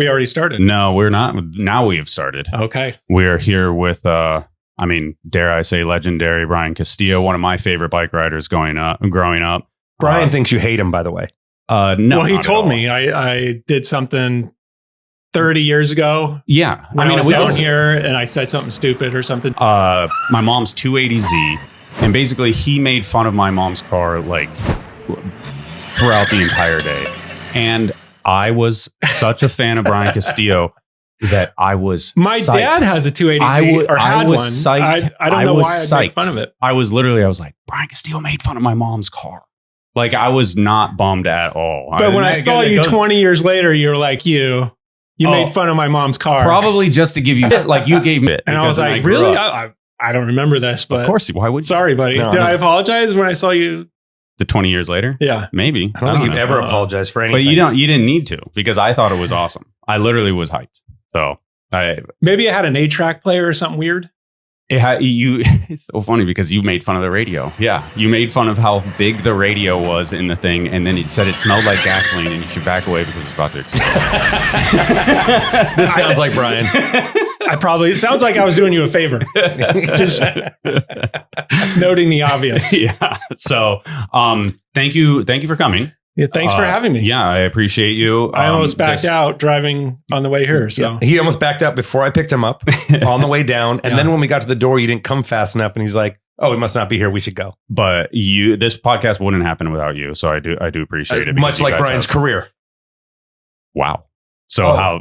We already started. No, we're not. Now we have started. Okay. We're here with, dare I say, legendary Brian Castillo, one of my favorite bike riders growing up. Brian thinks you hate him, by the way. No. Well, he told me I did something 30 years ago. Yeah. I was down here and I said something stupid or something. My mom's 280Z, and basically he made fun of my mom's car like throughout the entire day. And I was such a fan of Brian Castillo that I was psyched. Dad has a 280Z I was one. Psyched. I don't know why I make fun of it. I was like, Brian Castillo made fun of my mom's car. Like, I was not bummed at all. But when I saw you 20 years later, you were like, you made fun of my mom's car. Probably just to give you, like, you gave me it. And I was like, really? I don't remember this, but. Of course, why would you? Sorry, buddy. Did I apologize when I saw you? The 20 years later? Yeah. Maybe. I don't think you've ever apologized for anything. But you didn't need to, because I thought it was awesome. I literally was hyped. So maybe it had an 8-track player or something weird. It's so funny because you made fun of the radio. Yeah. You made fun of how big the radio was in the thing, and then you said it smelled like gasoline and you should back away because it's about to explode. This sounds like Brian. It sounds like I was doing you a favor. Just noting the obvious. Yeah. So, thank you for coming. Yeah, thanks for having me. Yeah, I appreciate you. I almost backed out driving on the way here. So he almost backed out before I picked him up on the way down. And then when we got to the door, you didn't come fast enough. And he's like, "Oh, we must not be here. We should go." But this podcast wouldn't happen without you. So I do appreciate it. Much like Brian's career. Wow. So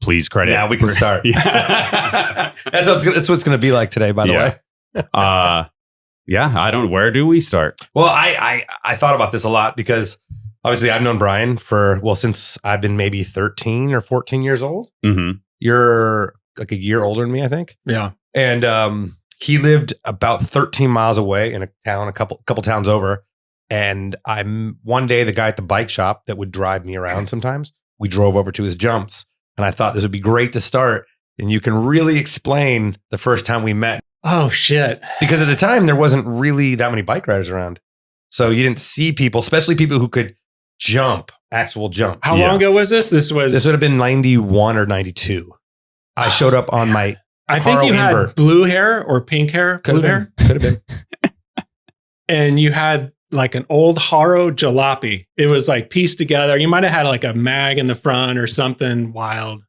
please credit. Yeah, we can start. That's what it's going to be like today, by the way. Yeah, where do we start? Well, I thought about this a lot because obviously I've known Brian since I've been maybe 13 or 14 years old. Mm-hmm. You're like a year older than me, I think. Yeah. And he lived about 13 miles away in a town, a couple towns over. And I'm one day the guy at the bike shop that would drive me around sometimes. We drove over to his jumps, and I thought this would be great to start. And you can really explain the first time we met. Oh, shit. Because at the time, there wasn't really that many bike riders around. So you didn't see people, especially people who could actual jump. How long ago was this? This would have been 91 or 92. I showed up on my I think you had blue hair or pink hair. Could have been. And you had like an old Haro jalopy. It was like pieced together. You might have had like a mag in the front or something wild.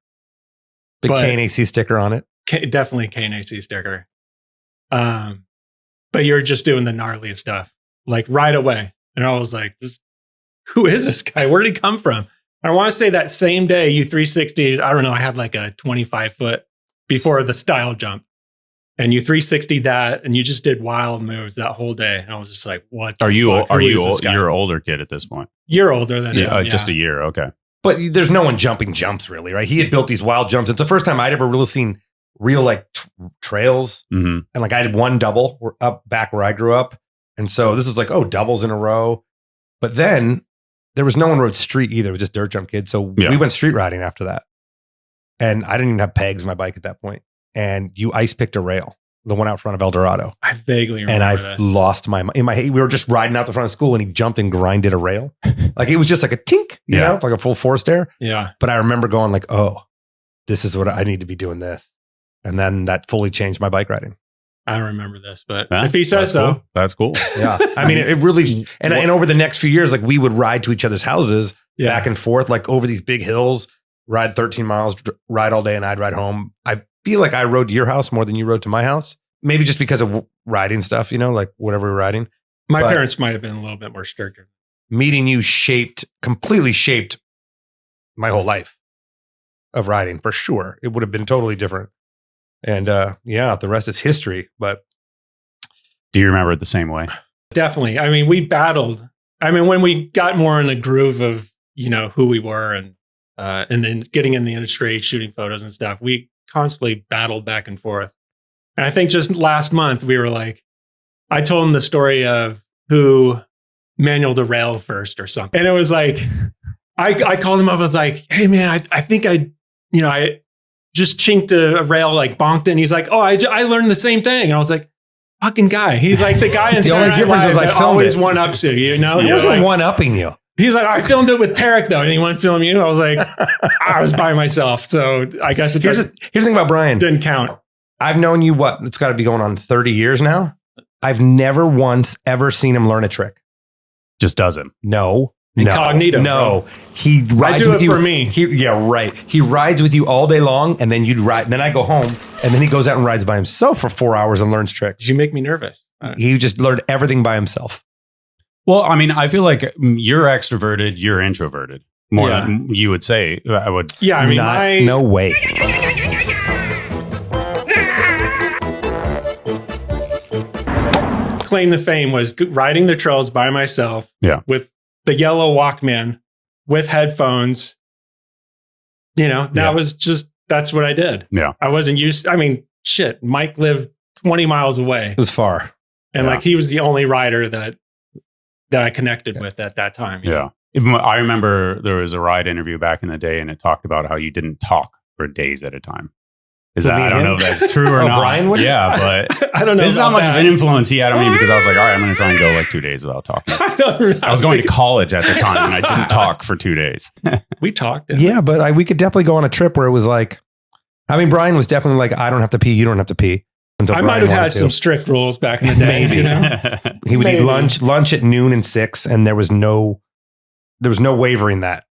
Big KNAC sticker on it. Definitely KNAC sticker. But you're just doing the gnarliest stuff like right away. And I was like, who is this guy? Where did he come from? I want to say that same day you 360'd, I don't know, I had like a 25 foot before the style jump. And you 360'd that, and you just did wild moves that whole day. And I was just like, "What? You're an older kid at this point? You're older than him, just a year, okay." But there's no one jumping jumps really, right? He had built these wild jumps. It's the first time I'd ever really seen real like trails, mm-hmm. and like I did one double up back where I grew up, and so this was like doubles in a row. But then there was no one rode street either; it was just dirt jump kids. So we went street riding after that, and I didn't even have pegs on my bike at that point. And you ice picked a rail, the one out front of El Dorado. I vaguely remember. And I've lost my we were just riding out the front of school, and he jumped and grinded a rail. Like it was just like a tink, you know, like a full force there. Yeah. But I remember going like, "Oh, this is what I need to be doing this," and then that fully changed my bike riding. I don't remember this, but if he says so, that's cool. Yeah, I mean, it really. And over the next few years, like we would ride to each other's houses back and forth, like over these big hills. Ride 13 miles, ride all day, and I'd ride home. I feel like I rode to your house more than you rode to my house. Maybe just because of riding stuff, you know, like whatever we're riding. My parents might have been a little bit more stricter. Meeting you completely shaped my whole life of riding, for sure. It would have been totally different. And the rest is history. But do you remember it the same way? Definitely. I mean, we battled. I mean, when we got more in the groove of, you know, who we were and then getting in the industry, shooting photos and stuff, we constantly battled back and forth. And I think just last month we were like, I told him the story of who manual the rail first or something. And it was like, I called him up. I was like, "Hey man, I think I just chinked a rail, like bonked it." And he's like, "Oh, I learned the same thing." And I was like, "Fucking guy." He's like the guy in the only difference was I always one ups you, you know? He wasn't one upping you. He's like, I filmed it with Peric though. Anyone film you? I was like, I was by myself. So I guess here's the thing about Brian. Didn't count. I've known you, it's got to be going on 30 years now. I've never once ever seen him learn a trick. Just doesn't. No. Incognito. No. Bro. He rides with you. For me. He rides with you all day long, and then you'd ride. And then I go home, and then he goes out and rides by himself for 4 hours and learns tricks. You make me nervous. He just learned everything by himself. Well, I mean, I feel like you're extroverted, you're introverted. More than you would say. I would. Yeah, I mean, no way. Claim to fame was riding the trails by myself. Yeah. With the yellow Walkman, with headphones. You know, that's what I did. Yeah. I wasn't used. I mean, shit. Mike lived 20 miles away. It was far, and like he was the only rider that I connected with at that time. Yeah. I remember there was a ride interview back in the day, and it talked about how you didn't talk for days at a time. I don't know if that's true or not. Brian would? Yeah, but I don't know. This is how much of an influence he had on me, because I was like, all right, I'm going to try and go like 2 days without talking. I was going to college at the time, and I didn't talk for 2 days. We talked. Yeah, but we could definitely go on a trip where it was like, I mean, Brian was definitely like, I don't have to pee, you don't have to pee. I might have had some strict rules back in the day. Maybe. You know? He would eat lunch at noon and 6, and there was no wavering that.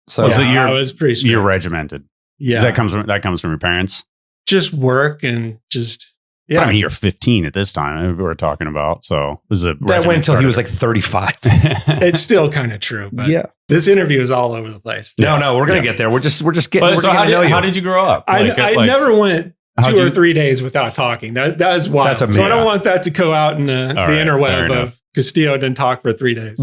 So I was pretty strict. You're regimented. Yeah. That comes from your parents. Just work and just I mean, you're 15 at this time. We were talking about, so it was that went until he was like 35. It's still kind of true, but this interview is all over the place. No, we're gonna get there. We're just getting. But so how did you grow up? I never went 2 or 3 days without talking. That is wild. That's amazing. So I don't want that to go out in the interweb of Castillo didn't talk for 3 days.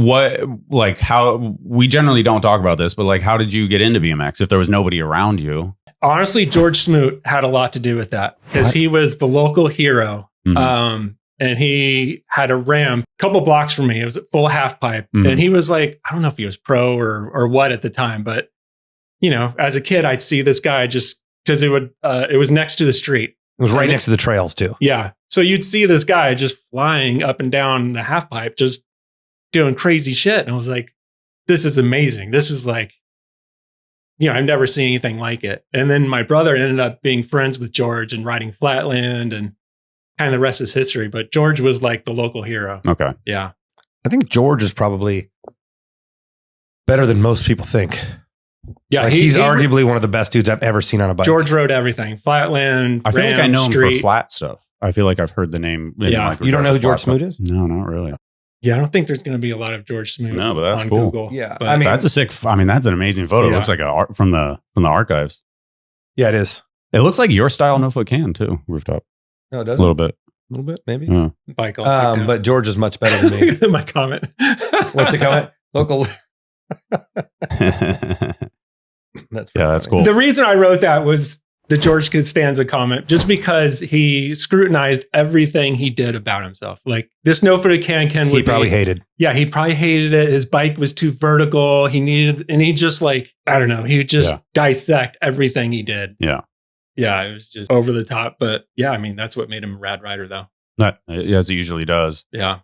How we generally don't talk about this, but like, how did you get into BMX if there was nobody around you? Honestly, George Smoot had a lot to do with that, because he was the local hero. Mm-hmm. And he had a ramp a couple blocks from me. It was a full half pipe. Mm-hmm. And he was like, I don't know if he was pro or what at the time, but you know, as a kid, I'd see this guy just because it was next to the street. It was right next to the trails too. Yeah. So you'd see this guy just flying up and down the half pipe, just doing crazy shit. And I was like, this is amazing. This is like, you know, I've never seen anything like it. And then my brother ended up being friends with George and riding Flatland, and kind of the rest is history. But George was like the local hero. Okay. Yeah. I think George is probably better than most people think. Yeah. Like he's arguably one of the best dudes I've ever seen on a bike. George rode everything. Flatland, I feel ramp, like I know him street. for flat stuff. I feel like I've heard the name. You don't know who George Smoot is? No, not really. Yeah, I don't think there's going to be a lot of George Smoot. No, but that's on cool. Google. Yeah, but, I mean, that's an amazing photo. It looks like from the archives. Yeah, it is. It looks like your style no foot can too. Rooftop. No, it does. A little bit, maybe. Yeah. Bike. But George is much better than me. My comment. What's the comment? Local. That's cool. The reason I wrote that was the George Costanza comment, just because he scrutinized everything he did about himself. Like this no-footed can he probably hated. Yeah, he probably hated it. His bike was too vertical. He just like, I don't know. He would just dissect everything he did. Yeah. Yeah, it was just over the top. But yeah, I mean, that's what made him a rad rider though. As it usually does. Yeah.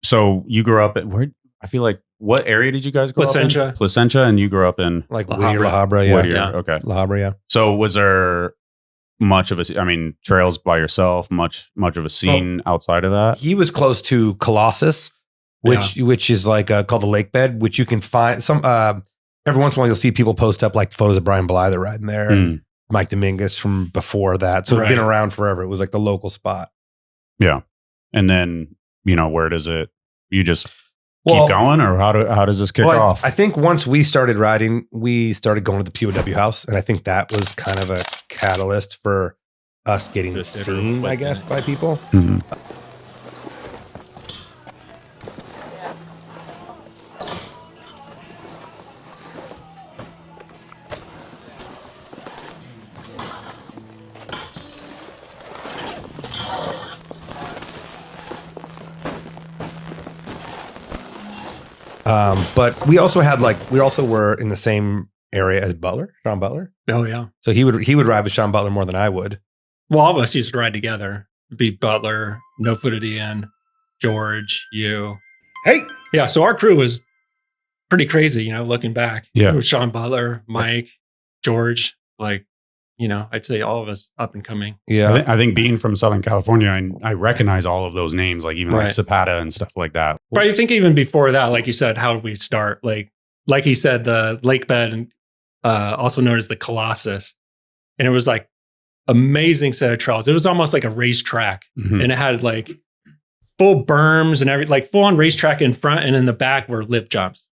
So you grew up I feel like, what area did you guys grow up in? Placentia, and you grew up in? Like La Habra, yeah. Whittier, okay. La Habra, yeah. So was there much of trails by yourself, much of a scene outside of that? He was close to Colossus, which is like called the Lake Bed, which you can find some, every once in a while you'll see people post up like photos of Brian Blythe riding there, and Mike Dominguez from before that. So it's been around forever. It was like the local spot. Yeah. And then, where does it, you just keep going, or how does this kick off? I think once we started riding, we started going to the POW house, and I think that was kind of a catalyst for us getting seen, I guess, by people. Mm-hmm. But we also were in the same area as Sean Butler. Oh yeah. So he would ride with Sean Butler more than I would. Well, all of us used to ride together. It'd be Butler, No Footed Ian, George, you. Hey. Yeah. So our crew was pretty crazy, you know, looking back. Yeah. It was Sean Butler, Mike, George, like, you know, I'd say all of us up and coming. Yeah. I think being from Southern California, I recognize all of those names, like even like Zapata and stuff like that. But I think even before that, like you said, how did we start? Like he said, the lake bed, also known as the Colossus. And it was like amazing set of trails. It was almost like a racetrack. Mhm. And it had like full berms and like full on racetrack in front. And in the back were lip jumps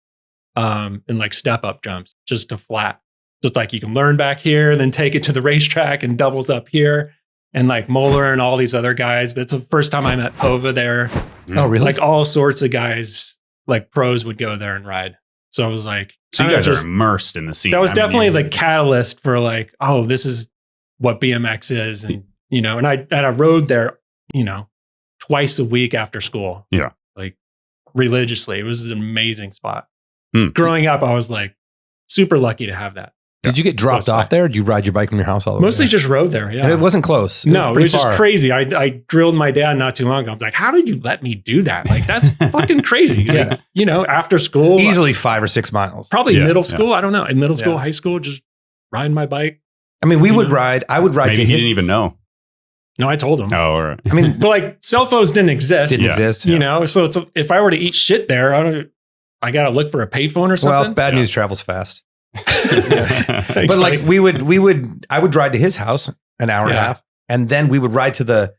and like step up jumps, just to flat. So it's like you can learn back here, then take it to the racetrack and doubles up here. And like Moeller and all these other guys. That's the first time I met Pova there. Oh, really? Like all sorts of guys, like pros would go there and ride. So I was like, so you guys are immersed in the scene. That was definitely the catalyst for like, oh, this is what BMX is. And, you know, and I rode there, you know, twice a week after school. Yeah. Like religiously. It was an amazing spot. Hmm. Growing up, I was like super lucky to have that. Did you get dropped off there? Or did you ride your bike from your house all the way? Mostly just rode there. Yeah. And it wasn't close. It was just far. crazy. I drilled my dad not too long ago. I was like, how did you let me do that? Like, that's fucking crazy. Yeah. Like, you know, after school. Easily 5 or 6 miles. Probably middle school. I don't know. In middle school, high school, just riding my bike. I mean, I would ride Maybe to he didn't even know. No, I told him. Oh, all right. I mean, but like cell phones didn't exist. You know, so it's if I were to eat shit there, I got to look for a payphone or something. Well, bad news travels fast. Thanks, but like buddy. I would ride to his house an hour and a half, and then we would ride to the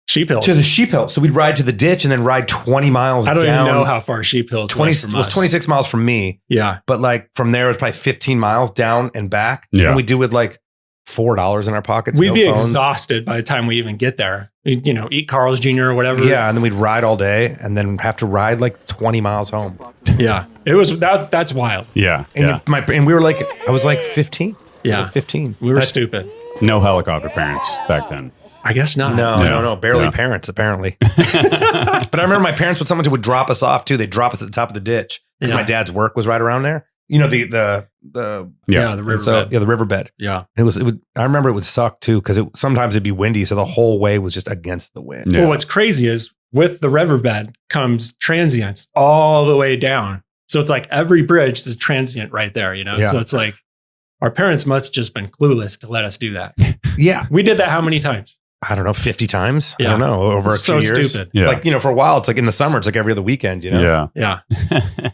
Sheep Hills. To the Sheep Hill. So we'd ride to the ditch and then ride 20 miles I don't down. even know how far Sheep Hills was from us. 26 miles from me. Yeah. But like from there, it was probably 15 miles down and back. Yeah. And we do with like $4 in our pockets. We'd no be phones. exhausted by the time we even get there. We'd, you know, eat Carl's Jr. or whatever. Yeah. And then we'd ride all day and then have to ride like 20 miles home. Yeah. It was, that's wild. Yeah. And, and we were like, I was like 15. Yeah. 15. We were stupid. No helicopter parents back then. I guess not. No. Barely parents, apparently. But I remember my parents would drop us off too. They'd drop us at the top of the ditch because my dad's work was right around there. You know, the riverbed. The riverbed. Yeah. I remember it would suck too because sometimes it'd be windy. So the whole way was just against the wind. Yeah. Well, what's crazy is with the riverbed comes transients all the way down. So it's like every bridge is a transient right there, you know? Yeah. So it's like our parents must just been clueless to let us do that. Yeah. We did that how many times? I don't know, 50 times. Yeah. I don't know, over a few years. Stupid. Yeah. Like, you know, for a while, it's like in the summer, it's like every other weekend, you know? Yeah. Yeah.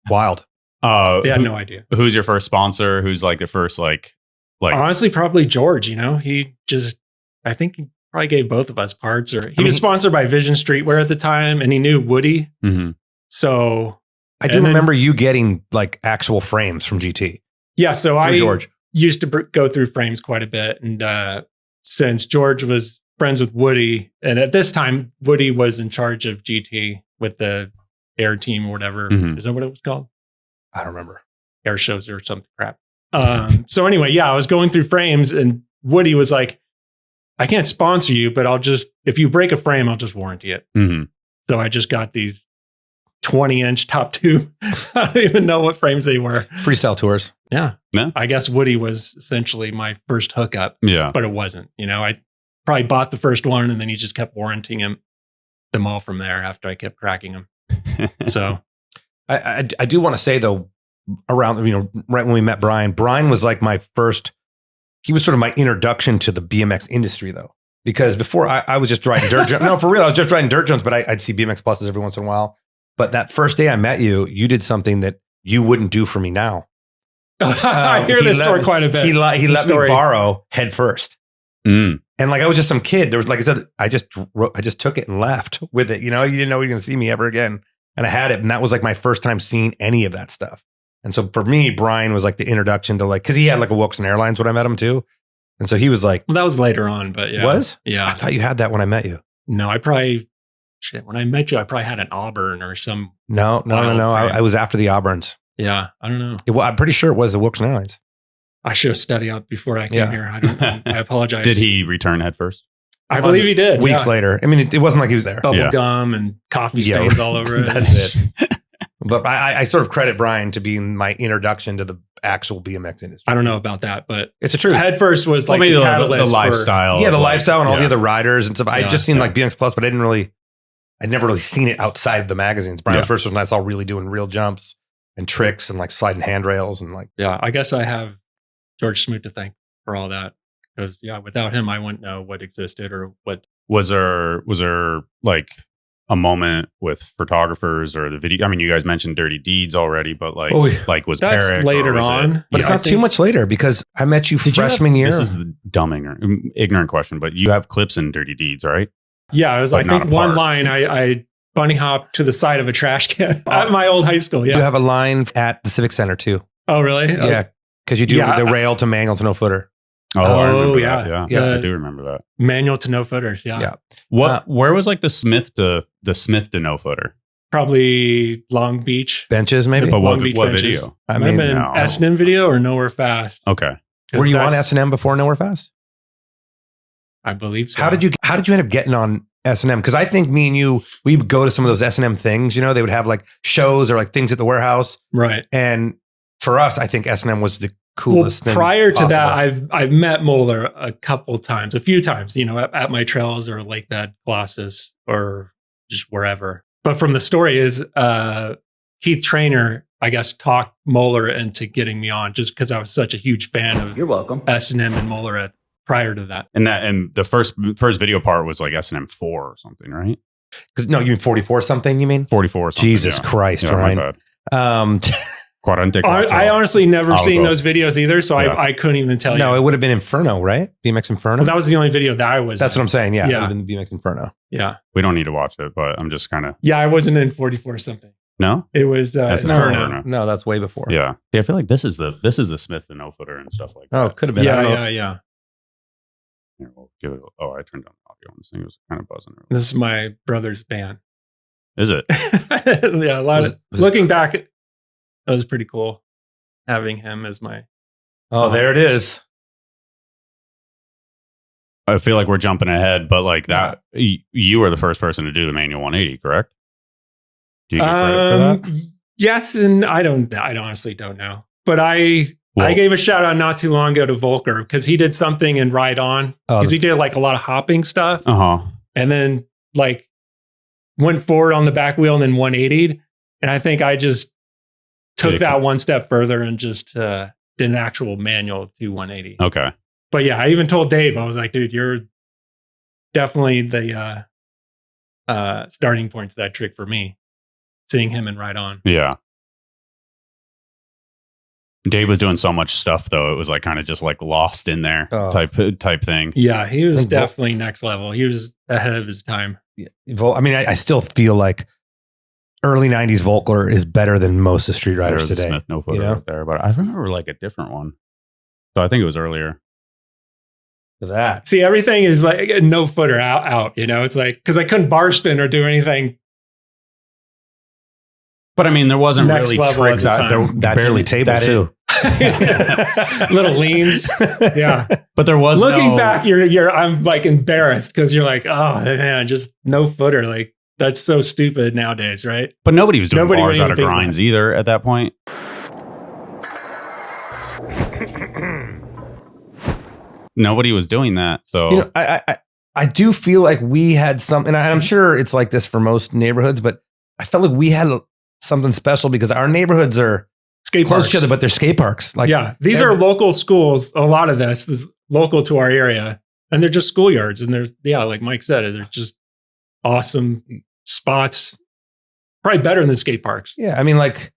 Wild. They had no idea. Who's your first sponsor? Who's like the first like honestly, probably George, you know? I think he probably gave both of us parts, or he was sponsored by Vision Streetwear at the time, and he knew Woody. Mm-hmm. So I do remember you getting like actual frames from GT. Yeah. So George used to go through frames quite a bit. And since George was friends with Woody, and at this time, Woody was in charge of GT with the air team or whatever. Mm-hmm. Is that what it was called? I don't remember. Air shows or something crap. So anyway, yeah, I was going through frames and Woody was like, I can't sponsor you, but if you break a frame, I'll just warranty it. Mm-hmm. So I just got these 20-inch top two. I don't even know what frames they were. Freestyle tours. Yeah. I guess Woody was essentially my first hookup. Yeah. But it wasn't. You know, I probably bought the first one and then he just kept warranting them all from there after I kept cracking them. So I do want to say though, around, you know, right when we met Brian was like he was sort of my introduction to the BMX industry though. Because before I was just riding dirt jumps. No, for real, I was just riding dirt jumps, but I'd see BMX pluses every once in a while. But that first day I met you, you did something that you wouldn't do for me now. I hear this story quite a bit. He let me borrow head first. Mm. And like I was just some kid. There was, like I said, I just took it and left with it. You know, you didn't know you were going to see me ever again. And I had it. And that was like my first time seeing any of that stuff. And so for me, Brian was like the introduction to like, because he had like a Wilson Airlines when I met him too. And so he was like, well, that was later on, but yeah. Was? Yeah. I thought you had that when I met you. No, when I met you, I probably had an Auburn or some. No. I was after the Auburns. Yeah. I don't know. I'm pretty sure it was the Wilson Airlines. I should have studied up before I came here. I apologize. Did he return head first? I believe he did. Weeks later. I mean, it wasn't like he was there. Bubble gum and coffee stains all over it. That's it. But I sort of credit Brian to being my introduction to the actual BMX industry. I don't know about that, but it's the truth. Head first was like maybe the lifestyle. The lifestyle and all the other riders and stuff. I just seen like BMX Plus, but I'd never really seen it outside of the magazines. Brian first was when I saw really doing real jumps. and tricks and like sliding handrails and like. Yeah, I guess I have George Smoot to thank for all that. Because without him, I wouldn't know what existed or what. Was there like a moment with photographers or the video? I mean, you guys mentioned Dirty Deeds already, but like, like was that's Perrick later on? But it's not too much later because I met you freshman year. This is the dumb ignorant question, but you have clips in Dirty Deeds, right? Yeah, it was I think one line I bunny hop to the side of a trash can at my old high school. Yeah, you have a line at the Civic Center too. Oh, really? Yeah, because you do the rail to manual to no footer. Oh, I remember that. Yeah, I do remember that. Manual to no footers. Yeah. Where was like the Smith to no footer? Probably Long Beach benches, maybe. But Long what Beach video? I mean, an S&M video or Nowhere Fast. Okay. Were you on S&M before Nowhere Fast? I believe so. How did you end up getting on S&M? Because I think me and you, we would go to some of those S&M things. You know, they would have like shows or like things at the warehouse, right? And for us, I think S&M was the coolest. Well, prior to that, I've met Moeller a few times. You know, at my trails or Lake Bed classes or just wherever. But from the story is Keith Trainer, I guess, talked Moeller into getting me on just because I was such a huge fan of. You're welcome. S&M and Moeller prior to that. And the first video part was like S&M 4 or something, right? Because no, you mean 44 something? You mean 44? Something, Jesus Christ, Ryan. I honestly never seen those videos either, so I couldn't even tell you. No, it would have been Inferno, right? BMX Inferno. Well, that was the only video that I was. That's in. what I'm saying. Yeah, yeah. It would have been BMX Inferno. Yeah, we don't need to watch it, but I'm just kind of. Yeah, I wasn't in 44 something. No, it was Inferno. No, that's way before. Yeah, I feel like this is the Smith and no footer and stuff like that. Oh, could have been. Yeah. Here, we'll give it. I turned down the audio on this thing. It was kind of buzzing. This is my brother's band. Is it? Yeah, a lot of looking back, it was pretty cool having him as my. Oh, there it is. I feel like we're jumping ahead, but like that, you were the first person to do the manual 180, correct? Do you get credit for that? Yes, and I honestly don't know, but I gave a shout out not too long ago to Volker because he did something in Ride On because he did like a lot of hopping stuff, and then like went forward on the back wheel and then 180'd, and I think I just took that one step further and just did an actual manual to 180. Okay. But yeah, I even told Dave, I was like, dude, you're definitely the starting point to that trick for me, seeing him in Ride On. Yeah. Dave was doing so much stuff, though. It was like kind of just like lost in there type thing. Yeah, he was definitely next level. He was ahead of his time. Yeah. I mean, I still feel like early 90s Volker is better than most of street riders today. Smith, no footer right there, but I remember like a different one. So I think it was earlier. That. See, everything is like a no footer out, you know, it's like, because I couldn't bar spin or do anything. But I mean, there wasn't Next really tricks out there. That barely table too. Little leans. Yeah. But there was looking back, I'm like embarrassed because you're like, oh man, just no footer. Like that's so stupid nowadays, right? But nobody was doing bars out of grinds either at that point. Nobody was doing that. So you know, I do feel like we had something, and I'm sure it's like this for most neighborhoods, but I felt like we had something special because our neighborhoods are skate close parks. to each other, but they're skate parks. Like, yeah, these are local schools. A lot of this is local to our area, and they're just schoolyards. And there's, like Mike said, they're just awesome spots. Probably better than skate parks. Yeah, I mean, like,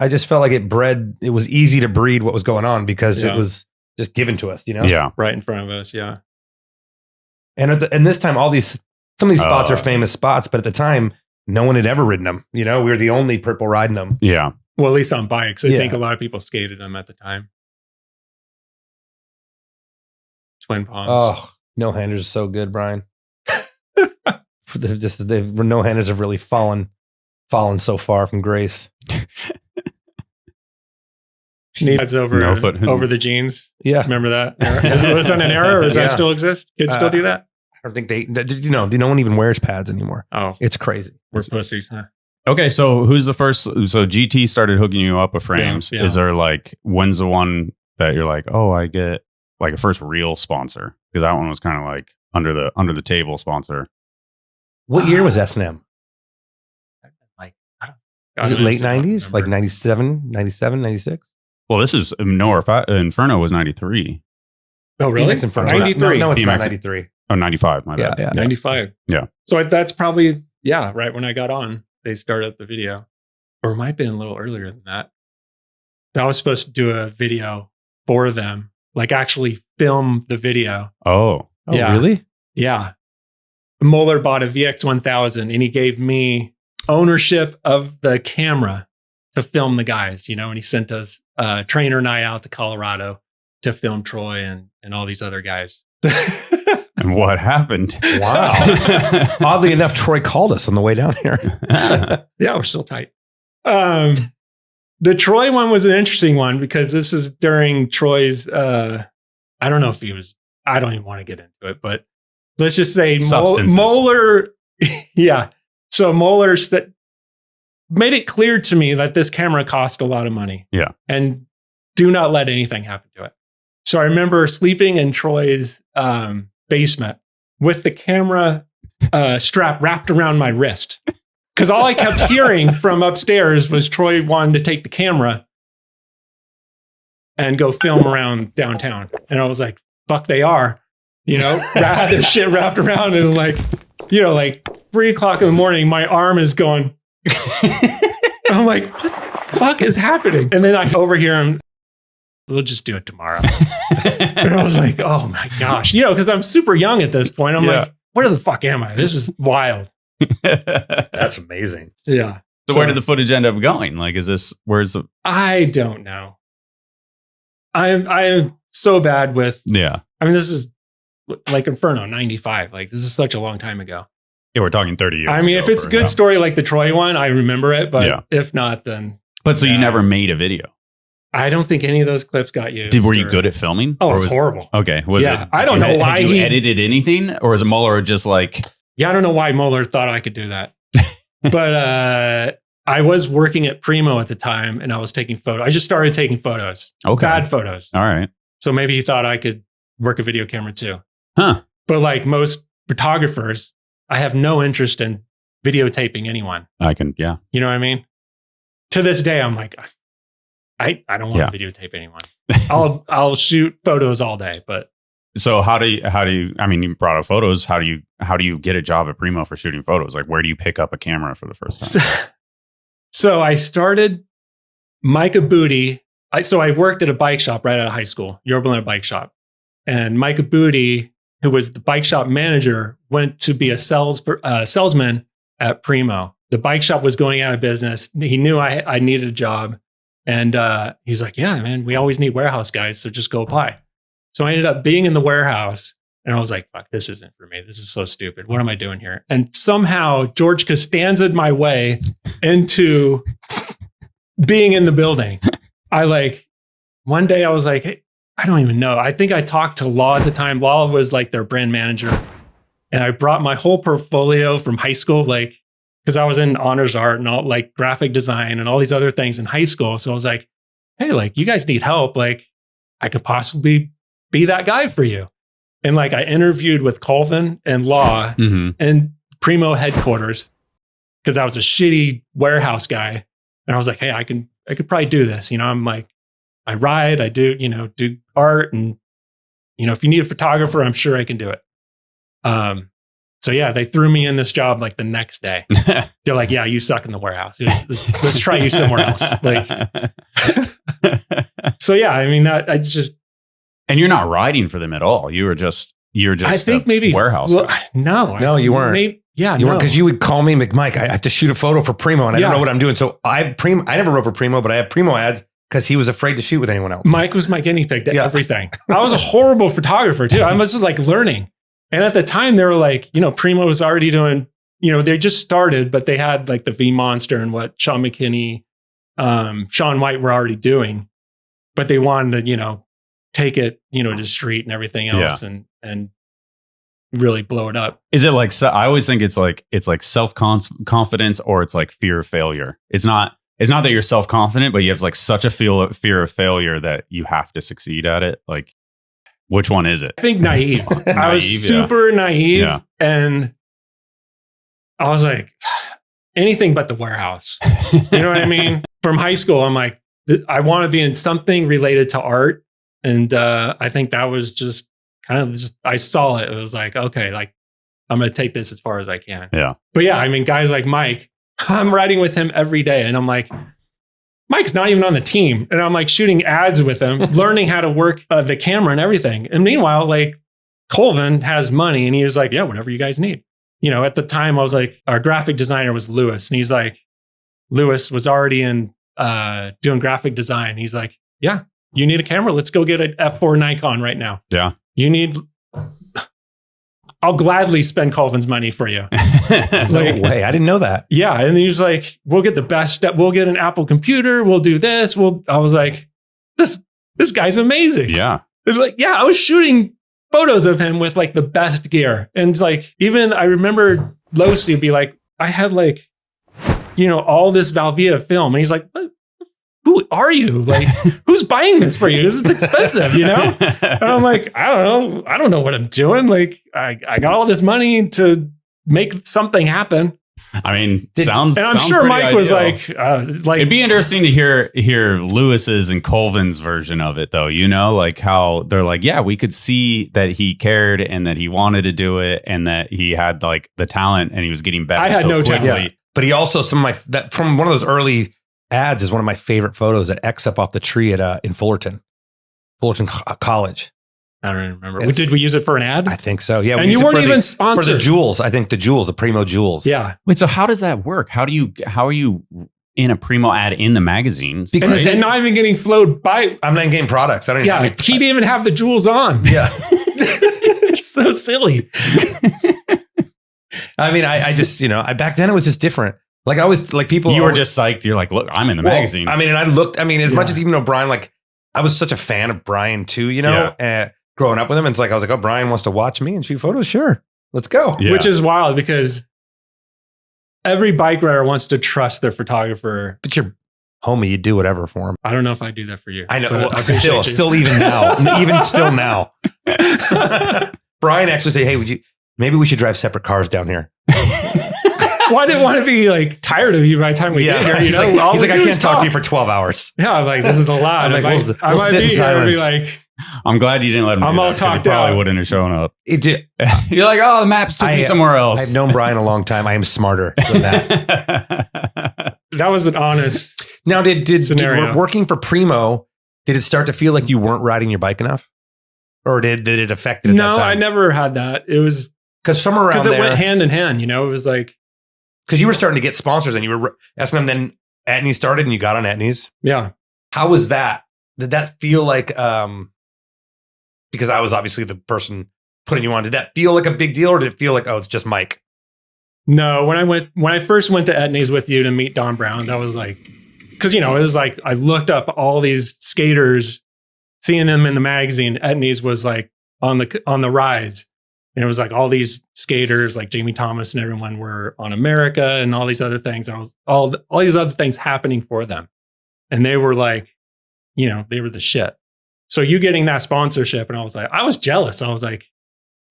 I just felt like it was easy to breed what was going on because it was just given to us, you know? Yeah. Right in front of us, yeah. And this time, some of these spots are famous spots, but at the time, no one had ever ridden them. You know, we were the only purple riding them. Yeah. Well, at least on bikes. I think a lot of people skated them at the time. Twin Palms. Oh, no-handers are so good, Brian. No-handers have really fallen so far from grace. Needs over the jeans. Yeah. Remember that? Was that an error or does that still exist? Kids still do that? I don't think no one even wears pads anymore. Oh, it's crazy. We're pussies, huh? Okay, so who's the first? So GT started hooking you up with frames. Yeah. Is there like, when's the one that you're like, oh, I get like a first real sponsor? Because that one was kind of like under the table sponsor. What year was S&M? Like Was it late 90s? Like 97, 96? Well, this is Inferno was 93. Oh, really? BMX Inferno. 93. No, it's BMX not 93. Oh, 95. My bad. Yeah. 95. Yeah. So that's probably, right when I got on, they started the video. Or it might have been a little earlier than that. So I was supposed to do a video for them, like actually film the video. Oh, Yeah. Really? Yeah. Moeller bought a VX1000 and he gave me ownership of the camera to film the guys, and he sent us trainer and I out to Colorado to film Troy and all these other guys. And what happened? Wow. Oddly enough, Troy called us on the way down here. Yeah, we're still tight. The Troy one was an interesting one because this is during Troy's, I don't know if I don't even want to get into it, but let's just say Moeller, yeah. So Moeller made it clear to me that this camera cost a lot of money. Yeah. And do not let anything happen to it. So I remember sleeping in Troy's basement with the camera strap wrapped around my wrist. Because all I kept hearing from upstairs was Troy wanted to take the camera and go film around downtown. And I was like, fuck, they are. Had this shit wrapped around and like 3 o'clock in the morning, my arm is going. I'm like, what the fuck is happening? And then I overhear him, we'll just do it tomorrow. And I was like, oh my gosh. Because I'm super young at this point. I'm like, where the fuck am I? This is wild. That's amazing. Yeah. So where did the footage end up going? Like, I don't know. I am so bad with. Yeah. I mean, this is like Inferno 95. Like, this is such a long time ago. Yeah, we're talking 30 years. I mean, if it's a good story like the Troy one, I remember it. But if not, then. But so you never made a video? I don't think any of those clips got used. Were you good at filming? Oh, it was horrible. Okay. Was it? I don't know why had you edited anything, or is Moeller just like? Yeah, I don't know why Moeller thought I could do that. But I was working at Primo at the time, and I was taking photos. I just started taking photos. Okay. Bad photos. All right. So maybe he thought I could work a video camera too. Huh. But like most photographers, I have no interest in videotaping anyone. I can, yeah. You know what I mean? To this day, I'm like, I don't want to videotape anyone. I'll shoot photos all day, but. So how do you, I mean, you brought up photos. How do you get a job at Primo for shooting photos? Like, where do you pick up a camera for the first time? So I started Micah Booty. I worked at a bike shop right out of high school, Yorba Bike Shop. And Micah Booty, who was the bike shop manager, went to be a salesman at Primo. The bike shop was going out of business. He knew I needed a job. And he's like, yeah, man, we always need warehouse guys. So just go apply. So I ended up being in the warehouse and I was like, fuck, this isn't for me. This is so stupid. What am I doing here? And somehow George Costanza'd my way into being in the building. One day I was like, hey, I don't even know. I think I talked to Law at the time. Law was like their brand manager. And I brought my whole portfolio from high school, because I was in honors art and all like graphic design and all these other things in high school. So I was like, hey, you guys need help. I could possibly be that guy for you. And I interviewed with Colvin and Law and Primo headquarters because I was a shitty warehouse guy. And I was like, hey, I could probably do this. I'm like, I ride, I do art. And, if you need a photographer, I'm sure I can do it. So yeah, they threw me in this job the next day. They're like, yeah, you suck in the warehouse. Let's try you somewhere else. So yeah, I mean, I just. And you're not riding for them at all. You're just. I think maybe warehouse. No, you weren't. You weren't, because you would call me, Mike, I have to shoot a photo for Primo and I don't know what I'm doing. So I never wrote for Primo, but I have Primo ads because he was afraid to shoot with anyone else. Mike was my guinea pig to everything. I was a horrible photographer too. I was just learning. And at the time they were Primo was already doing, they just started, but they had the V Monster and what Sean McKinney, Sean White were already doing, but they wanted to, take it, to street and everything else and really blow it up. Is it I always think it's self-confidence or it's fear of failure. It's not that you're self-confident, but you have such a fear of failure that you have to succeed at it. Which one is it? I think naive. I was super naive. Yeah. And I was like, anything but the warehouse. You know what I mean? From high school, I'm like, I want to be in something related to art. And I think that was just kind of just, I saw it. It was like, okay, like I'm going to take this as far as I can. Yeah. But yeah, I mean, guys like Mike, I'm riding with him every day. And I'm like, Mike's not even on the team. And I'm like shooting ads with him, learning how to work the camera and everything. And meanwhile, like Colvin has money and he was like, yeah, whatever you guys need. You know, at the time I was like, our graphic designer was Lewis. And he's like, Lewis was already in doing graphic design. He's like, yeah, you need a camera. Let's go get an F4 Nikon right now. Yeah. You need, I'll gladly spend Colvin's money for you. No way. I didn't know that. Yeah. And he was like, we'll get the best step. We'll get an Apple computer. We'll do this. I was like, this guy's amazing. Yeah. Like, yeah, I was shooting photos of him with like the best gear. And like, even I remember Losi would be like, I had like, you know, all this Valvia film. And he's like, who are you? Like, who's buying this for you? This is expensive, you know? And I'm like, I don't know. I don't know what I'm doing. Like, I got all this money to make something happen. I mean, sounds. And I'm sounds sure Mike ideal. was like, it'd be interesting to hear Lewis's and Colvin's version of it, though. You know, like how they're like, yeah, we could see that he cared and that he wanted to do it and that he had like the talent and he was getting better. I had no quickly. talent. Yeah. But he also, from one of those early ads is one of my favorite photos that X up off the tree at in Fullerton College. I don't even remember. Did we use it for an ad? I think so. Yeah. And you weren't even sponsored. For the jewels. I think the Primo jewels. Yeah. Wait, so how does that work? How are you in a Primo ad in the magazines? Because they're not even getting flowed by. I'm not getting products. I don't even. Yeah. He didn't even have the jewels on. Yeah. It's so silly. I mean, I just, you know, back then it was just different. Like I was like people. You were just psyched. You're like, look, I'm in the magazine. I mean, and I looked, I mean, as much as even though Brian, like I was such a fan of Brian too, you know, growing up with him. And it's like, I was like, oh, Brian wants to watch me and shoot photos. Sure. Let's go. Yeah. Which is wild because every bike rider wants to trust their photographer. But you're homie, you do whatever for him. I don't know if I do that for you. I know. Well, Still even now, even still now. Brian actually said, hey, maybe we should drive separate cars down here. Well, I didn't want to be like tired of you by the time we get here. You know, he's like I can't talk to you for 12 hours. Yeah, I'm like, this is a lot. I'm like, I might be here and be like, I'm glad you didn't let him. I'm do all that, 'cause talked he probably out. wouldn't have shown up. You're like, oh, the maps took me somewhere else. I've known Brian a long time. I am smarter than that. That was an honest. Now, did scenario. Working for Primo, did it start to feel like you weren't riding your bike enough, or did it affect it? At No, that time? I never had that. It was because somewhere around it went hand in hand. You know, it was like because you were starting to get sponsors and you were asking them. Then Etnies started and you got on Etnies. Yeah. How was that? Did that feel like? Because I was obviously the person putting you on. Did that feel like a big deal, or did it feel like, oh, it's just Mike? No, when I first went to Etnies with you to meet Don Brown, that was like, because you know, it was like I looked up all these skaters, seeing them in the magazine. Etnies was like on the rise, and it was like all these skaters like Jamie Thomas and everyone were on America and all these other things. And all these other things happening for them, and they were like, you know, they were the shit. So you getting that sponsorship, and I was jealous. I was like,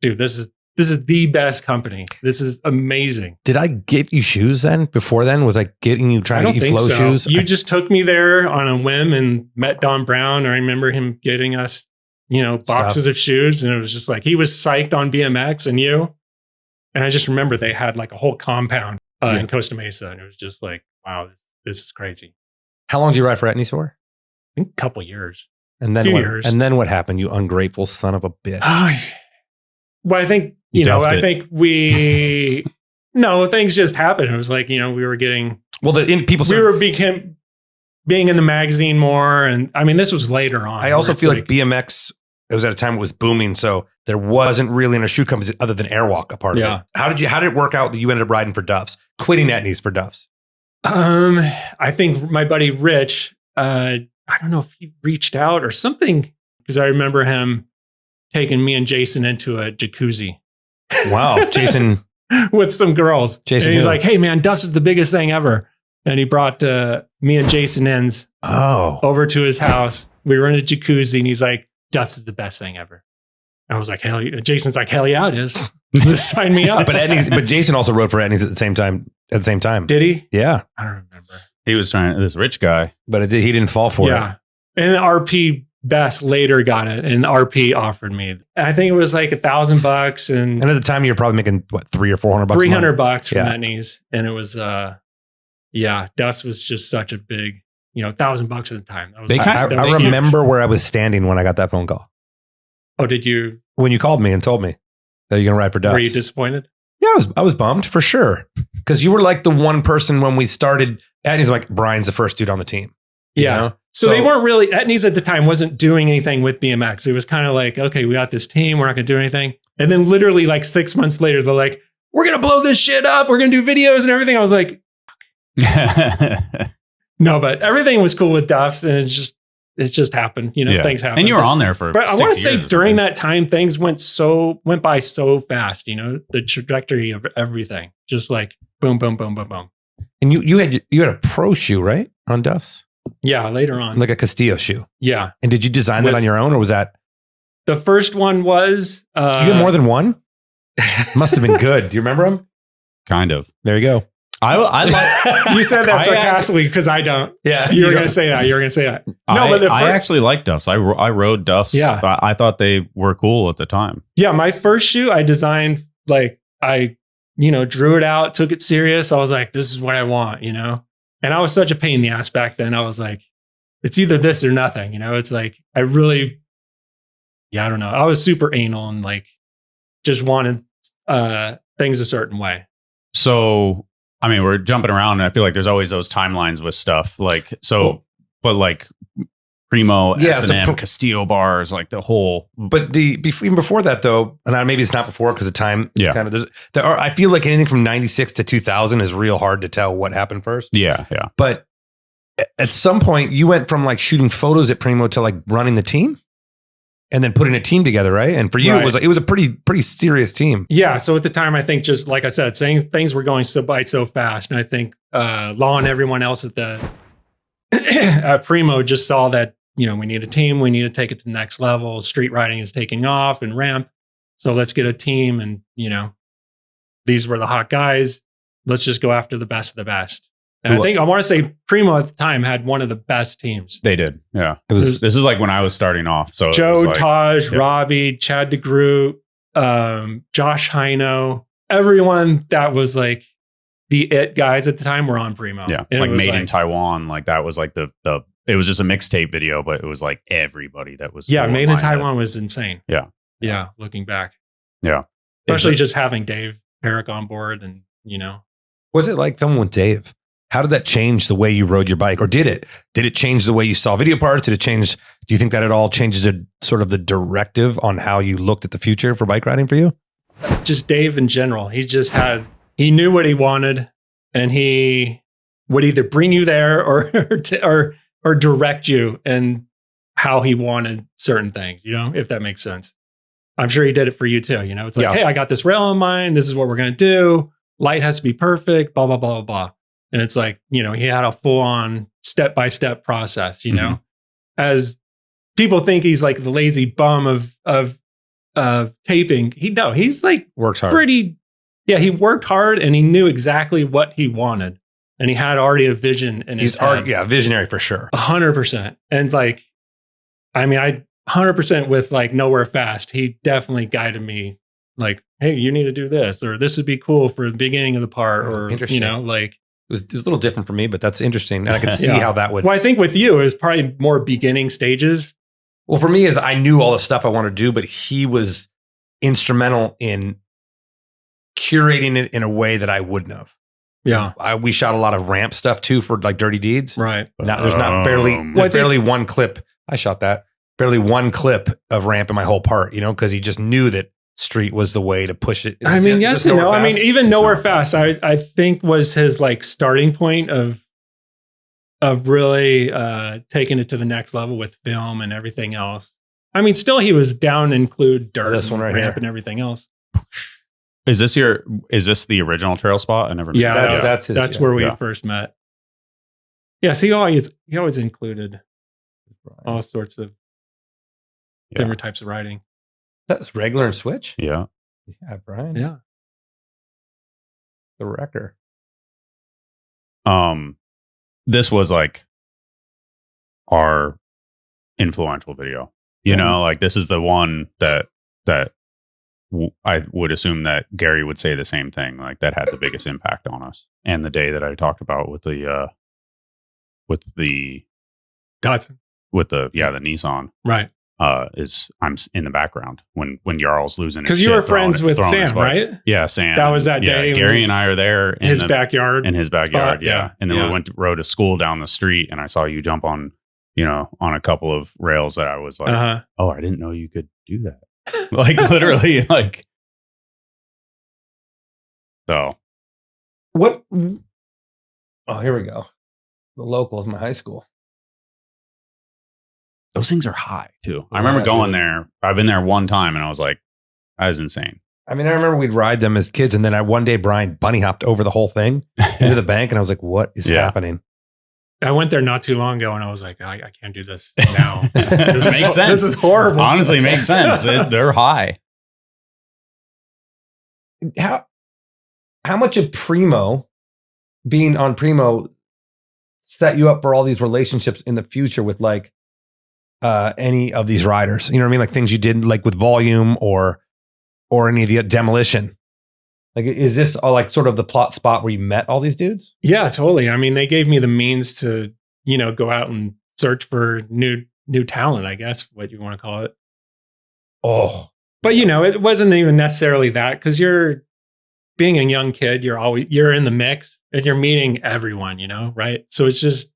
dude, this is the best company. This is amazing. Did I get you shoes then? Before then, was I getting you trying to get you flow shoes? You just took me there on a whim and met Don Brown. I remember him getting us, you know, boxes of shoes, and it was just like he was psyched on BMX and you. And I just remember they had like a whole compound in Costa Mesa, and it was just like, wow, this is crazy. How long did you ride for Etnies for? I think a couple years. And then years. And then what happened? You ungrateful son of a bitch. Well, I think, things just happened. It was like, you know, we were getting, being in the magazine more. And I mean, this was later on. I also feel like BMX, it was at a time it was booming. So there wasn't really in a shoe company other than Airwalk a part of it. How did it work out that you ended up riding for Duffs, quitting Etnies for Duffs? I think my buddy Rich, I don't know if he reached out or something, because I remember him taking me and Jason into a jacuzzi. Wow. Jason. With some girls. Jason. And he's like, hey man, Duffs is the biggest thing ever. And he brought me and Jason Enns over to his house. We were in a jacuzzi and he's like, Duffs is the best thing ever. And I was like, hell yeah. Jason's like, hell yeah, it is. Sign me up. But Jason also rode for Etnies at the same time at the same time. Did he? Yeah. I don't remember. He was trying, this rich guy. But he didn't fall for it. Yeah. And RP Best later got it, and RP offered me. I think it was like $1,000, and at the time you were probably making what, $300 or $400 $300 from Etnies, and it was Duff's was just such a big, $1,000 at the time. That was, I remember where I was standing when I got that phone call. Oh, did you? When you called me and told me that you're gonna ride for Duff's. Were you disappointed? Yeah, I was bummed for sure, because you were like the one person when we started. Etnies like Brian's the first dude on the team. Yeah. You know? So they weren't really, Etnies at the time wasn't doing anything with BMX. It was kind of like, okay, we got this team. We're not going to do anything. And then literally like 6 months later, they're like, we're going to blow this shit up. We're going to do videos and everything. I was like, no, but everything was cool with Duff's, and it just happened. Things happen. And you were on there for But I want to 6 say years, during that time, things went by so fast, the trajectory of everything, just like boom, boom, boom, boom, boom. And you had a pro shoe, right? On Duff's? Yeah, later on. Like a Castillo shoe. Yeah. And did you design that on your own, or was that? The first one was... you had more than one? Must have been good. Do you remember them? Kind of. There you go. I like. You said that sarcastically because I don't. Yeah. You were going to say that. You were going to say that. No, but I actually liked Duff's. I rode Duff's. Yeah. I thought they were cool at the time. Yeah. My first shoe I designed, like I drew it out, took it serious. I was like, this is what I want, And I was such a pain in the ass back then. I was like, it's either this or nothing, It's like, I really, I don't know. I was super anal and like just wanted things a certain way. So, I mean, we're jumping around, and I feel like there's always those timelines with stuff. Like, but like Primo, S&M, Castillo bars, like the whole. But even before that, though, and maybe it's not before because of time. Yeah. Kind of, I feel like anything from 96 to 2000 is real hard to tell what happened first. Yeah. Yeah. But at some point, you went from like shooting photos at Primo to like running the team and then putting a team together, right? And for you, right. it was a pretty serious team. Yeah. So at the time, I think just like I said, things were going so fast. And I think Law and everyone else at the at Primo just saw that, we need a team. We need to take it to the next level. Street riding is taking off and ramp. So let's get a team. And, these were the hot guys. Let's just go after the best of the best. And I want to say Primo at the time had one of the best teams. They did. Yeah. This is like when I was starting off. So Joe, Taj, Robbie, Chad DeGroot, Josh Hino, everyone that was like the it guys at the time were on Primo. Yeah. And like Made in Taiwan. Like that was like the it was just a mixtape video, but it was like everybody that was. Yeah. Made in Taiwan was insane. Yeah. Yeah. Looking back. Yeah. Especially just having Dave Herrick on board and, What's it like filming with Dave? How did that change the way you rode your bike? Or did it? Did it change the way you saw video parts? Did it change? Do you think that it all changes sort of the directive on how you looked at the future for bike riding for you? Just Dave in general. He knew what he wanted, and he would either bring you there or direct you and how he wanted certain things, if that makes sense. I'm sure he did it for you too. It's like, hey, I got this rail in mind. This is what we're going to do. Light has to be perfect, blah, blah, blah, blah, blah. And it's like, he had a full on step-by-step process, Mm-hmm. as people think he's like the lazy bum of taping. He's like works hard. He worked hard and he knew exactly what he wanted. And he had already a vision in his head. Visionary for sure. 100%. And it's like, I 100% with like Nowhere Fast, he definitely guided me like, hey, you need to do this, or this would be cool for the beginning of the part, or, like. It was a little different for me, but that's interesting. And I could see how that would. Well, I think with you, it was probably more beginning stages. Well, for me, is I knew all the stuff I wanted to do, but he was instrumental in curating it in a way that I wouldn't have. Yeah. We shot a lot of ramp stuff too for like Dirty Deeds. Right. Now there's barely one clip. I shot that. Barely one clip of ramp in my whole part, because he just knew that street was the way to push it. Yes and no. Even Nowhere Fast, I think was his like starting point of really taking it to the next level with film and everything else. Still he was down to include dirt, this one right ramp here, and everything else. Is this the original trail spot? I never. Yeah, that's where we first met. Yeah, so he always included all sorts of different types of riding. That's regular and switch? Yeah. Yeah, Brian. Yeah. The wrecker. this was like our influential video. You know, like this is the one that I would assume that Gary would say the same thing. Like that had the biggest impact on us. And the day that I talked about with the Datsun. with the Nissan, Right. is I'm in the background when Jarl's losing his Because shit. you were friends with throwing his Sam, bike. right? Yeah, Sam. That was that day. Yeah, Gary and I are there in his backyard. In his backyard, spot. yeah. And then we rode to school down the street, and I saw you jump on, on a couple of rails that I was like, oh, I didn't know you could do that. Like literally, like. So. What? Oh, here we go. The local is my high school. Those things are high too. I remember going there. I've been there one time, and I was like, that is insane. I mean, I remember we'd ride them as kids, and then one day Brian bunny hopped over the whole thing into the bank, and I was like, what is happening? I went there not too long ago, and I was like, I can't do this now. This makes sense. This is horrible. Honestly, it makes sense. They're high. How much of Primo, being on Primo, set you up for all these relationships in the future with like any of these riders? You know what I mean? Like things you did like with Volume or any of the Demolition. Like, is this like sort of the plot spot where you met all these dudes? Yeah, totally. I mean, they gave me the means to, go out and search for new talent, I guess, what you want to call it. Oh, but it wasn't even necessarily that, because you're being a young kid, you're in the mix and you're meeting everyone, right? So it's just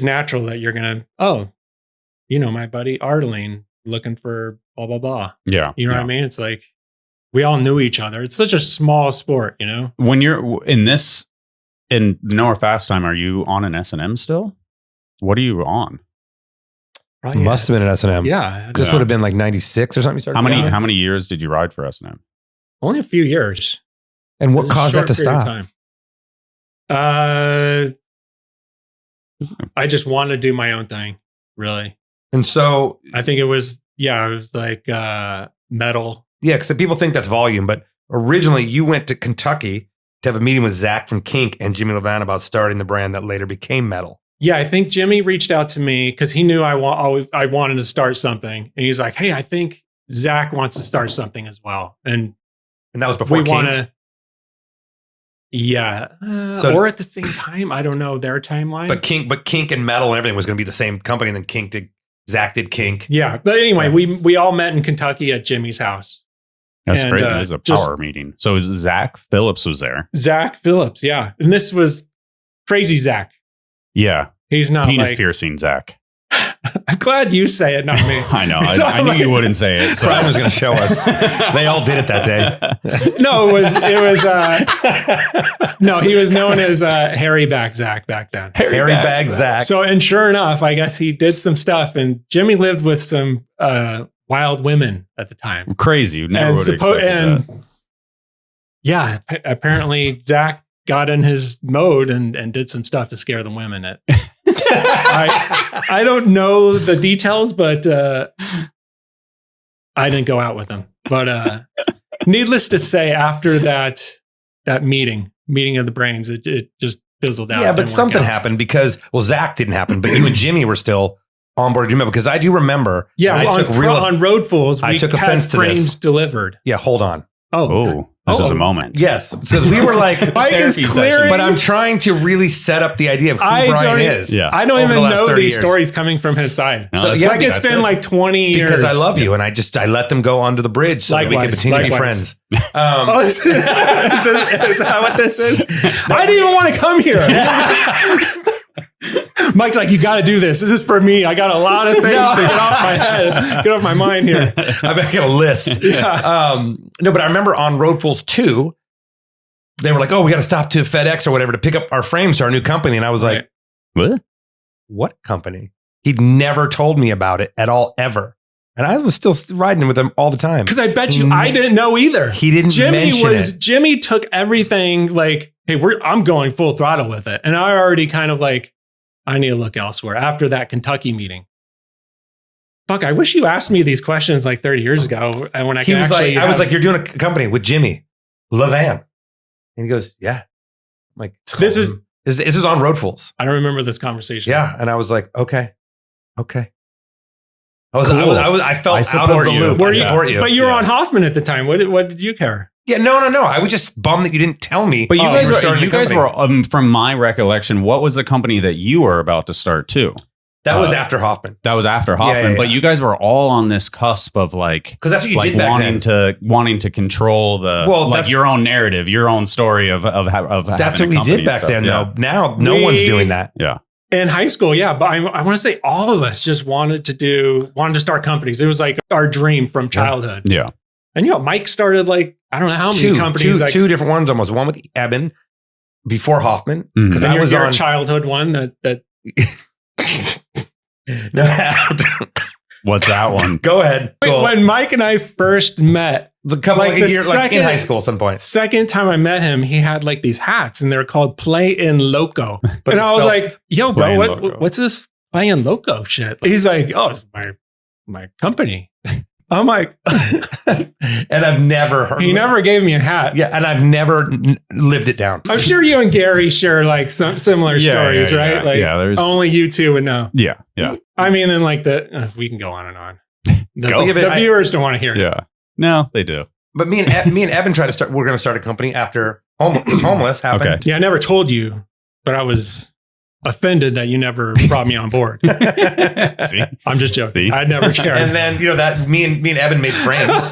natural that you're gonna, my buddy Ardeline looking for blah blah blah. Yeah, you know what I mean? It's like we all knew each other. It's such a small sport, When you're in Nowhere Fast Time, are you on an S&M still? What are you on? Probably must have been an S&M. Yeah, this would have been like 96 or something. You started how many years did you ride for S&M? Only a few years. And what caused that to stop? I just wanted to do my own thing, really. And so I think it was like metal. Yeah, because people think that's Volume, but originally you went to Kentucky to have a meeting with Zach from Kink and Jimmy Levan about starting the brand that later became Metal. Yeah, I think Jimmy reached out to me because he knew I wanted to start something, and he's like, "Hey, I think Zach wants to start something as well." And that was before Kink? Or at the same time. I don't know their timeline. But Kink and Metal and everything was going to be the same company, and then Zach did Kink. Yeah. But anyway, we all met in Kentucky at Jimmy's house. That's great. It was a power meeting. So Zach Phillips was there. Zach Phillips, yeah. And this was crazy Zach. Yeah. He's not penis piercing Zach. I'm glad you say it, not me. I know. I knew you wouldn't say it. So. Brian was going to show us. They all did it that day. No, no, he was known as Hairy Bag Zach back then. Hairy Bag Zach. So, and sure enough, I guess he did some stuff, and Jimmy lived with some wild women at the time. Crazy. You never would have expected that. Yeah, apparently Zach got in his mode and did some stuff to scare the women. I don't know the details, but I didn't go out with them. But needless to say, after that meeting of the brains, it just fizzled out. Yeah, but something happened because, Zach didn't happen, but you and Jimmy were still on board. Do you remember? Because I do remember. Yeah, on Road Fools, we took offense to frames this. Delivered. Yeah, hold on. Oh. This is a moment. Yes, because we were like, Mike is clearing, but I'm trying to really set up the idea of who Brian is. Yeah. I don't even know these stories coming from his side. No, so like it's been like 20 years. Because I love you, and I let them go onto the bridge so that we can continue to be friends. Is that what this is? I didn't even want to come here. Mike's like, you got to do this. This is for me. I got a lot of things to get off my head, get off my mind here. I've got a list. Yeah. No, but I remember on Road Fools 2, they were like, we got to stop to FedEx or whatever to pick up our frames to our new company. And I was like, what company? He'd never told me about it at all, ever. And I was still riding with him all the time. Because I bet you I didn't know either. He didn't mention it. Jimmy took everything like, hey, I'm going full throttle with it. And I already kind of like, I need to look elsewhere after that Kentucky meeting. Fuck, I wish you asked me these questions like 30 years ago. And when I was like, you're doing a company with Jimmy Levan. And he goes, yeah. I'm like, This is this is on Road Fools. I don't remember this conversation. Yeah, and I was like, okay. I Cool. felt out of the loop. Were I you, support you. but you were on Hoffman at the time. What did you care? Yeah, no. I was just bummed that you didn't tell me. But you guys were were, starting you a guys company. were from my recollection, what was the company that you were about to start too? That was after Hoffman. That was after Hoffman, yeah. but you guys were all on this cusp of like, Because that's what you like did back wanting to control the like your own narrative, your own story of that's what we did back then. Though now no one's doing that. Yeah. In high school, yeah, but I want to say all of us just wanted to start companies. It was like our dream from childhood. Yeah. And Mike started like I don't know how many companies. Two different ones almost. One with Eben before Hoffman because I was your childhood one that. What's that one? Go ahead. When Mike and I first met, in high school at some point. Second time I met him, he had like these hats and they're called Play in Loco. And I was like, yo, bro, what's this Play in Loco shit? He's like, oh, it's my company. I'm like, and I've never heard. He never gave me a hat. Yeah, and I've never lived it down. I'm sure you and Gary share like some similar stories, right? Like, there's only you two would know. Yeah. I mean, then like we can go on and on. The viewers don't want to hear it. Yeah, no, they do. But me and Evan tried to start. We're going to start a company after homeless happened. Okay. Yeah, I never told you, but I was offended that you never brought me on board. See? I'm just joking. See? I never cared. And then that me and Evan made friends,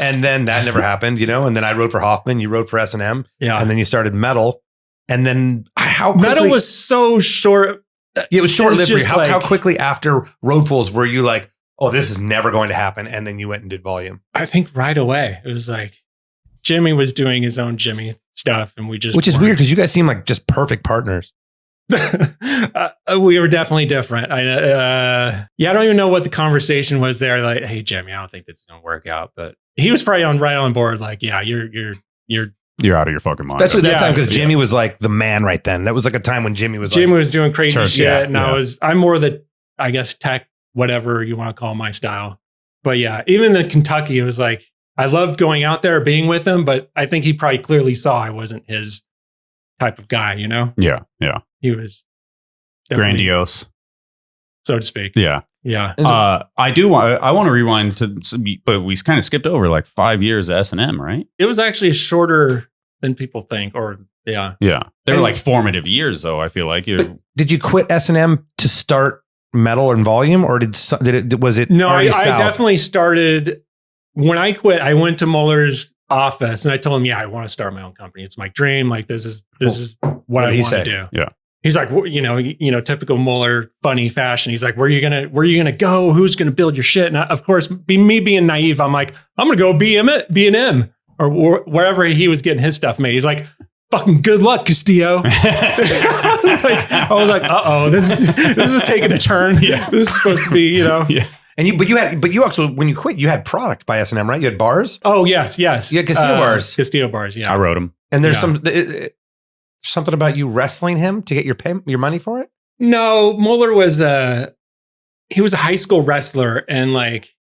and then that never happened. And then I wrote for Hoffman. You wrote for S&M. Yeah. And then you started Metal. And then how quickly, Metal was so short. It was short lived for you. Just How quickly after Road Fools were you like, oh, this is never going to happen? And then you went and did Volume. I think right away it was like Jimmy was doing his own Jimmy stuff, and we just which is weird because you guys seem like just perfect partners. We were definitely different. I don't even know what the conversation was there. Like, hey, Jimmy, I don't think this is gonna work out. But he was probably right on board. Like, yeah, you're out of your fucking mind. Especially that time because Jimmy was like the man right then. That was like a time when Jimmy was doing crazy shit, and I'm more the I guess tech, whatever you want to call my style. But yeah, even in Kentucky, it was like I loved going out there, being with him, but I think he probably clearly saw I wasn't his type of guy. Yeah. He was grandiose, so to speak. Yeah. I want to rewind but we kind of skipped over like 5 years at S&M, right? It was actually shorter than people think, they were like formative years, though. I feel like did you quit S&M to start Metal and Volume, or was it? No, I definitely started. When I quit, I went to Muller's office and I told him, I want to start my own company. It's my dream. Like this is what I want to do. Yeah. He's like, typical Muller funny fashion. He's like, where are you gonna go? Who's gonna build your shit? And of course, me being naive, I'm like, I'm gonna go B&M or wherever he was getting his stuff made. He's like, fucking good luck, Castillo. I was like, uh-oh, this is taking a turn. Yeah. This is supposed to be, Yeah. And you actually, when you quit, you had product by S&M, right? You had bars. Oh yes. You had Castillo bars. Castillo bars. Yeah. I wrote them. And there's something about you wrestling him to get your money for it. No, Muller was he was a high school wrestler, and like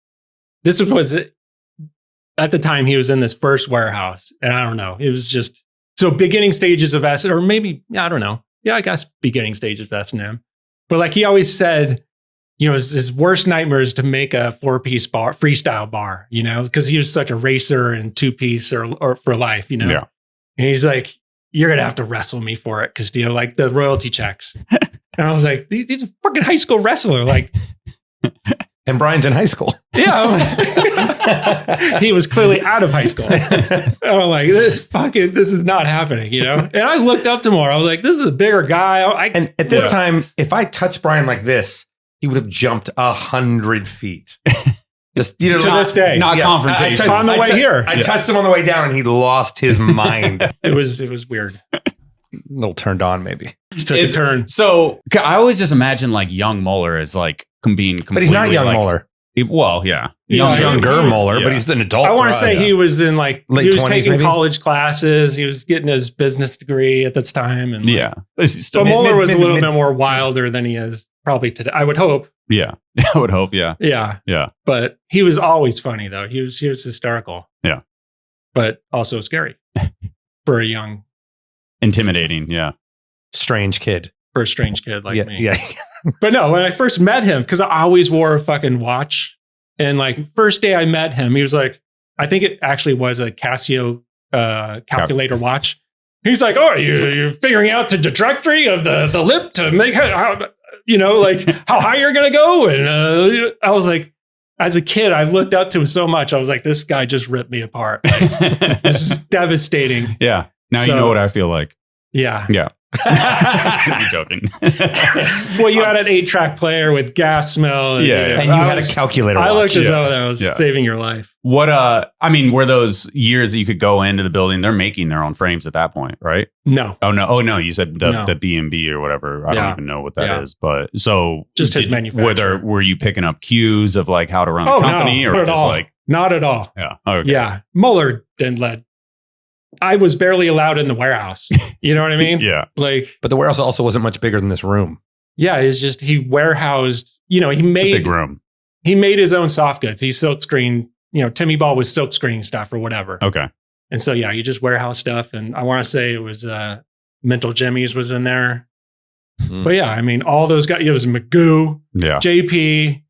this was at the time he was in this first warehouse, and I don't know, it was just so beginning stages of S, or maybe I don't know, I guess beginning stages of S&M, but like he always said, his worst nightmare is to make a 4-piece bar, freestyle bar, because he was such a racer and 2-piece or for life, Yeah. And he's like, you're going to have to wrestle me for it, Castillo, like the royalty checks. And I was like, he's a fucking high school wrestler. Like, and Brian's in high school. Yeah. He was clearly out of high school. And I'm like, this is not happening, And I looked up to him. I was like, this is a bigger guy. And at this time, if I touched Brian like this, he would have jumped 100 feet. Just, to this day. Not confrontation. On the way here. I touched him on the way down and he lost his mind. It was weird. A little turned on, maybe. Just took a turn. So I always just imagine like young Muller as like being completely. But he's not young Muller. Younger Muller, but he's an adult. I want to say he was in like late he was 20s, taking maybe? college classes. He was getting his business degree at this time, and But Muller was a little bit more wilder than he is probably today. I would hope. Yeah, I would hope. Yeah. But he was always funny though. He was hysterical. Yeah, but also scary for a young intimidating. Yeah. Strange kid. For a strange kid like me. Yeah. But no, when I first met him, because I always wore a fucking watch. And like first day I met him, he was like, I think it actually was a Casio calculator watch. He's like, oh, you're figuring out the trajectory of the lip to make how high you're going to go. And I was like, as a kid, I looked up to him so much. I was like, this guy just ripped me apart. Like, this is devastating. Yeah. Now you know what I feel like. Yeah. Yeah. I'm joking. Well, you had an 8-track player with gas smell. And, and you had a calculator watch. I looked as though that was saving your life. What, were those years that you could go into the building? They're making their own frames at that point, right? No. Oh, no. You said the B&B or whatever. I don't even know what that is. But so just his manufacturer. Were you picking up cues of like how to run a company or just like? Not at all. Yeah. Okay. Yeah. Mueller didn't let. I was barely allowed in the warehouse. You know what I mean? Yeah. But the warehouse also wasn't much bigger than this room. Yeah, it's just he warehoused. It's a big room. He made his own soft goods. He silk screened. Timmy Ball was silk screening stuff or whatever. Okay. And so he just warehouse stuff. And I want to say it was Mental Jimmy's was in there. But yeah, I mean all those guys. It was Magoo, JP,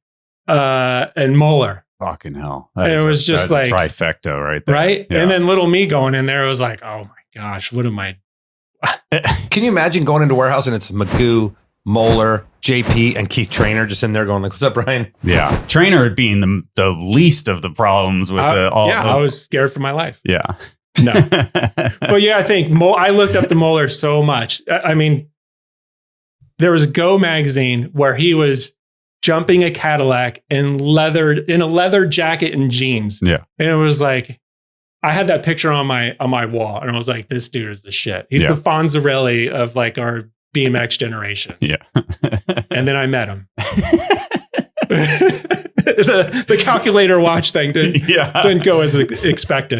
and Mueller. Fucking hell. And it was just like trifecta right there. Right? Yeah. And then little me going in there, it was like, oh my gosh, what am I? Can you imagine going into a warehouse and it's Magoo, Mueller, JP, and Keith Trainer just in there going like, what's up, Brian? Yeah. Trainer being the least of the problems with I was scared for my life. Yeah. No. But yeah, I think I looked up to Mueller so much. I mean, there was a Go magazine where he was jumping a Cadillac in a leather jacket and jeans. Yeah. And it was like, I had that picture on my wall and I was like, this dude is the shit. He's the Fonzarelli of like our BMX generation. Yeah. And then I met him. the calculator watch thing didn't go as expected.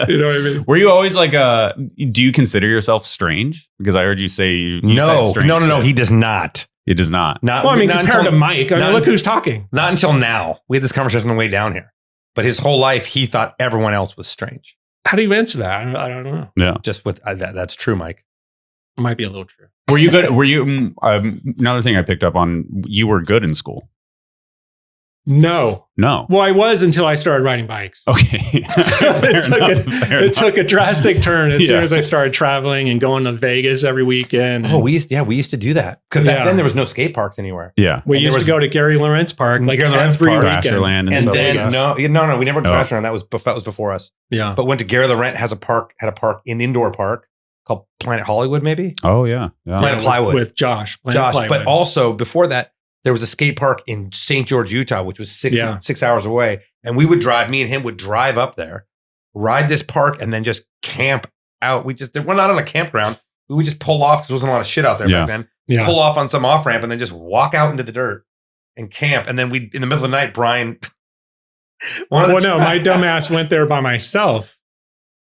You know what I mean? Were you always like do you consider yourself strange? Because I heard you say you said strange. No, he does not. He does not. Compared to Mike, look who's talking. Not until now. We had this conversation on the way down here. But his whole life, he thought everyone else was strange. How do you answer that? I don't know. Yeah. Just with that's true, Mike. It might be a little true. Were you good? Were you, another thing I picked up on, you were good in school. No. Well, I was until I started riding bikes. Okay. So it took a drastic turn as soon as I started traveling and going to Vegas every weekend. Oh, we used to do that. Because back then there was no skate parks anywhere. Yeah. We used to go to Gary Lawrence Park like every weekend. Crasherland and then no, we never went to Crasherland. That was before us. Yeah. But went to Gary Lawrence, had a park, an indoor park called Planet Hollywood, maybe? Oh, yeah. Planet Plywood. With Josh. Plywood. But also before that, there was a skate park in St. George, Utah, which was 6 hours away. And me and him would drive up there, ride this park, and then just camp out. We're not on a campground. We would just pull off because there wasn't a lot of shit out there back then. Yeah. Pull off on some off ramp and then just walk out into the dirt and camp. And then in the middle of the night, Brian. My dumbass went there by myself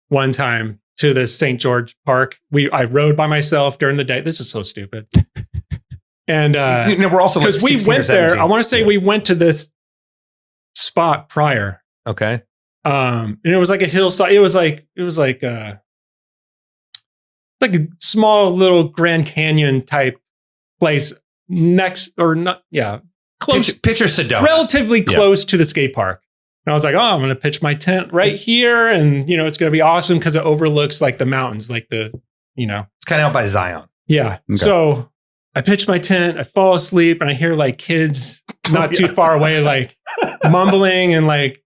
one time to the St. George Park. I rode by myself during the day. This is so stupid. And we're also because we went there. I want to say we went to this spot prior. Okay. And it was like a hillside. It was like a small little Grand Canyon type place next or not. Yeah. Close. Picture Sedona. Relatively close to the skate park. And I was like, oh, I'm going to pitch my tent right here. And, it's going to be awesome because it overlooks like the mountains, like it's kind of out by Zion. Yeah. Okay. So I pitch my tent, I fall asleep, and I hear like kids not too far away, like mumbling and like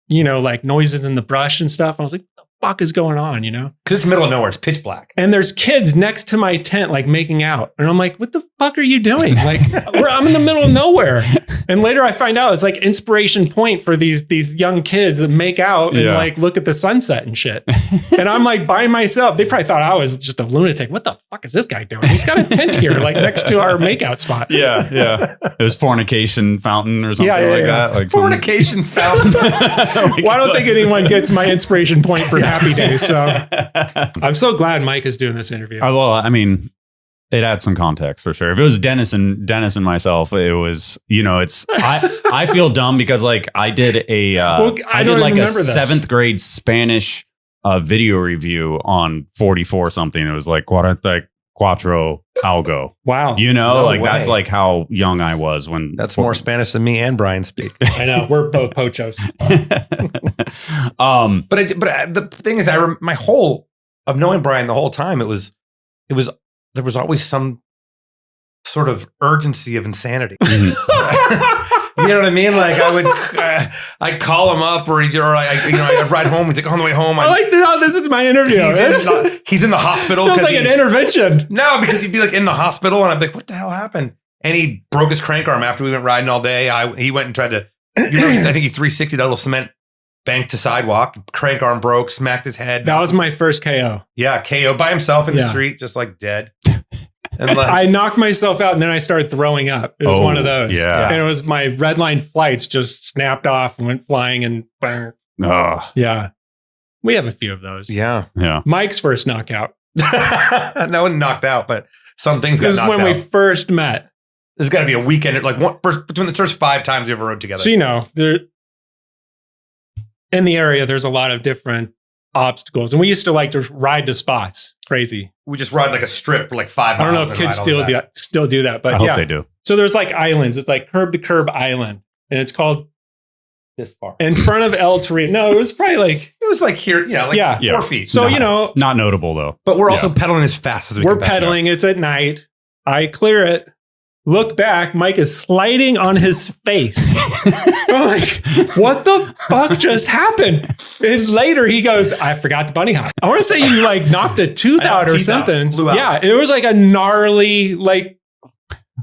noises in the brush and stuff. I was like, what the fuck is going on, Because it's middle of nowhere. It's pitch black. And there's kids next to my tent, like making out. And I'm like, what the fuck are you doing? Like, I'm in the middle of nowhere. And later I find out it's like inspiration point for these young kids that make out and like look at the sunset and shit. And I'm like by myself. They probably thought I was just a lunatic. What the fuck is this guy doing? He's got a tent here, like next to our makeout spot. Yeah. It was fornication fountain or something like that. Like fornication fountain. Well, I don't think anyone gets my inspiration point for Happy Days. So I'm so glad Mike is doing this interview. Well, I mean, it adds some context for sure. If it was Dennis and myself, it was, I feel dumb because like I did a 7th grade Spanish a video review on 44 something. It was like Quattro Algo. Wow. You know, No like way. that's like how young I was when. That's more Spanish than me and Brian speak. I know. We're both pochos. But the thing is, my whole of knowing Brian the whole time, there was always some sort of urgency of insanity. You know what I mean? Like I'd call him up, I'd ride home. He's like on the way home. I like how this is my interview. He's in the hospital. Sounds like an intervention. No, because he'd be like in the hospital, and I'd be like, "What the hell happened?" And he broke his crank arm after we went riding all day. He went and tried to. I think he 360 that little cement bank to sidewalk. Crank arm broke, smacked his head. That was my first KO. Yeah, KO by himself in the street, just like dead. And like, I knocked myself out and then I started throwing up. It was one of those. Yeah. And it was my red line flights just snapped off and went flying and bang. Oh, Yeah. We have a few of those. yeah. Mike's first knockout. No one knocked out, but some things got This is knocked when out. we first met. There's got to be a weekend, like between the first 5 times we ever rode together. So, you know, in the area, there's a lot of different obstacles. And we used to like to ride to spots. Crazy. We just ride like a strip for like 5 miles. I don't know if and kids ride all the way back. still do that, but I hope they do. So there's like islands. It's like curb to curb island. And it's called This far. in front of El Torino. No, it was probably like, It was like here, like 4 feet. so, Not notable though. But we're also pedaling as fast as we we're can. pedaling. It's at night. I clear it. Look back. Mike is sliding on his face. I'm like, what the fuck just happened? And later he goes, I forgot the bunny hop. I want to say you like knocked a tooth out or teeth out. something. Blew out. Yeah, it was like a gnarly like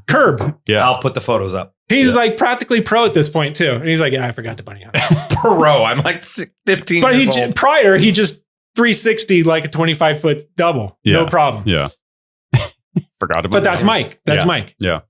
curb. Yeah. I'll put the photos up. He's like practically pro at this point too. And he's like, yeah, I forgot the bunny hop. Pro. I'm like 15 But years old. prior, he just 360 like a 25-foot double. Yeah. No problem. Yeah. Forgot about But that's Mike. That's Mike. Yeah.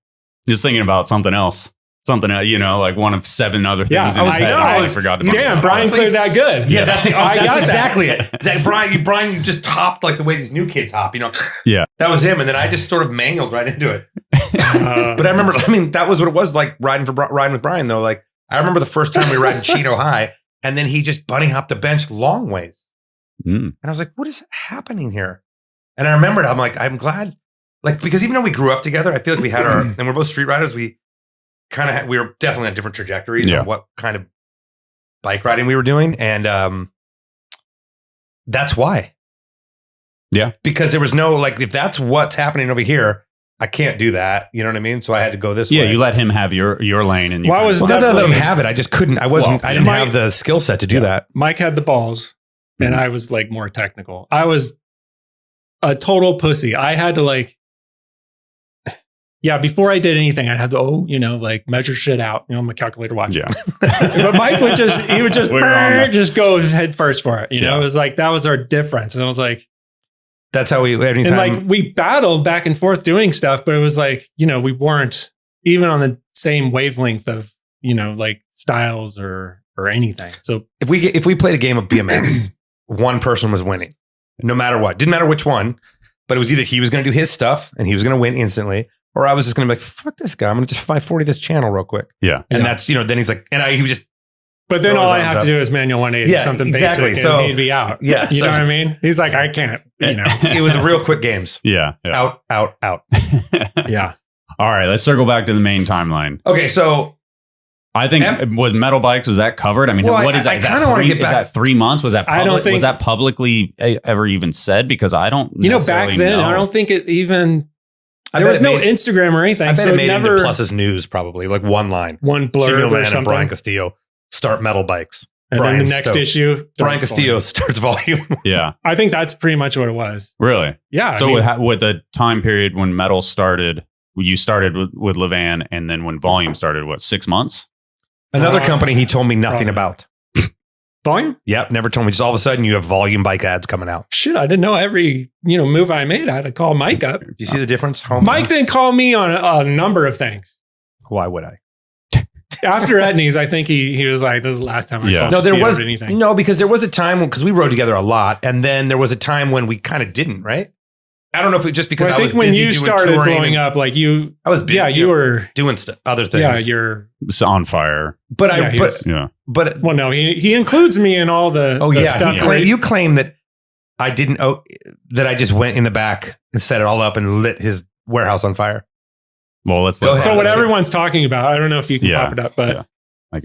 Just thinking about something else. Something, like one of 7 other things in his head. I forgot about. Damn, Brian Honestly, cleared that good. Yeah, that's got exactly it. Exactly. Brian, you just hopped like the way these new kids hop, Yeah. That was him. And then I just sort of manualed right into it. But I remember, that was what it was like riding with Brian, though. Like, I remember the first time we were riding Cheeto High, and then he just bunny hopped a bench long ways. And I was like, what is happening here? And I remembered, I'm like, I'm glad. Like, because even though we grew up together, I feel like we had and we're both street riders, we were definitely on different trajectories on what kind of bike riding we were doing. And that's why. Yeah. Because there was no, like, if that's what's happening over here, I can't do that. You know what I mean? So I had to go this way. Yeah, you let him have your lane. And Not that I let him have it. I just couldn't. I didn't have the skill set to do that. Mike had the balls, and I was like more technical. I was a total pussy. I had to like, before I did anything, I had to, measure shit out. I'm a calculator watch. Yeah. But Mike would just go head first for it. It was like, that was our difference. And I was like, that's how we battled back and forth doing stuff, but it was like, we weren't even on the same wavelength of, like styles or anything. So if we played a game of BMX, one person was winning, no matter what. Didn't matter which one, but it was either he was going to do his stuff and he was going to win instantly, or I was just going to be like, fuck this guy. I'm going to just 540 this channel real quick. Yeah. And that's, then he's like, he was just. But then all I have to do is manual 180, something basic, so, and he'd be out. Yeah. You know what I mean? He's like, I can't, It was real quick games. Yeah. Out. Yeah. All right. Let's circle back to the main timeline. Okay. So I think was metal bikes, was that covered? I mean, what is that? I kind of want to get back. Is that 3 months? Was that public? Was that publicly ever even said? Because I don't back then, I don't think it even... There was no Instagram or anything. I bet so it made it into Plus's news, probably, like one line. One blurb or something. And Brian Castillo start metal bikes. And then the next issue, Brian Castillo starts volume. Yeah. I think that's pretty much what it was. Really? Yeah. So with the time period when metal started, you started with Levan, and then when volume started, 6 months? Another company he told me nothing about. Volume? Yep, never told me. Just all of a sudden you have volume bike ads coming out. Shit, I didn't know every move I made. I had to call Mike up. Do you see the difference? Mike didn't call me on a number of things. Why would I? After Etnies, I think he was like, this is the last time I called No, there was anything. No, because there was a time because we rode together a lot, and then there was a time when we kind of didn't, right? I don't know if it just because I was busy doing touring. I think when you started blowing up, like I was busy. Yeah, you were doing other things. Yeah, you're on fire. But well, no, he includes me in all the stuff. Yeah. You claim that I didn't that I just went in the back and set it all up and lit his warehouse on fire. Well, let's Go ahead. So what everyone's talking about, I don't know if you can pop it up, but I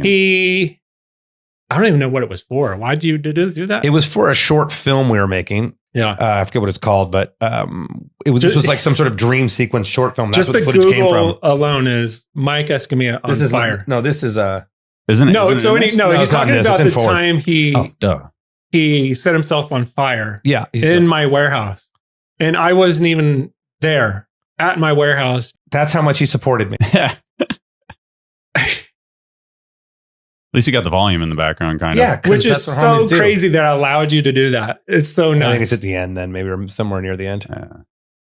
don't even know what it was for. Why did you do that? It was for a short film we were making. Yeah. I forget what it's called, but this was like some sort of dream sequence short film. That's just what the the footage Google came from. alone is Mike Escamilla on fire. This is Isn't it? No, isn't it in this? he's talking this. about It's the in time he set himself on fire Yeah. in my warehouse. And I wasn't even there at my warehouse. That's how much he supported me. At least you got the volume in the background, kind Yeah, of. Which is that's what so homies do. crazy that I allowed you to do that. It's so nuts. I think it's at the end then. Maybe we're somewhere near the end.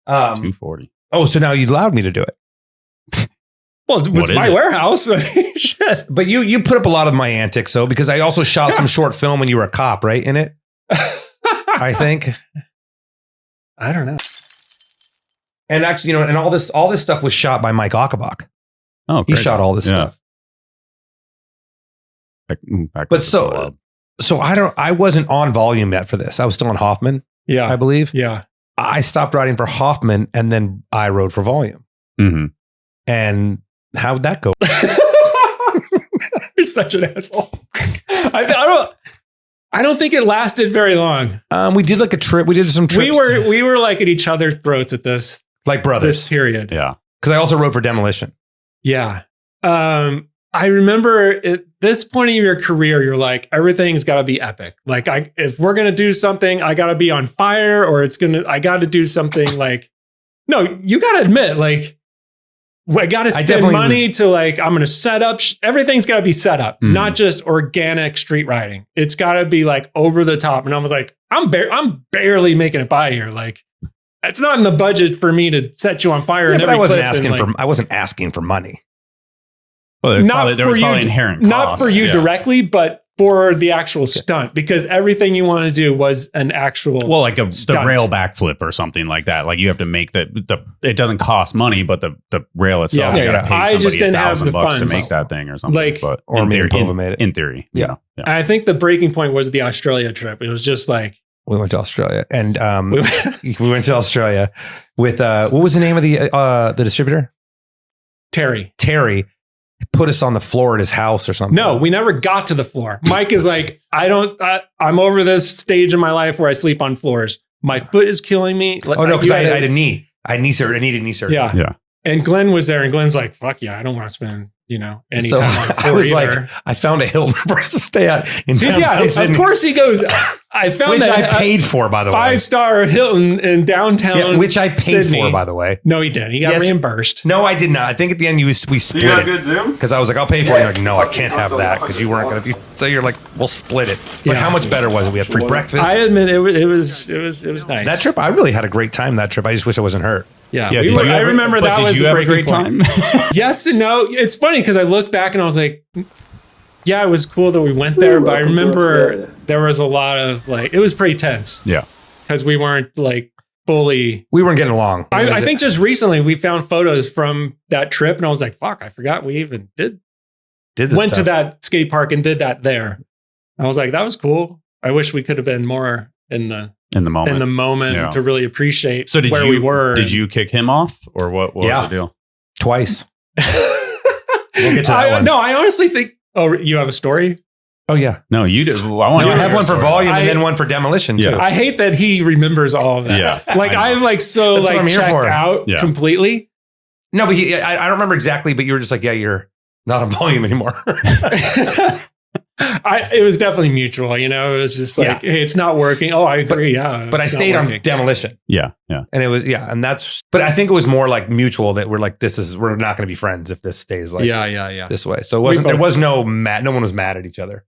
240. Oh, so now you allowed me to do it. Well, it was What is my it? warehouse. Shit. But you put up a lot of my antics, though, because I also shot some short film when you were a cop, right? In it, I think. I don't know. And actually, and all this stuff was shot by Mike Achenbach. Oh, He great. shot all this Yeah. stuff. Back But to so the I wasn't on volume yet for this. I was still on Hoffman, I Yeah. believe. Yeah. I stopped riding for Hoffman and then I rode for volume. Mhm. And how'd that go? You're such an asshole. I don't think it lasted very long. We did like a trip. We did some trips. We were like at each other's throats at this like brothers. this period. Yeah. Because I also rode for Demolition. Yeah. I remember at this point in your career, you're like, everything's got to be epic. Like, if we're going to do something, I got to be on fire, or I got to do something like, no, you got to admit, like, I got to spend money to like, I'm going to set up. Everything's got to be set up, not just organic street riding. It's got to be like over the top. And I was like, I'm barely making it by here. Like, it's not in the budget for me to set you on fire. Yeah, in but every I wasn't cliff asking and, I wasn't asking for money. Well, there was probably inherent costs. Not for you directly, but for the actual stunt, because everything you want to do was an actual like the stunt. rail backflip or something like that. Like you have to make the it doesn't cost money, but the rail itself, you gotta pay I somebody just didn't have $1,000 the to funds. make that thing or something. Like, but or me and Pova made it. In theory. Yeah. I think the breaking point was the Australia trip. It was just like We went to Australia, and we went to Australia with what was the name of the distributor? Terry. Terry put us on the floor at his house or something. No, we never got to the floor. Mike is like, I'm over this stage in my life where I sleep on floors. My foot is killing me. Like, Oh no, because I had a knee. I needed knee surgery. Yeah. And Glenn was there, and Glenn's like, fuck yeah, I don't want to spend, any So time on the floor I was either. like, I found a Hilton for us to stay at in downtown Sydney, of course he goes, I found which that I paid for, by the way. 5-star Hilton in downtown Yeah, which I paid Sydney. for, by the way. No, he didn't. He got Yes. reimbursed. No, I did not. I think at the end we split it. Zoom? Because I was like, I'll pay for it. You're like, no, I can't have that because you weren't going to be. So you're like, we'll split it. But Yeah. how much better was it? We had free breakfast. I admit it was nice. That trip, I really had a great time. That trip, I just wish I wasn't hurt. Yeah, Yeah, I remember that was did you a have a breaking great point. time? Yes and no. It's funny because I look back and I was like, yeah, it was cool that we went there, but I remember there was a lot of like, it was pretty tense. Yeah. Because we weren't like fully. We weren't getting along. I think just recently we found photos from that trip and I was like, fuck, I forgot we even went to that skate park and did that there. I was like, that was cool. I wish we could have been more in the moment Yeah. to really appreciate So where we were. Did you kick him off, or what was the deal? Twice. We'll get to that one. No, I honestly think. Oh, you have a story? Oh yeah. No, you did. Well, I want No, to I have one for volume and then one for demolition too. Yeah. I hate that he remembers all of that. Yeah, Like I know. I've like so That's what like I'm here checked for. out Yeah. completely. No, but I don't remember exactly. But you were just like, yeah, you're not on volume anymore. It was definitely mutual. It was just like, hey, it's not working. Oh, I agree. But I stayed on demolition. Yeah. And it was, and that's, but I think it was more like mutual that we're like, we're not going to be friends if this stays like yeah. this way. So it wasn't, there was no one was mad at each other.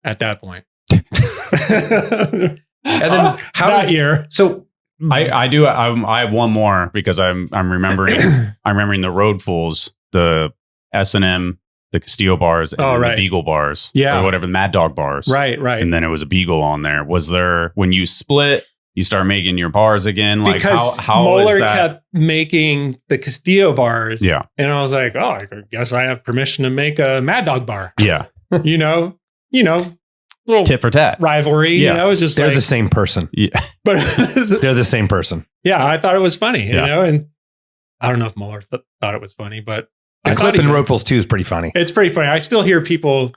At that point. And then that year. So I do. I have one more because I'm remembering. I'm remembering the Road Fools, the S&M, the Castillo bars, and then the Beagle bars, or whatever, the Mad Dog bars, right. And then it was a Beagle on there. Was there when you split? You start making your bars again, like because how Moeller is that? kept making the Castillo bars, Yeah, and I was like, oh, I guess I have permission to make a Mad Dog bar. Yeah, you know, little tit for tat rivalry. Yeah. You know, it's just They're like, the same person. Yeah. but They're the same person. yeah, I thought it was funny, you Yeah. know, and I don't know if Mueller thought it was funny, but The I clip thought in he Road did. Fools 2 is pretty funny. It's pretty funny. I still hear people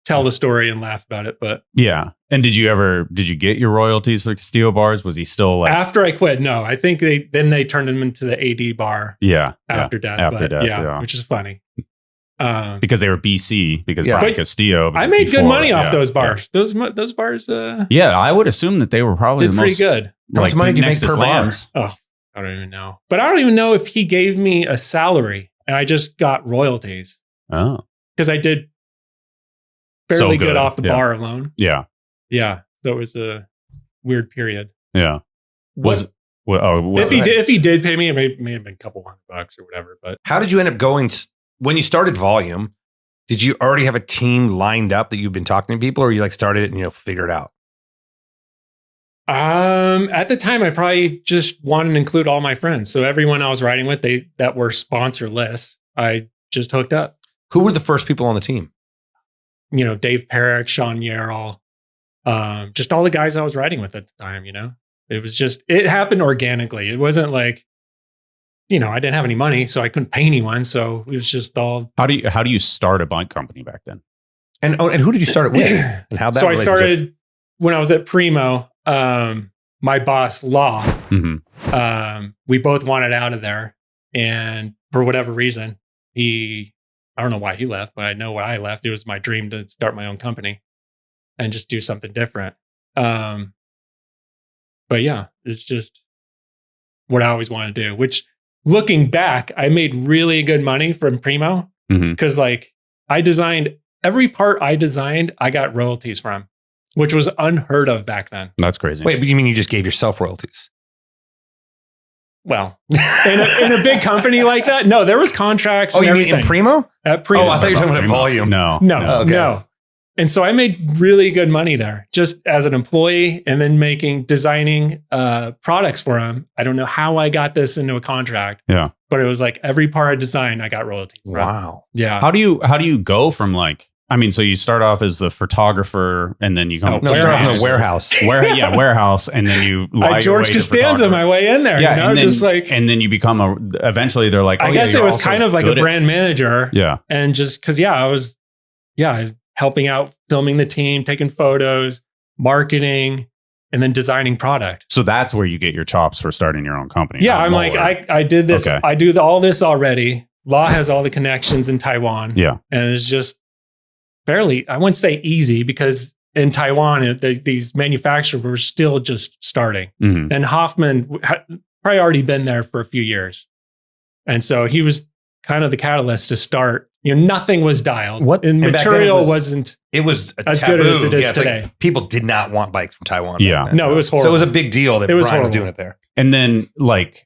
tell the story and laugh about it, but Yeah. And did you get your royalties for Castillo bars? Was he still like, after I quit, no, I think they turned him into the AD bar yeah. after death. After But death, yeah, yeah. which is funny. Because they were BC, because Yeah. Brian But Castillo. I because made good before, money off yeah, those bars. Those bars Yeah, I would assume that they were probably did the pretty most good. How much money do you next make to per bar? slams. Oh, I don't even know. But I don't even know if he gave me a salary and I just got royalties Oh, because I did So fairly good, good off the yeah. bar alone. yeah, Yeah. So it was a weird period. yeah. Was If he did pay me, it may have been a couple $100 or whatever. But How did you end up going when you started Volume? Did you already have a team lined up that you've been talking to people, or you like started it and figure it out? at the time, I probably just wanted to include all my friends. So everyone I was riding with, that were sponsorless, I just hooked up. Who were the first people on the team? You know, Dave Perrick, Sean Yarrell, just all the guys I was riding with at the time. You know, it happened organically. It wasn't like, you know, I didn't have any money, so I couldn't pay anyone. So it was just all. How do you start a bike company back then? And who did you start it with? And how that? So I started when I was at Primo. My boss, Law, Mm-hmm. we both wanted out of there, and for whatever reason, I don't know why he left, but I know why I left. It was my dream to start my own company and just do something different. But yeah, it's just what I always wanted to do, which looking back, I made really good money from Primo because like I designed every part I designed, I got royalties from, which was unheard of back then. That's crazy. Wait, but you mean you just gave yourself royalties? Well, in a big company like that, no, there was contracts. Oh, and you mean everything. in Primo? At Primo. Oh, I thought you were talking about Volume. No. No, Okay. no. And so I made really good money there just as an employee and then designing products for them. I don't know how I got this into a contract. Yeah. But it was like every part I designed, I got royalties. from. Wow. Yeah. How do you go from like? I mean, so you start off as the photographer, and then you come No, start off in the warehouse. warehouse, and then you lie George your way to Costanza photographer. my way in there. Yeah, you know, and then, just like and then you become eventually they're like, I guess it was kind of like a brand. brand manager. Yeah. And just because, I was, helping out, filming the team, taking photos, marketing, and then designing product. So that's where you get your chops for starting your own company. Yeah, not I'm like, Mueller. I did this. Okay. I do all this already. Law has all the connections in Taiwan. Yeah. And it's just fairly, I wouldn't say easy because in Taiwan, these manufacturers were still just starting. Mhm. And Hoffman had probably already been there for a few years. And so he was kind of the catalyst to start. Nothing was dialed. What- And and back then material it was- wasn't. It was As taboo. good as it is it's like today. people did not want bikes from Taiwan. back Yeah. then. No, it was So horrible. it was a big deal that It was Brian was horrible. doing it there. And then like,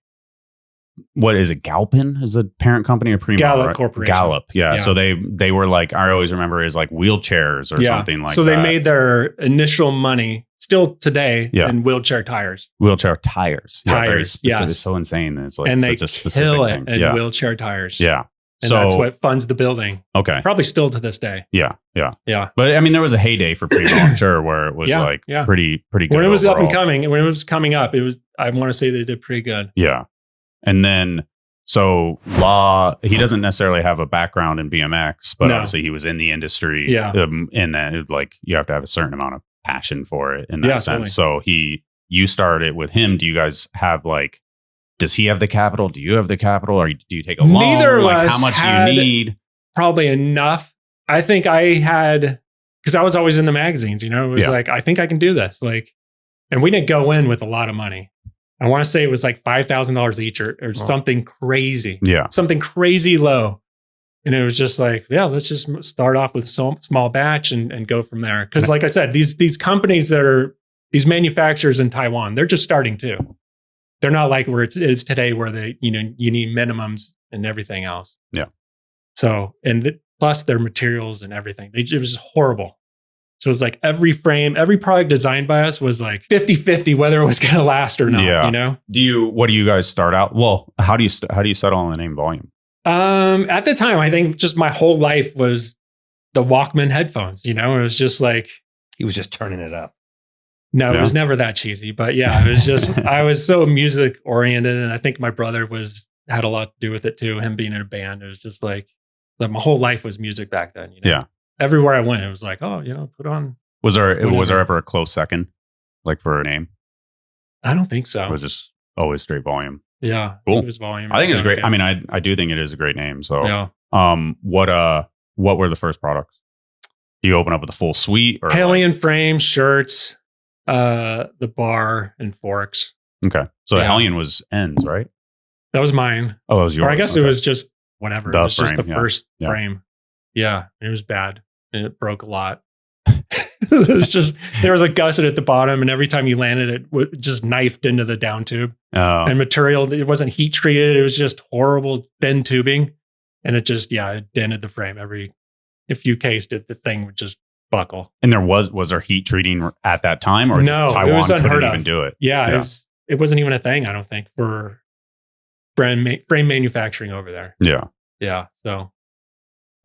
what is it? Galpin is the parent company or Primo? Gallup right? Corporation. Gallup. Yeah. Yeah. So they were like, I always remember is like wheelchairs or something like that. So they made their initial money still today Yeah. in wheelchair tires. wheelchair tires. Yeah, very Tires, specific. yes. It's so insane. It's like and they such a specific kill thing. it in Yeah. wheelchair tires. Yeah. And So that's what funds the building. okay. Probably still to this day. Yeah. Yeah. Yeah. But I mean, there was a heyday for Primo, I'm sure, where it was Yeah, like yeah. pretty good. When it was up and overall. coming, when it was coming up, I want to say they did pretty good. Yeah. And then, so Law, he doesn't necessarily have a background in BMX, but No. obviously he was in the industry. Yeah. And then, like, you have to have a certain amount of passion for it in that Yeah, sense. So you started with him. Do you guys have like, does he have the capital? Do you have the capital? Or do you take a loan? Neither of like, us how much had- do you need? Probably enough. I think I had, because I was always in the magazines, it was Yeah. like, I think I can do this. Like, and we didn't go in with a lot of money. I want to say it was like $5,000 each or something crazy. Yeah. Something crazy low. And it was just like, let's just start off with some small batch and go from there. Because like I said, these companies these manufacturers in Taiwan, they're just starting too. They're not like where it is today where you need minimums and everything else. Yeah. So, plus their materials and everything, it was horrible. So it's like every product designed by us was like 50-50 whether it was going to last or not, Yeah. What do you guys start out? Well, how do you settle on the name Volume? At the time, I think just my whole life was the Walkman headphones, you know, it was just like, He was just turning it up. no, it was never that cheesy, but yeah, it was just, I was so music oriented. And I think my brother had a lot to do with it too. Him being in a band. It was just like my whole life was music back then, you know? Yeah. Everywhere I went, it was like, oh, you know, put on. Was there ever a close second, like for a name? I don't think so. It was just always straight volume. Yeah. Cool. It was volume. I think it's great. Okay. I mean, I do think it is a great name. So, Yeah. What were the first products? Do you open up with a full suite or Hellion frame, shirts, the bar, and forks. Okay. So the Hellion was ends, right? That was mine. Oh, that was yours. Or I guess it was just whatever. The it was just frame, the first yeah. frame. Yeah. It was bad. And it broke a lot. It was just, there was a gusset at the bottom, and every time you landed, it just knifed into the down tube. Oh. And material, it wasn't heat treated. It was just horrible thin tubing. And it just, it dented the frame. If you cased it, the thing would just buckle. And was there heat treating at that time, or No, just Taiwan it was unheard couldn't of. even do it? Yeah. It wasn't even a thing, I don't think, for frame manufacturing over there. Yeah. Yeah. So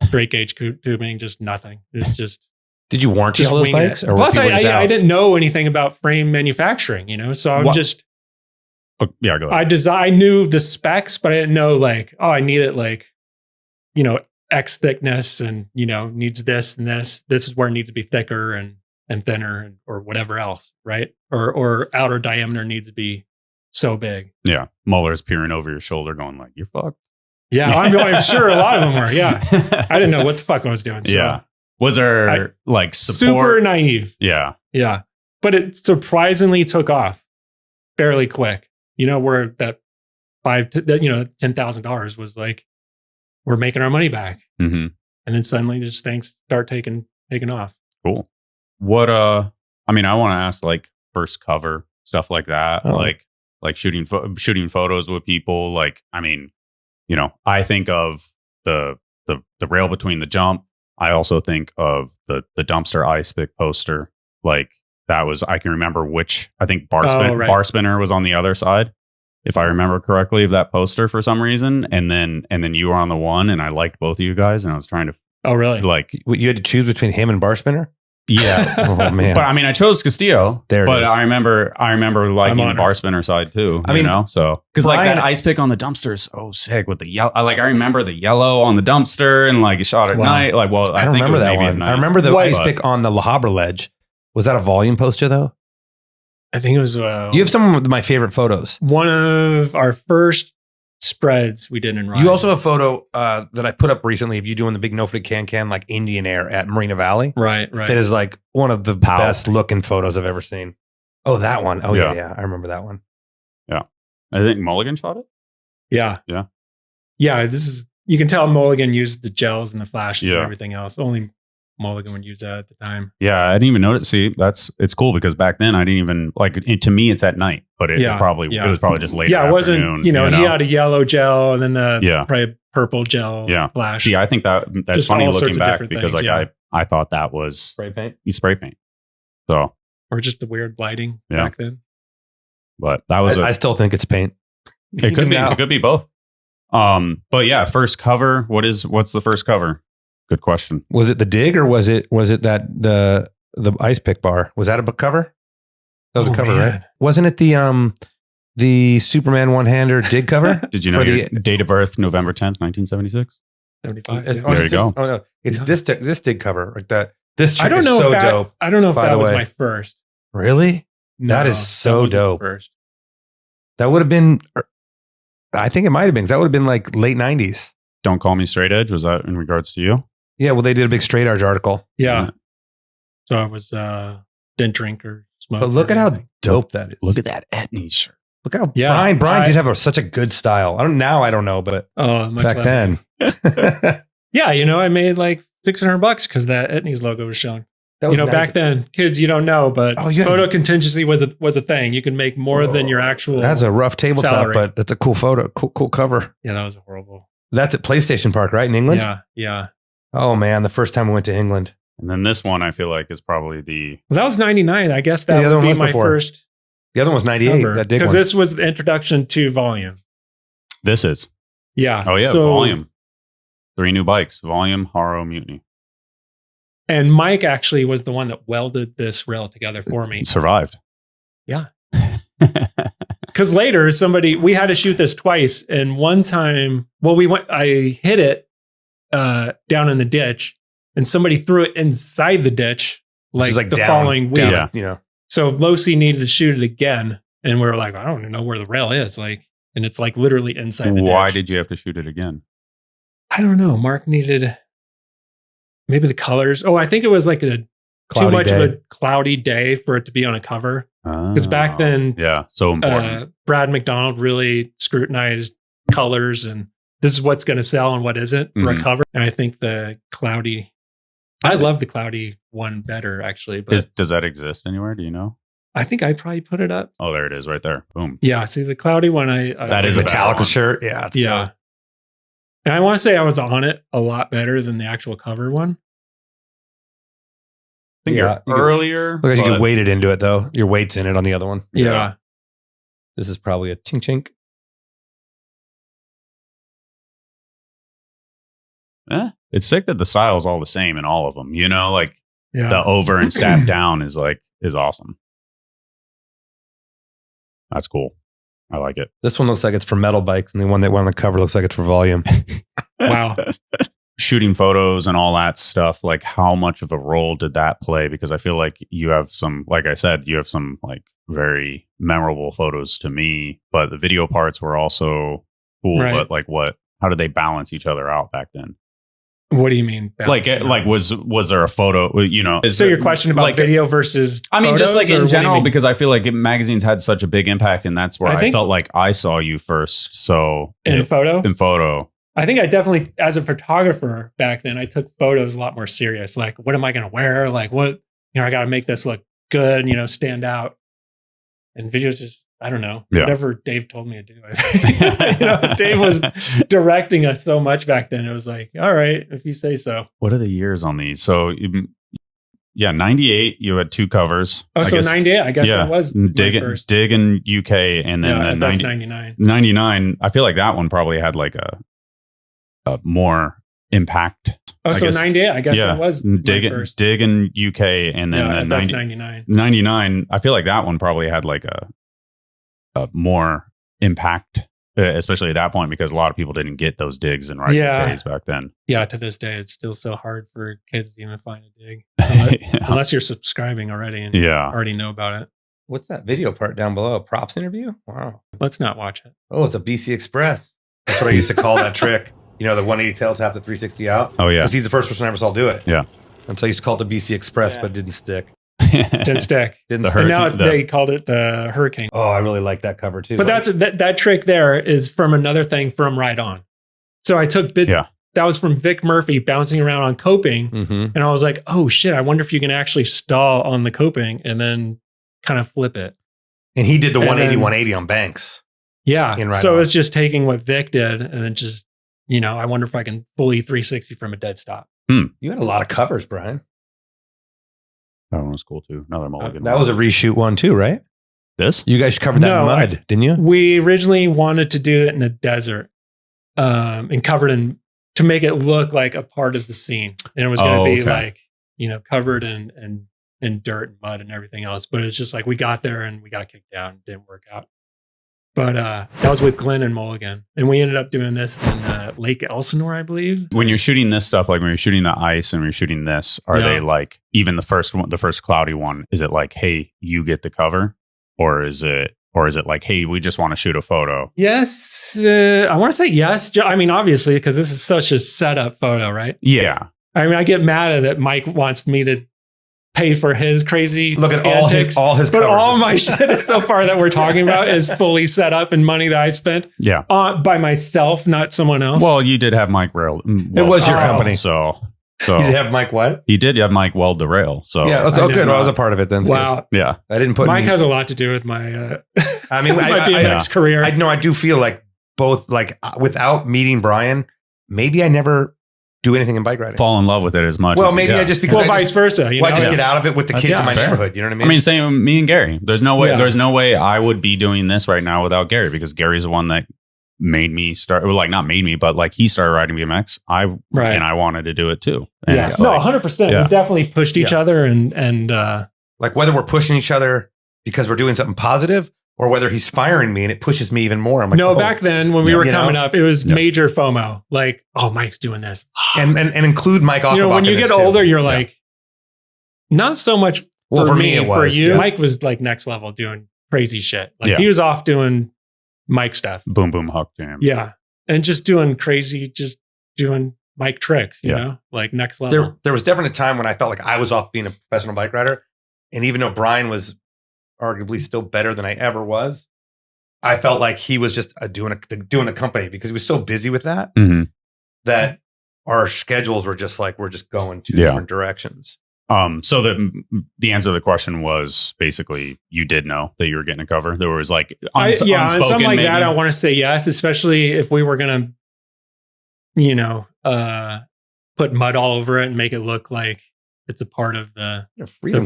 straight gauge tubing, just nothing. It's just. Did you warranty Just all those winging bikes? it. Or were Plus, people just I out? didn't know anything about frame manufacturing, you know, so I'm just. Oh, yeah, go ahead. I knew the specs, but I didn't know like, oh, I need it like, you know, X thickness, and you know, needs this and this. This is where it needs to be thicker and thinner, or whatever else, right? Or outer diameter needs to be so big. Yeah, Muller's peering over your shoulder, going like, "You're fucked." Yeah, I'm sure a lot of them were. Yeah, I didn't know what the fuck I was doing. So. Yeah. Was there like support? Super naive. Yeah. Yeah. But it surprisingly took off fairly quick. You know, where that $10,000 was like, we're making our money back. Mm-hmm. And then suddenly just things start taking off. Cool. What, I mean, I want to ask like first cover, stuff like that. Oh. Like shooting photos with people. Like, I mean, you know, I think of the rail between the jump. I also think of the dumpster ice pick poster. Like that was, I can remember which, I think bar spinner was on the other side, if I remember correctly, of that poster for some reason. And then you were on the one, and I liked both of you guys, and I was trying to. Oh, really? Like you had to choose between him and bar spinner? Yeah. Oh man. But I mean, I chose Castillo. But is. I remember liking the bar spinner side too. I mean, you know, so because like that ice pick on the dumpster is so sick with the yellow. Like I remember the yellow on the dumpster, and like a shot at night. Like, well, I don't think remember it was that maybe at one. night. I remember the ice pick on the La Habra ledge. Was that a volume poster though? I think it was. You have some of my favorite photos. One of our first spreads we did in Ryan. You also have a photo that I put up recently of you doing the big no-flick can like Indian Air at Marina Valley. Right. That is like one of the best looking photos I've ever seen. Oh, that one. Oh, yeah. I remember that one. Yeah. I think Mulligan shot it. Yeah. Yeah. Yeah. You can tell Mulligan used the gels and the flashes and Yeah. everything else. Only Mulligan would use that at the time. Yeah, I didn't even notice. See, it's cool because back then I didn't even to me it's at night, but it was probably just late. Yeah, it wasn't. He had a yellow gel and then the probably purple gel flash. See, I think that's just funny all looking sorts of back different because things, like I thought that was Spray paint. Spray paint. So or just the weird lighting Yeah. back then. but that was I still think it's paint. it could be now. it could be both. But yeah, first cover. What's the first cover? Good question. Was it the dig or was it that the ice pick bar? Was that a book cover? That was a cover, man. right? Wasn't it the Superman one-hander dig cover? Did you know your date of birth, November 10th, 1976? 75. There you go. Oh no, it's this dig cover like that. This trick I don't is know so if that, dope. I don't know if by that the was way. my first. Really? No, That is so wasn't the dope. First. That would have been. I think it might have been. 'Cause that would have been like late '90s. Don't Call Me Straight Edge. Was that in regards to you? Yeah, well, they did a big straight edge article. Yeah. So I was didn't drink or smoke. But look or at how anything. dope that is. Look at that Etnies shirt. Look how Yeah, Brian did have such a good style. I don't know, but much back less. then. Yeah, I made like $600 because that Etnies logo was shown. That was nice. Back then, kids, you don't know, but photo contingency was a thing. You can make more than your actual. That's a rough tabletop, salary. but that's a cool photo. Cool cover. Yeah, that was horrible. That's at PlayStation Park, right? In England? Yeah. Oh man, the first time we went to England. And then this one, I feel like, is probably the. Well, that was 99. I guess the that other would one be was my before. first. The other one was 98. That dig Because one. this was the introduction to volume. This is. Yeah. Oh, yeah. So, Volume. 3 new bikes. Volume, Haro, Mutiny. And Mike actually was the one that welded this rail together for me. Survived. Yeah. Because later we had to shoot this twice. And one time, I hit it down in the ditch and somebody threw it inside the ditch like the down, following week. Down, you know. So Losi needed to shoot it again. And we were like, I don't even know where the rail is. Like, and it's like literally inside the ditch. Why did you have to shoot it again? I don't know. Mark needed maybe the colors. Oh, I think it was like too much of a cloudy day for it to be on a cover. Because back then, so important. Brad McDonald really scrutinized colors and this is what's going to sell and what isn't for a cover. And I think the cloudy, I love the cloudy one better actually. But does that exist anywhere? Do you know? I think I probably put it up. Oh, there it is right there. Boom. Yeah. See the cloudy one. That is a Metallica shirt. Yeah. Yeah. And I want to say I was on it a lot better than the actual cover one. I think you're earlier. Look, you get weighted into it though. Your weight's in it on the other one. Yeah. This is probably a chink chink. It's sick that the style is all the same in all of them. You know, like the over and stab down is awesome. That's cool. I like it. This one looks like it's for metal bikes, and the one that went on the cover looks like it's for volume. Wow. Shooting photos and all that stuff, like how much of a role did that play? Because I feel like you have some, like I said, you have some like very memorable photos to me, but the video parts were also cool. Right. But like how did they balance each other out back then? What do you mean? Like was there a photo, you know? So your question about video versus I mean, just like in general, mean? because I feel like magazines had such a big impact and that's where I felt like I saw you first. So in photo. I think I definitely, as a photographer back then, I took photos a lot more serious. Like, what am I going to wear? Like, what, I got to make this look good, stand out. And videos just, I don't know, whatever Dave told me to do. Dave was directing us so much back then. It was like, all right, if you say so. What are the years on these? So, 98, you had 2 covers. Oh, so 98, I guess that was first. Dig in UK, and then that's 99. 99, I feel like that one probably had like a more impact. Oh, so 98, I guess that was first. Dig in UK, and then that's 99. 99, I feel like that one probably had like a more impact, especially at that point, because a lot of people didn't get those digs and UKs back then. Yeah, to this day, it's still so hard for kids to even find a dig. Unless you're subscribing already and already know about it. What's that video part down below? A props interview? Wow. Let's not watch it. Oh, it's a BC Express. That's what I used to call that trick. The 180 tail tap, the 360 out. Oh, yeah. Because he's the first person I ever saw do it. Yeah. And so I used to call it the BC Express, but it didn't stick. Didn't stick. And now they called it the Hurricane. Oh, I really like that cover too. But that trick there is from another thing from Ride On. So I took bits. Yeah. That was from Vic Murphy bouncing around on coping. Mm-hmm. And I was like, oh shit, I wonder if you can actually stall on the coping and then kind of flip it. And he did the 180 on Banks. Yeah. So it's just taking what Vic did and then just, I wonder if I can fully 360 from a dead stop. You had a lot of covers, Brian. That one was cool too. Another mulligan. That was a reshoot one too, right? This? You guys covered that in mud, didn't you? We originally wanted to do it in the desert and covered in to make it look like a part of the scene. And it was going to be like, covered in dirt and mud and everything else. But it's just like we got there and we got kicked out and it didn't work out. But that was with Glenn and Mulligan. And we ended up doing this in Lake Elsinore, I believe. When you're shooting this stuff, like when you're shooting the ice and when you're shooting this, are they like, even the first one, the first cloudy one, is it like, hey, you get the cover? Or is it like, hey, we just want to shoot a photo? Yes. I want to say yes. I mean, obviously, because this is such a setup photo, right? Yeah. I mean, I get mad at it. Mike wants me to pay for his crazy look at antics, all his but covers. All my shit so far that we're talking about is fully set up and money that I spent by myself, not someone else. Well, you did have Mike rail. It was your company. So you did have Mike what? He did have Mike weld the rail. So yeah, okay, I was a part of it then. Wow. Yeah. I didn't put Mike has a lot to do with my I mean, my BMX career. I do feel like both, like without meeting Brian, maybe I never do anything in bike riding. Fall in love with it as much. Well, maybe I just because vice versa. I just get out of it with the kids in my neighborhood. You know what I mean? I mean, same with me and Gary. There's no way. There's no way I would be doing this right now without Gary, because Gary's the one that made me start, well, like not made me, but like he started riding BMX. And I wanted to do it too. And yeah. No, like, 100%. We definitely pushed each other and like whether we're pushing each other because we're doing something positive or whether he's firing me and it pushes me even more. I'm like, back then when we were coming up, it was major FOMO. Like, oh, Mike's doing this. And include Mike Oskar. When you get older, you're like, not so much for me, it was, for you. Mike was like next level doing crazy shit. Like he was off doing Mike stuff. Boom, boom, huck jam. Yeah. And just doing crazy, just doing Mike tricks, you know, like next level. There was definitely a time when I felt like I was off being a professional bike rider. And even though Brian was arguably still better than I ever was, I felt like he was just doing the company because he was so busy with that, that our schedules were just like, we're just going two different directions. So the answer to the question was basically you did know that you were getting a cover. There was like and something like that. I want to say yes, especially if we were gonna, put mud all over it and make it look like it's a part of the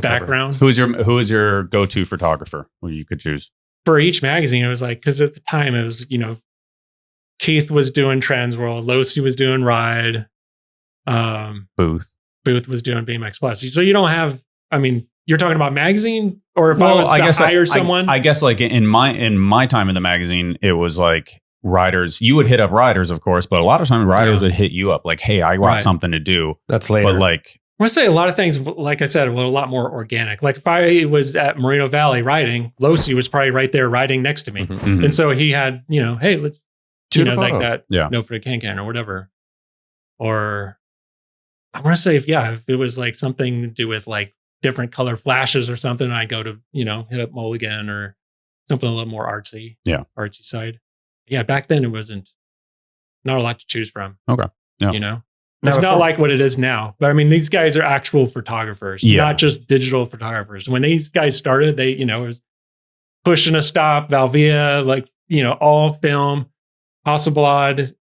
background. Who is your go-to photographer who you could choose for each magazine? It was like, because at the time it was Keith was doing Trans World, Losi was doing Ride, Booth was doing BMX Plus. So you don't have, you're talking about magazine, or if I was to hire someone? I guess like in my time in the magazine, it was like riders. You would hit up riders, of course, but a lot of times riders would hit you up like, hey, I got something to do. That's later. But like, I want to say a lot of things, like I said, were a lot more organic. Like if I was at Moreno Valley riding, Losi was probably right there riding next to me. And so he had, hey, let's, like that, no for the can or whatever. Or I want to say, if it was like something to do with like different color flashes or something, I'd go to, hit up Mulligan or something a little more artsy side. Yeah. Back then it wasn't not a lot to choose from. Okay. Yeah. It's not like what it is now, but these guys are actual photographers, not just digital photographers. When these guys started, they, it was Pushing a Stop, Valvia, like, all film, Hasselblad.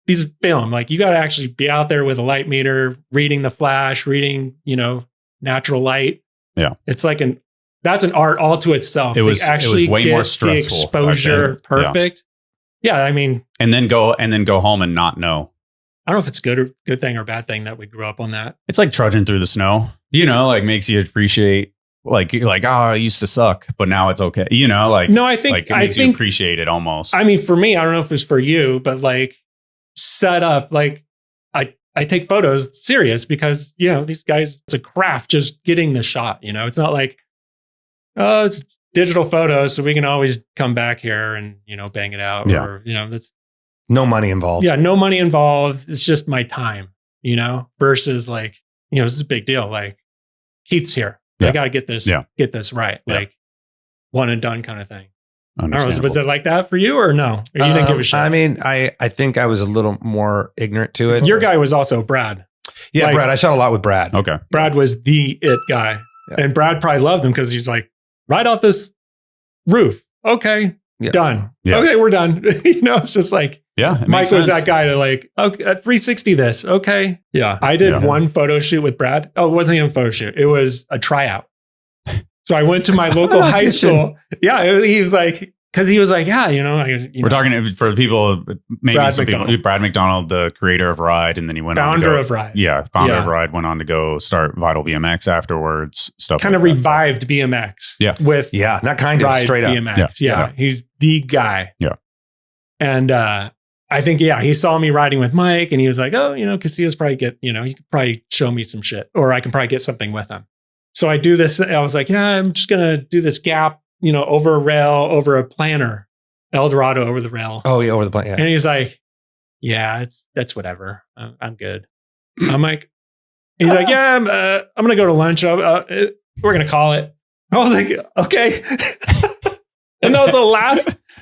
These are film. Like you got to actually be out there with a light meter, reading the flash, reading, natural light. Yeah. It's like that's an art all to itself. It was way more stressful. The exposure perfect. Yeah. And then go home and not know. I don't know if it's good thing or bad thing that we grew up on that. It's like trudging through the snow, like makes you appreciate like, I used to suck, but now it's okay. No, I think, it makes you appreciate it almost. For me, I don't know if it's for you, but like set up, like I take photos serious because, these guys, it's a craft just getting the shot, it's not like, oh, it's digital photos. So we can always come back here and, bang it out or, that's, no money involved. Yeah, no money involved. It's just my time, versus like, this is a big deal. Like Keith's here. I got to get this right. Like one and done kind of thing. I don't know, was it like that for you or no? Or you didn't give a shit? I think I was a little more ignorant to it. Your guy was also Brad. Yeah, like, Brad. I shot a lot with Brad. Okay. Brad was the it guy. Yeah. And Brad probably loved him because he's like, right off this roof. Okay. Yeah. Done. Yeah. Okay, we're done. It's just like, Mike was that guy to like, okay, at 360 this. Okay. Yeah. I did one photo shoot with Brad. Oh, it wasn't even a photo shoot. It was a tryout. So I went to my local high school. Yeah. He was like, because he was like, we're talking for people, maybe Brad McDonald, the creator of Ride, and then he went founder of Ride. Yeah, founder of Ride, went on to go start Vital BMX afterwards. Stuff kind of revived BMX. Yeah, with not kind of straight up BMX. Yeah, he's the guy. Yeah, and I think he saw me riding with Mike, and he was like, oh, Castillo's probably he could probably show me some shit, or I can probably get something with him. So I do this. I was like, I'm just gonna do this gap. Over a rail, over a planter, Eldorado over the rail. Oh yeah, over the planter. Yeah. And he's like, that's whatever. I'm good. I'm like, he's like, I'm going to go to lunch. We're going to call it. I was like, okay. And that was the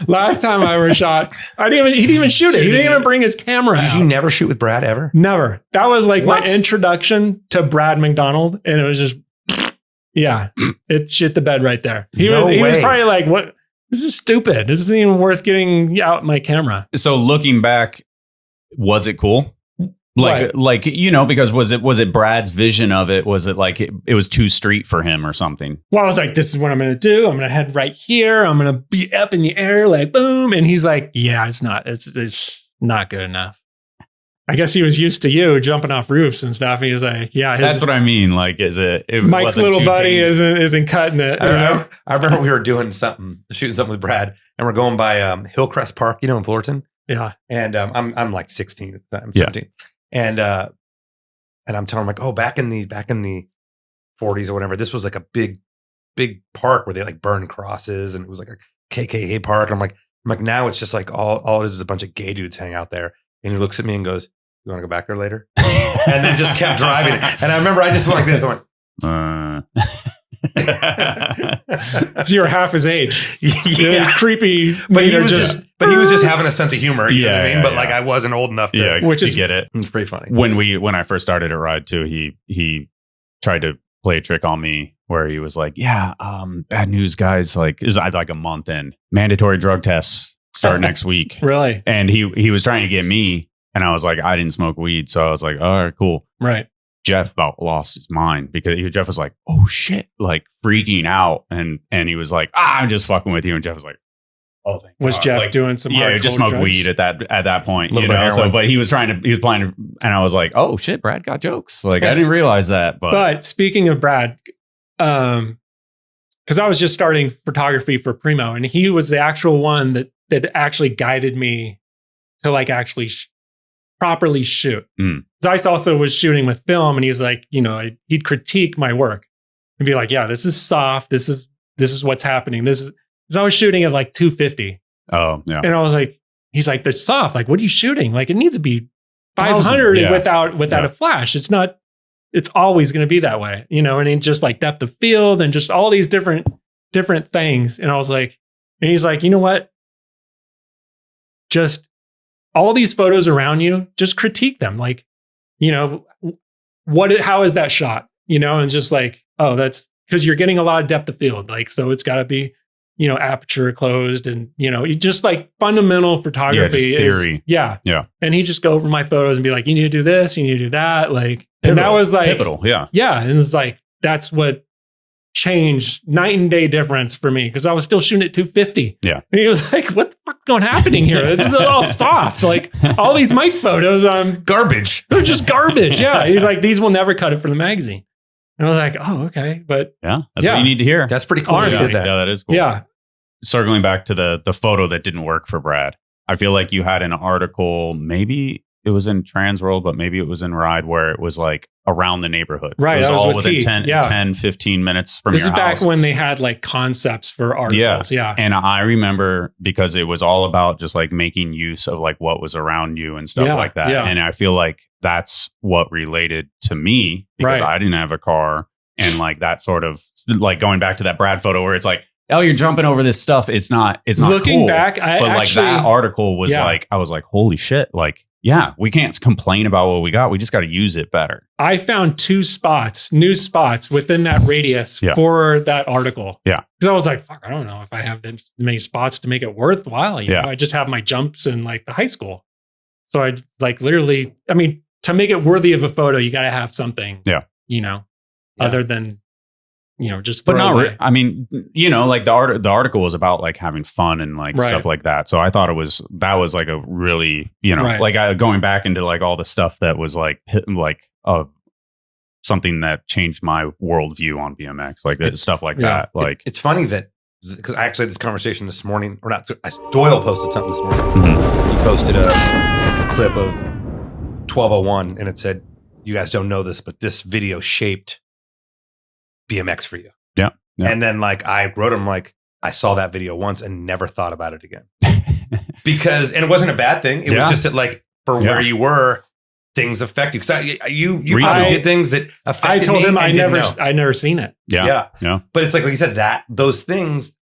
last time I ever shot. He didn't even shoot it. He didn't even bring his camera out. Did you never shoot with Brad ever? Never. That was like my introduction to Brad McDonald. And it was just, it shit the bed right there. He was probably like, what? This is stupid. This isn't even worth getting out my camera. So looking back, was it cool? Like, you know, because was it Brad's vision of it? Was it like it was too street for him or something? Well, I was like, this is what I'm going to do. I'm going to head right here. I'm going to be up in the air, like boom. And he's like, yeah, it's not good enough. I guess he was used to you jumping off roofs and stuff. And he was like, yeah, that's what I mean. Like, Mike's little buddy isn't cutting it. I remember we were shooting something with Brad, and we're going by Hillcrest Park, you know, in Fullerton. Yeah. And I'm like 16 at the time, 17. And I'm telling him like, oh, back in the 40s or whatever, this was like a big park where they like burned crosses, and it was like a KKK park. And I'm like, now it's just like all it is a bunch of gay dudes hang out there. And he looks at me and goes, "You want to go back there later?" And then just kept driving. And I remember I just went like this. I went. So you were half his age. Yeah, creepy. But he was just having a sense of humor. You know what I mean? But like I wasn't old enough to, get it. It's pretty funny. When I first started at Ride 2, he tried to play a trick on me where he was like, "Yeah, bad news, guys. Like, I like a month in, mandatory drug tests start next week." Really? And he was trying to get me, and I was like, I didn't smoke weed, so I was like, all right, cool. Right. Jeff about lost his mind because Jeff was like, oh shit, like freaking out, and he was like, I'm just fucking with you, and Jeff was like, oh, thank was God. Jeff like, doing some just smoked drugs? weed at that point, you know. So, but he was playing, and I was like, oh shit, Brad got jokes. Like I didn't realize that. But speaking of Brad, because I was just starting photography for Primo, and he was the actual one that actually guided me to like actually properly shoot. Zeiss also was shooting with film, and he's like, you know, he'd critique my work and be like, yeah, this is soft. This is what's happening. Because I was shooting at like 250. Oh, yeah. And I was like, he's like, that's soft. Like, what are you shooting? Like, it needs to be 500 without a flash. It's always going to be that way, you know, and it just like depth of field and just all these different things. And I was like, and he's like, you know what? Just all these photos around you, just critique them. Like, you know, how is that shot? You know, and just like, oh, that's because you're getting a lot of depth of field. Like, so it's got to be, you know, aperture closed, and, you know, you just like fundamental photography. Yeah, just theory. Yeah. And he'd just go over my photos and be like, you need to do this, you need to do that. Like, pivotal, and that was like, pivotal. Yeah. Yeah. And it's like, that's what changed, night and day difference for me, because I was still shooting at 250. Yeah. And he was like, what the fuck's going happening here? This is all soft. Like all these mic photos, garbage. They're just garbage. Yeah. He's like, these will never cut it for the magazine. And I was like, oh, okay. But yeah, that's what you need to hear. That's pretty cool. Honestly, yeah, that is cool. Yeah. Circling back to the photo that didn't work for Brad, I feel like you had an article, maybe it was in Transworld, but maybe it was in Ride, where it was like around the neighborhood. Right. It was all within Keith. 10, 15 minutes from your house. This is back when they had like concepts for articles. Yeah. And I remember because it was all about just like making use of like what was around you and stuff like that. Yeah. And I feel like that's what related to me, because I didn't have a car. And like that sort of like going back to that Brad photo where it's like, oh, you're jumping over this stuff. It's not looking cool. back. But like that article was like, I was like, holy shit. Like, yeah, we can't complain about what we got. We just got to use it better. I found new spots within that radius for that article. Yeah. Because I was like, fuck, I don't know if I have this many spots to make it worthwhile. You know? I just have my jumps in like the high school. So I like literally, I mean, to make it worthy of a photo, you got to have something, you know, other than, you know, just but not I mean, you know, like the article was about like having fun and like stuff like that. So I thought that was like a really, you know, like going back into like all the stuff that was like something that changed my worldview on BMX, like stuff like that. Like it's funny that because I actually had this conversation this morning, or not. Doyle posted something this morning. He posted a clip of 1201, and it said, "You guys don't know this, but this video shaped BMX for you." Yeah. And then like I wrote him like, I saw that video once and never thought about it again. And it wasn't a bad thing. It was just that like for where you were, things affect you. Because you probably did things that affected me. I told him I never seen it. Yeah. But it's like you said, that those things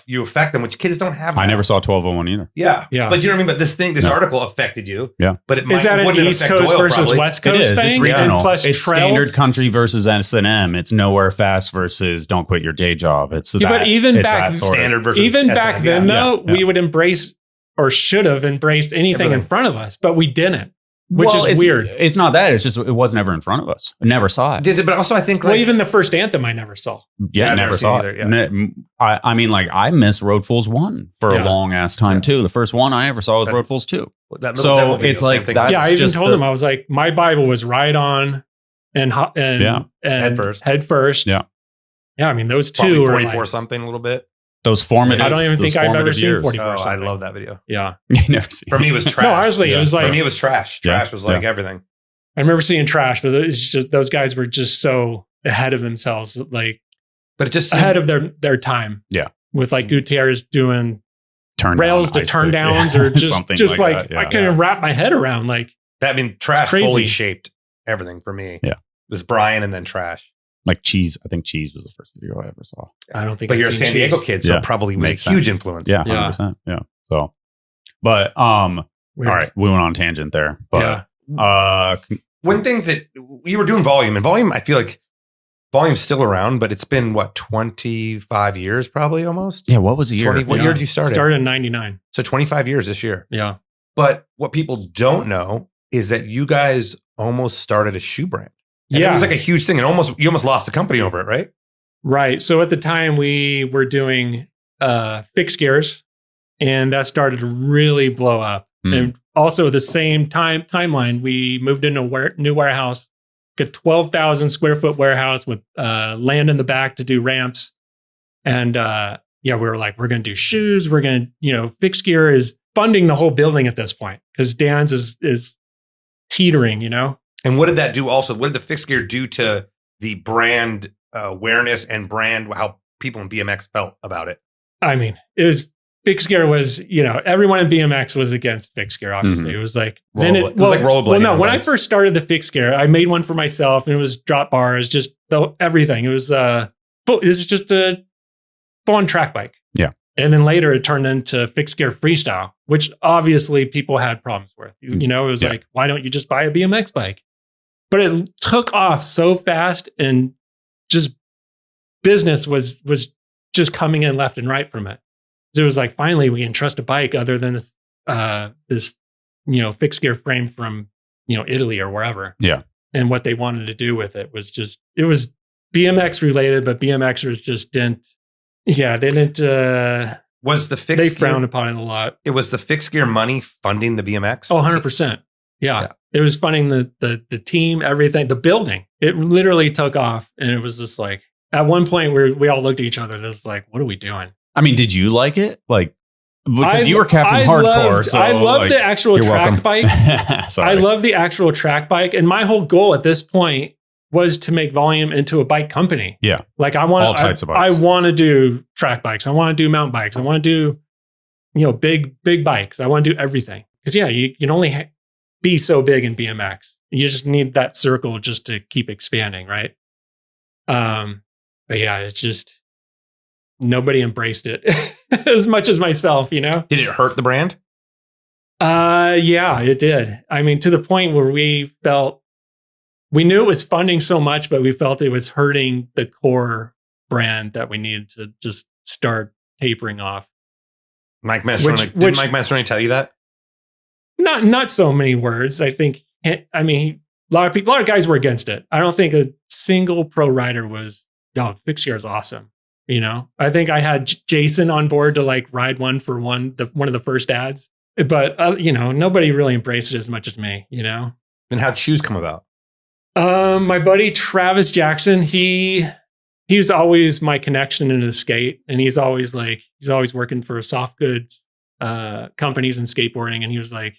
you affect them, which kids don't have now. I never saw 1201 either. Yeah. But you know what I mean? But this article affected you. Yeah. But it is that an East Coast versus probably. West Coast thing? It's regional. Plus it's trails? Standard Country versus S&M. It's Nowhere Fast versus Don't Quit Your Day Job. It's that. But even back standard versus even S&M. back then though, we would embrace or should have embraced anything in front of us, but we didn't. which is weird. It's not that. It's just it wasn't ever in front of us. I never saw it. But also, I think well, even the first Anthem, I never saw. Yeah, I never saw it. Yeah. I mean, like I missed Road Fools 1 for a long ass time too. The first one I ever saw was Road Fools 2. So it's like that's I even told him I was like, my Bible was right on and head first. Yeah. Yeah, I mean those probably two 44 are like, something a little bit. Those formative. I don't even think I've ever seen 44 Oh, I something. love that video. Yeah. You never seen For me, it was trash. No, honestly, it was like for me, it was trash. Trash was like everything. I remember seeing Trash, but it's just those guys were just so ahead of themselves, like, but it just ahead of their time. Yeah, with like Gutierrez doing rails to turn downs or just like I can't even wrap my head around like that. I mean, Trash fully shaped everything for me. Yeah, it was Brian and then Trash. Like Cheese, I think Cheese was the first video I ever saw. I don't think, but you're a San Diego kid, so probably was a huge influence. Yeah, 100%. Yeah. So, but all right, we went on a tangent there. But when things that you were doing volume, and volume, I feel like volume's still around, but it's been what 25 years, probably almost. Yeah. What was the year? What year did you start? Started in '99. So 25 years this year. Yeah. But what people don't know is that you guys almost started a shoe brand. And it was like a huge thing, and you almost lost the company over it, right? Right. So at the time we were doing fixed gears, and that started to really blow up. And also the same timeline, we moved into a new warehouse, a 12,000 square foot warehouse with land in the back to do ramps. And we were like, we're going to do shoes. We're going to, fixed gear is funding the whole building at this point because Dan's is teetering, And what did that do also? What did the fixed gear do to the brand awareness and brand, how people in BMX felt about it? I mean, fixed gear was, everyone in BMX was against fixed gear, obviously. It was like, it was like rollerblading. Well, no, when I first started the fixed gear, I made one for myself and it was drop bars, just everything. It was, this is just a full-on track bike. Yeah. And then later it turned into fixed gear freestyle, which obviously people had problems with. It was like, why don't you just buy a BMX bike? But it took off so fast and just business was just coming in left and right from it. So it was like, finally, we can trust a bike other than this fixed gear frame from, Italy or wherever. Yeah. And what they wanted to do with it was it was BMX related, but BMXers just didn't. Was the fixed they gear, frowned upon it a lot. It was the fixed gear money funding the BMX? Oh, 100%. Yeah. It was funding the team, everything, the building. It literally took off. And it was just like, at one point we all looked at each other and it was like, what are we doing? I mean, did you like it? Like, because you were Captain Hardcore. I love the actual track bike. I love the actual track bike. And my whole goal at this point was to make Volume into a bike company. Yeah. Like I want all types of bikes. I want to do track bikes. I want to do mountain bikes. I want to do, big bikes. I want to do everything. Because you can only be so big in BMX. You just need that circle just to keep expanding, right? But yeah, it's just nobody embraced it as much as myself, Did it hurt the brand? Yeah, it did. I mean, to the point where we knew it was funding so much, but we felt it was hurting the core brand that we needed to just start tapering off. Mike Mastroni, did Mike Mastroni tell you that? Not so many words. I think. I mean, a lot of guys were against it. I don't think a single pro rider was. Oh, fixed gear is awesome. I think I had Jason on board to like ride one for one of the first ads, but nobody really embraced it as much as me. Then how'd shoes come about? My buddy Travis Jackson, he was always my connection into the skate, and he's always working for soft goods companies and skateboarding, and he was like,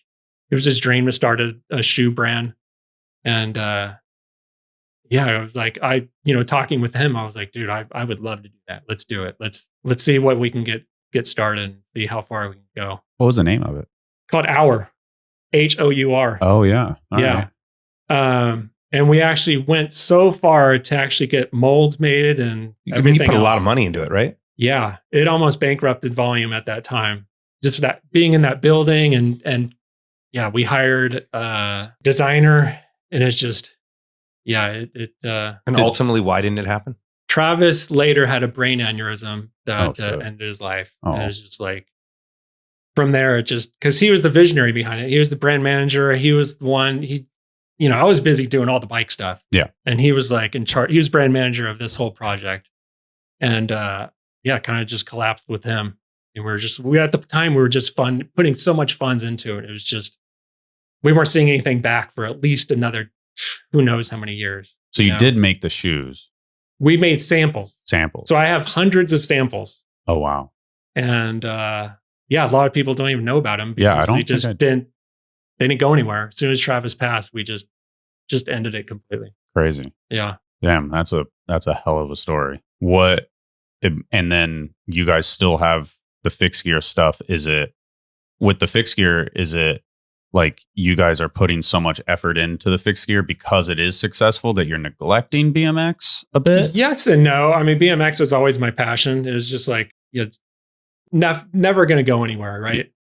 it was his dream to start a shoe brand, and I was like, talking with him, I was like, dude, I would love to do that. Let's do it. Let's see what we can get started and see how far we can go. What was the name of it? Called Our, Hour. Oh yeah. All yeah. Right. And we actually went so far to actually get molds made and everything. You put else. a lot of money into it, right? Yeah. It almost bankrupted Volume at that time. Just that being in that building and we hired a designer, and it's just, ultimately, why didn't it happen? Travis later had a brain aneurysm that ended his life. Oh. And it was just like, from there, it just, because he was the visionary behind it. He was the brand manager. He was the one, I was busy doing all the bike stuff. Yeah. And he was like in charge. He was brand manager of this whole project. And kind of just collapsed with him. And at the time, we were just putting so much funds into it. It was just, we weren't seeing anything back for at least another, who knows how many years. So you did make the shoes. We made samples. Samples. So I have hundreds of samples. Oh, wow. And a lot of people don't even know about them. Yeah, I don't. They didn't go anywhere. As soon as Travis passed, we just ended it completely. Crazy. Yeah. Damn, that's a hell of a story. And then you guys still have the fixed gear stuff. With the fixed gear, is it like you guys are putting so much effort into the fixed gear because it is successful that you're neglecting BMX a bit? Yes and no. I mean, BMX was always my passion. It was just like, it's never going to go anywhere, right?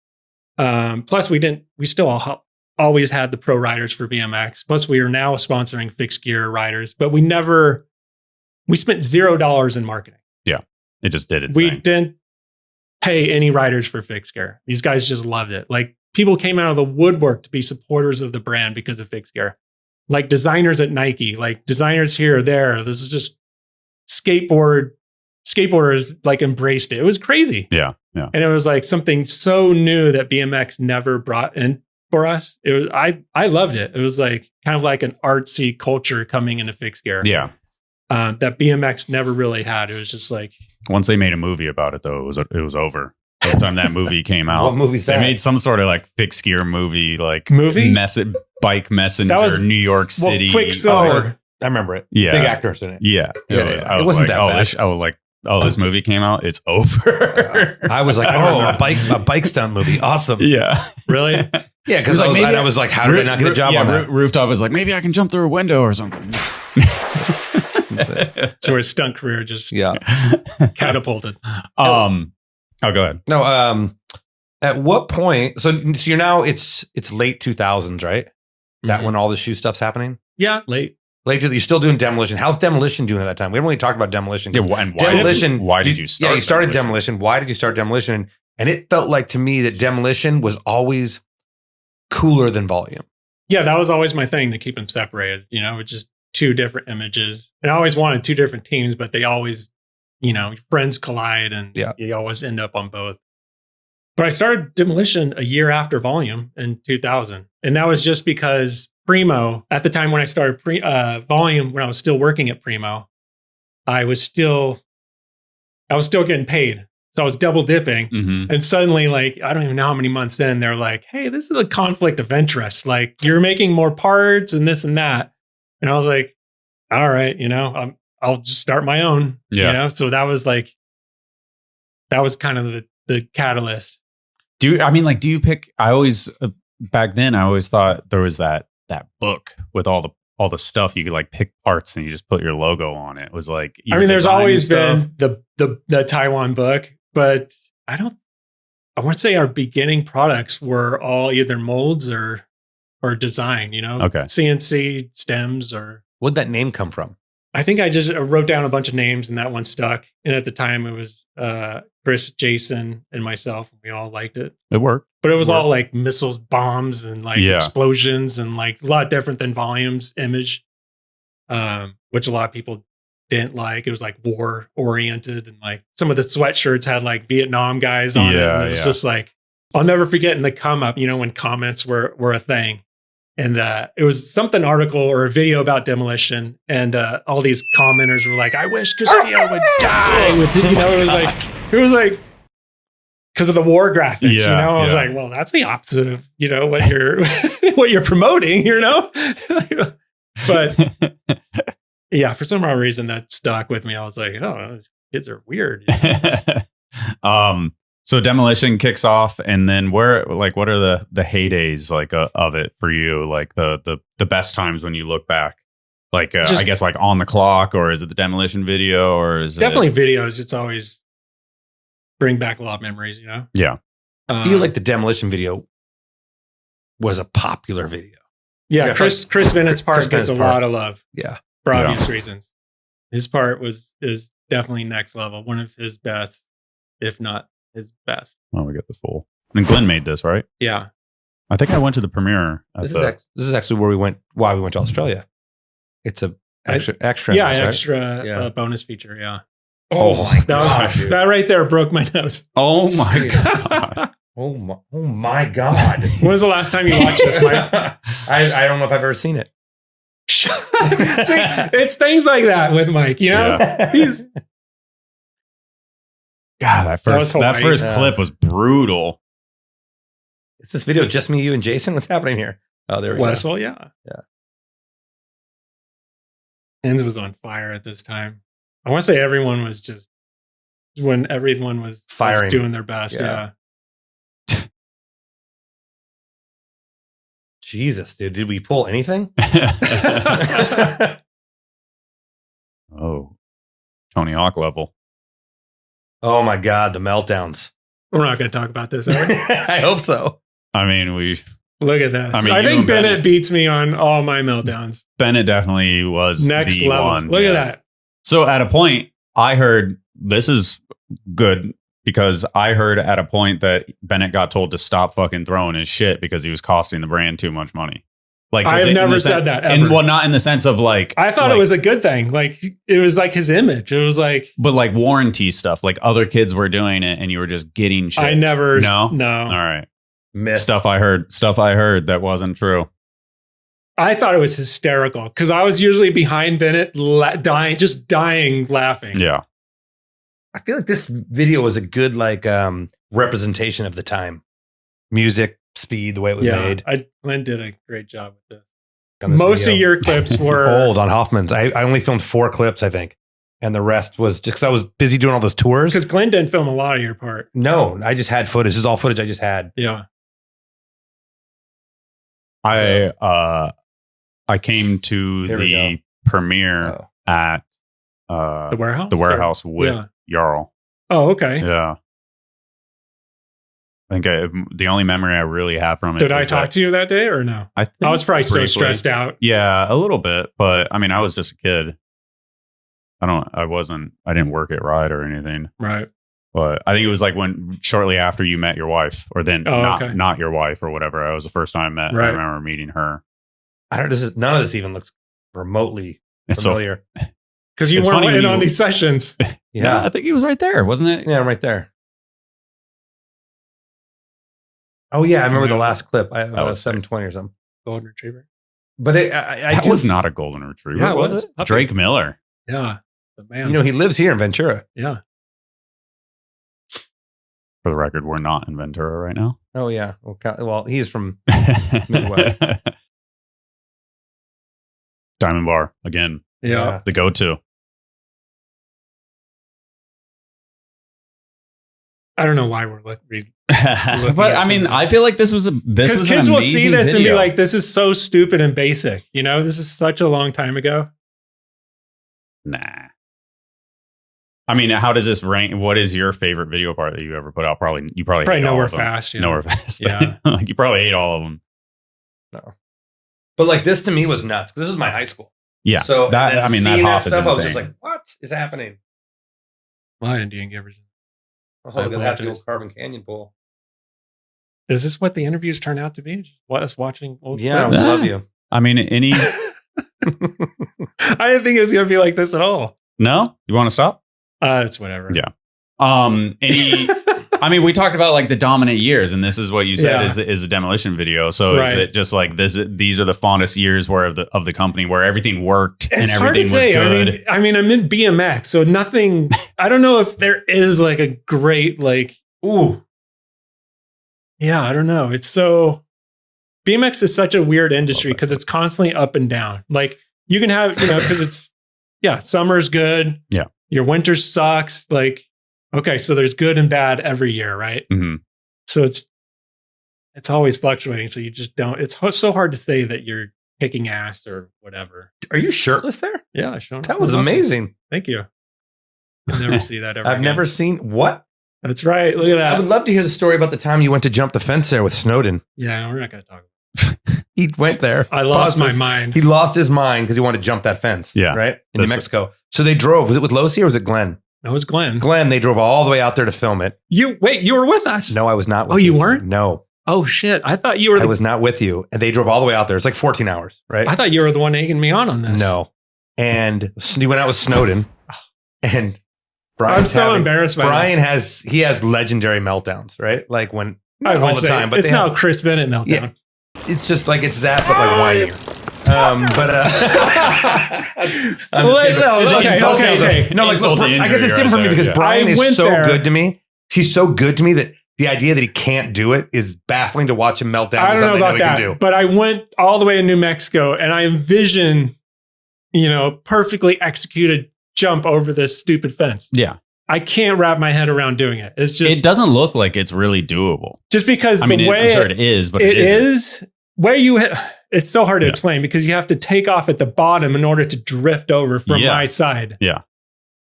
Plus, we still always had the pro riders for BMX. Plus, we are now sponsoring fixed gear riders, but we spent $0 in marketing. Yeah, it just did it. We didn't pay any riders for fixed gear. These guys just loved it. Like, people came out of the woodwork to be supporters of the brand because of fixed gear. Like designers at Nike, like designers here or there. This is just skateboarders like embraced it. It was crazy. Yeah. Yeah. And it was like something so new that BMX never brought in for us. It was, I loved it. It was like kind of like an artsy culture coming into fixed gear. Yeah. That BMX never really had. It was just like, once they made a movie about it, though, it was over. By the time that movie came out, what movie's that? They made some sort of like fixed gear movie, Bike Messenger, that was, New York City. Quicksilver. I remember it. Yeah, big actors in it. Yeah, it wasn't that bad. I was like, oh, this movie came out. It's over. I was like, a bike stunt movie. Awesome. Yeah, really? Yeah, because I was like, how did I not get a job on that? Rooftop was like, maybe I can jump through a window or something. So his stunt career just catapulted. Oh, go ahead. No, at what point? So you're now it's late 2000s, right? That when all the shoe stuff's happening? Yeah, late. You're still doing Demolition. How's Demolition doing at that time? We haven't really talked about Demolition. Yeah, and why did you start? Yeah, you started Demolition. Why did you start Demolition? And it felt like to me that Demolition was always cooler than Volume. Yeah, that was always my thing, to keep them separated. It's just two different images. And I always wanted two different teams, but they always, friends collide and you always end up on both. But I started Demolition a year after Volume in 2000. And that was just because Primo, at the time when I started Volume, when I was still working at Primo, I was still getting paid. So I was double dipping. Mm-hmm. And suddenly, like, I don't even know how many months in, they're like, hey, this is a conflict of interest. Like, you're making more parts and this and that. And I was like, all right, I'll just start my own, So that was kind of the catalyst. Do you pick, back then I always thought there was that book with all the stuff you could like pick parts and you just put your logo on it. It was like, there's always been the Taiwan book, but I want to say our beginning products were all either molds or design, Okay. CNC stems or. Where'd that name come from? I think I just wrote down a bunch of names and that one stuck. And at the time it was Chris, Jason, and myself. We all liked it. It worked. But it was all like missiles, bombs, and like explosions and like a lot different than Volume's image, which a lot of people didn't like. It was like war oriented and like some of the sweatshirts had like Vietnam guys on it. And it was just like, I'll never forget in the come up, when comments were a thing. And it was something article or a video about Demolition. And all these commenters were like, I wish Castillo would die with it. It was like, because of the war graphics, I was like, well, that's the opposite of, what you're, what you're promoting, But yeah, for some odd reason that stuck with me. I was like, oh, these kids are weird. So Demolition kicks off, and then what are the heydays like of it for you? Like the best times when you look back, like I guess like On the Clock, or is it the Demolition video, or is definitely videos? It's always bring back a lot of memories, Yeah. I feel like the Demolition video was a popular video. Yeah, Chris Bennett's part gets a lot of love. Yeah, for obvious reasons. His part is definitely next level. One of his best, if not his best. Well, we got the full And Glenn made this, right? Yeah. I think I went to the premiere. This is actually where we went. Why we went to Australia? It's a extra. Yeah, right? extra bonus feature. Yeah. Oh my god! That right there broke my nose. Oh my god! Oh my god! When was the last time you watched this, Mike? I don't know if I've ever seen it. See, it's things like that with Mike. You know, he's. God, that first clip was brutal. Is this video just me, you, and Jason? What's happening here? Oh, there we Wessel, go. yeah. Yeah. Enz was on fire at this time. I want to say everyone was just when everyone was firing, doing their best. Yeah. Jesus, dude, did we pull anything? Oh, Tony Hawk level. Oh my God, the meltdowns. We're not going to talk about this, are we? I hope so. I mean, look at that. I think Bennett beats me on all my meltdowns. Bennett definitely was next the level. one. Look at that. So at a point, I heard, this is good because I heard at a point that Bennett got told to stop fucking throwing his shit because he was costing the brand too much money. Like, I've never said that ever. Well, not in the sense of like, I thought it was a good thing. Like, it was like his image. It was like, but like warranty stuff, like other kids were doing it and you were just getting shit. I never. No. All right. Myth. Stuff I heard that wasn't true. I thought it was hysterical because I was usually behind Bennett, dying laughing. Yeah. I feel like this video was a good representation of the time. Music, speed, the way it was made. Glenn did a great job with this. Most of your clips were old on Hoffman's. I only filmed 4 clips, I think. And the rest was just because I was busy doing all those tours. Because Glenn didn't film a lot of your part. No, I just had footage. This is all footage I just had. Yeah. I came to the premiere at the warehouse. The warehouse with Jarl. Oh, okay. Yeah. I think the only memory I really have from it. Did I talk to you that day or no? I was probably so stressed out. Yeah, a little bit, but I mean, I was just a kid. I didn't work at Ride or anything. Right. But I think it was like shortly after you met your wife, or then not your wife or whatever. I was the first time I met. Right. I remember meeting her. None of this even looks remotely familiar. Because you weren't in on these sessions. Yeah, I think he was right there, wasn't it? Yeah, right there. Oh yeah, I remember the last clip. I was 720 or something. Golden Retriever. But that was not a Golden Retriever. Yeah, was it? Drake Miller. Yeah, the man. You know, he lives here in Ventura. Yeah. For the record, we're not in Ventura right now. Oh yeah. Well, he's from Midwest. Diamond Bar again. Yeah. The go-to. I don't know why we're looking. But I mean, I feel like this was because kids will see this and be like, "This is so stupid and basic." You know, this is such a long time ago. Nah. I mean, how does this rank? What is your favorite video part that you ever put out? Probably Nowhere Fast. Yeah. Nowhere Fast. Yeah. Like you probably ate all of them. No. But like this to me was nuts. This was my high school. Yeah. So that hop is insane. I was just like, what is happening? My Indian Givers. Oh, look at that, the old Carbon Canyon pool. Is this what the interviews turn out to be? Us watching old clips? I love you. I mean, I didn't think it was going to be like this at all. No? You want to stop? It's whatever. Yeah. I mean, we talked about like the dominant years, and this is what you said is a Demolition video. So is it just like this? These are the fondest years of the company where everything worked and everything was good. I mean, I'm in BMX, so nothing. I don't know if there is like a great ooh. Yeah, I don't know. It's so BMX is such a weird industry because it's constantly up and down. Like you can have because it's summer's good. Yeah, your winter sucks. Like. Okay, so there's good and bad every year, right? Mm-hmm. So it's always fluctuating. So you just don't. It's so hard to say that you're kicking ass or whatever. Are you shirtless there? Yeah, I showed. That was amazing. Thank you. You'll never see that ever. I've never seen what. That's right. Look at that. I would love to hear the story about the time you went to jump the fence there with Snowden. Yeah, we're not going to talk about it. He went there. I lost my mind. He lost his mind because he wanted to jump that fence. Yeah, right in New Mexico. So they drove. Was it with Losi or was it Glenn? That was Glenn. Glenn, they drove all the way out there to film it. You were with us. No, I was not with you weren't? No. Oh, shit. I thought you were I was not with you. And they drove all the way out there. It's like 14 hours, right? I thought you were the one egging me on this. No. And you went out with Snowden. And Brian, I'm so embarrassed by Brian this. has legendary meltdowns, right? Like when I all the time. But it's now Chris Bennett meltdown. Yeah, it's just like it's that, but like whining. Okay. No, like look, I guess it's different for me because Brian is so good to me. He's so good to me that the idea that he can't do it is baffling to watch him melt down. I don't know about that, but I went all the way to New Mexico and I envision, perfectly executed jump over this stupid fence. Yeah. I can't wrap my head around doing it. It's just, it doesn't look like it's really doable. Just because I'm sure it is, but it is where it's so hard to explain because you have to take off at the bottom in order to drift over from my side. Yeah.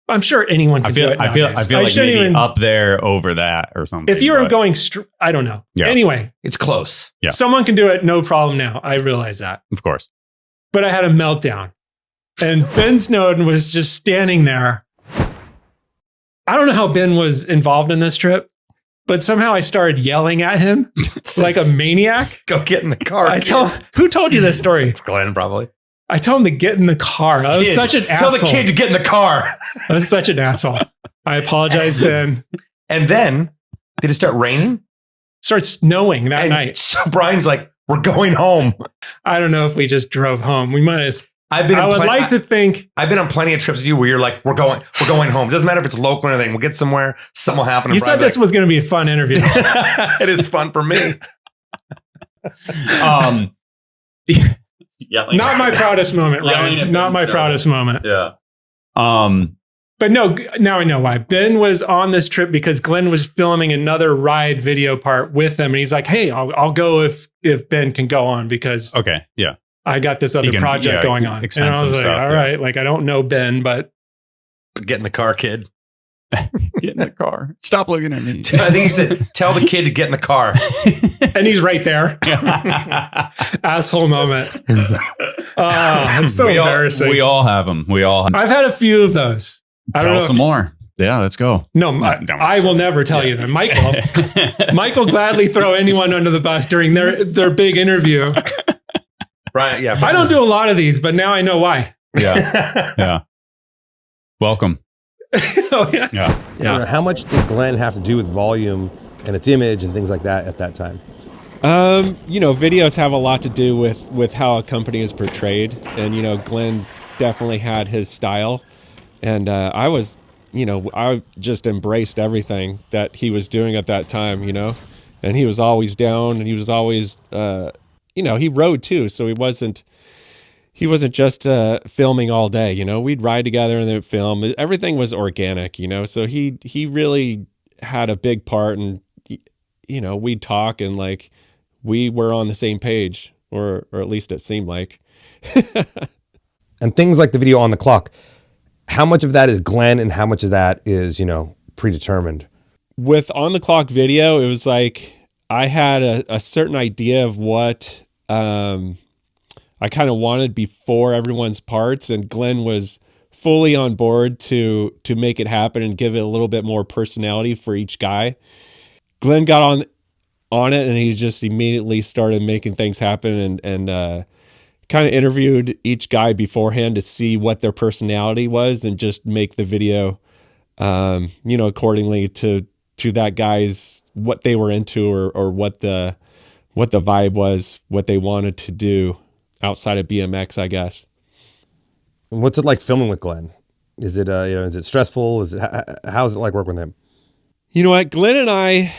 I'm sure anyone can do it. I feel like maybe up there over that or something. If you were going I don't know. Yeah. Anyway, it's close. Yeah. Someone can do it. No problem now. I realize that. Of course. But I had a meltdown and Ben Snowden was just standing there. I don't know how Ben was involved in this trip, but somehow I started yelling at him like a maniac. Go get in the car. Who told you this story? Glenn, probably. I told him to get in the car. I was such an asshole. Tell the kid to get in the car. I was such an asshole. I apologize, Ben. And then, did it start raining? It started snowing that night. So Brian's like, we're going home. I don't know if we just drove home. We might have. I would like to think. I've been on plenty of trips with you where you're like, we're going home. It doesn't matter if it's local or anything. We'll get somewhere. Something will happen. You said this was going to be a fun interview. It is fun for me. Not my proudest moment, Ryan. Not my proudest moment. Yeah. But no, now I know why. Ben was on this trip because Glenn was filming another ride video part with him. And he's like, hey, I'll go if Ben can go on because I got this other project going on. And I was like, all right, like I don't know Ben, but get in the car, kid. Get in the car. Stop looking at me. I think he said, tell the kid to get in the car. And he's right there. Asshole moment. It's so embarrassing. We all have them. I've had a few of those. Tell some more. Yeah, let's go. No, I will never tell you that. Michael gladly throw anyone under the bus during their big interview. Right. Yeah. I don't do a lot of these, but now I know why. Yeah. Yeah. Welcome. Oh, yeah. Yeah. How much did Glenn have to do with volume and its image and things like that at that time? Videos have a lot to do with how a company is portrayed. And, Glenn definitely had his style. And I just embraced everything that he was doing at that time, and he was always down and he was always, he rode too. So he wasn't just filming all day, we'd ride together and then film. Everything was organic, so he really had a big part and, we'd talk and like we were on the same page or at least it seemed like. And things like the video On the Clock, how much of that is Glenn and how much of that is, predetermined? With On the Clock video, it was like I had a certain idea of what I kind of wanted before everyone's parts, and Glenn was fully on board to make it happen and give it a little bit more personality for each guy. Glenn got on it, and he just immediately started making things happen and kind of interviewed each guy beforehand to see what their personality was and just make the video, accordingly to that guy's, what they were into or what the vibe was, what they wanted to do outside of BMX, I guess. And what's it like filming with Glenn? Is it stressful? How's it like working with him? You know what? Glenn and I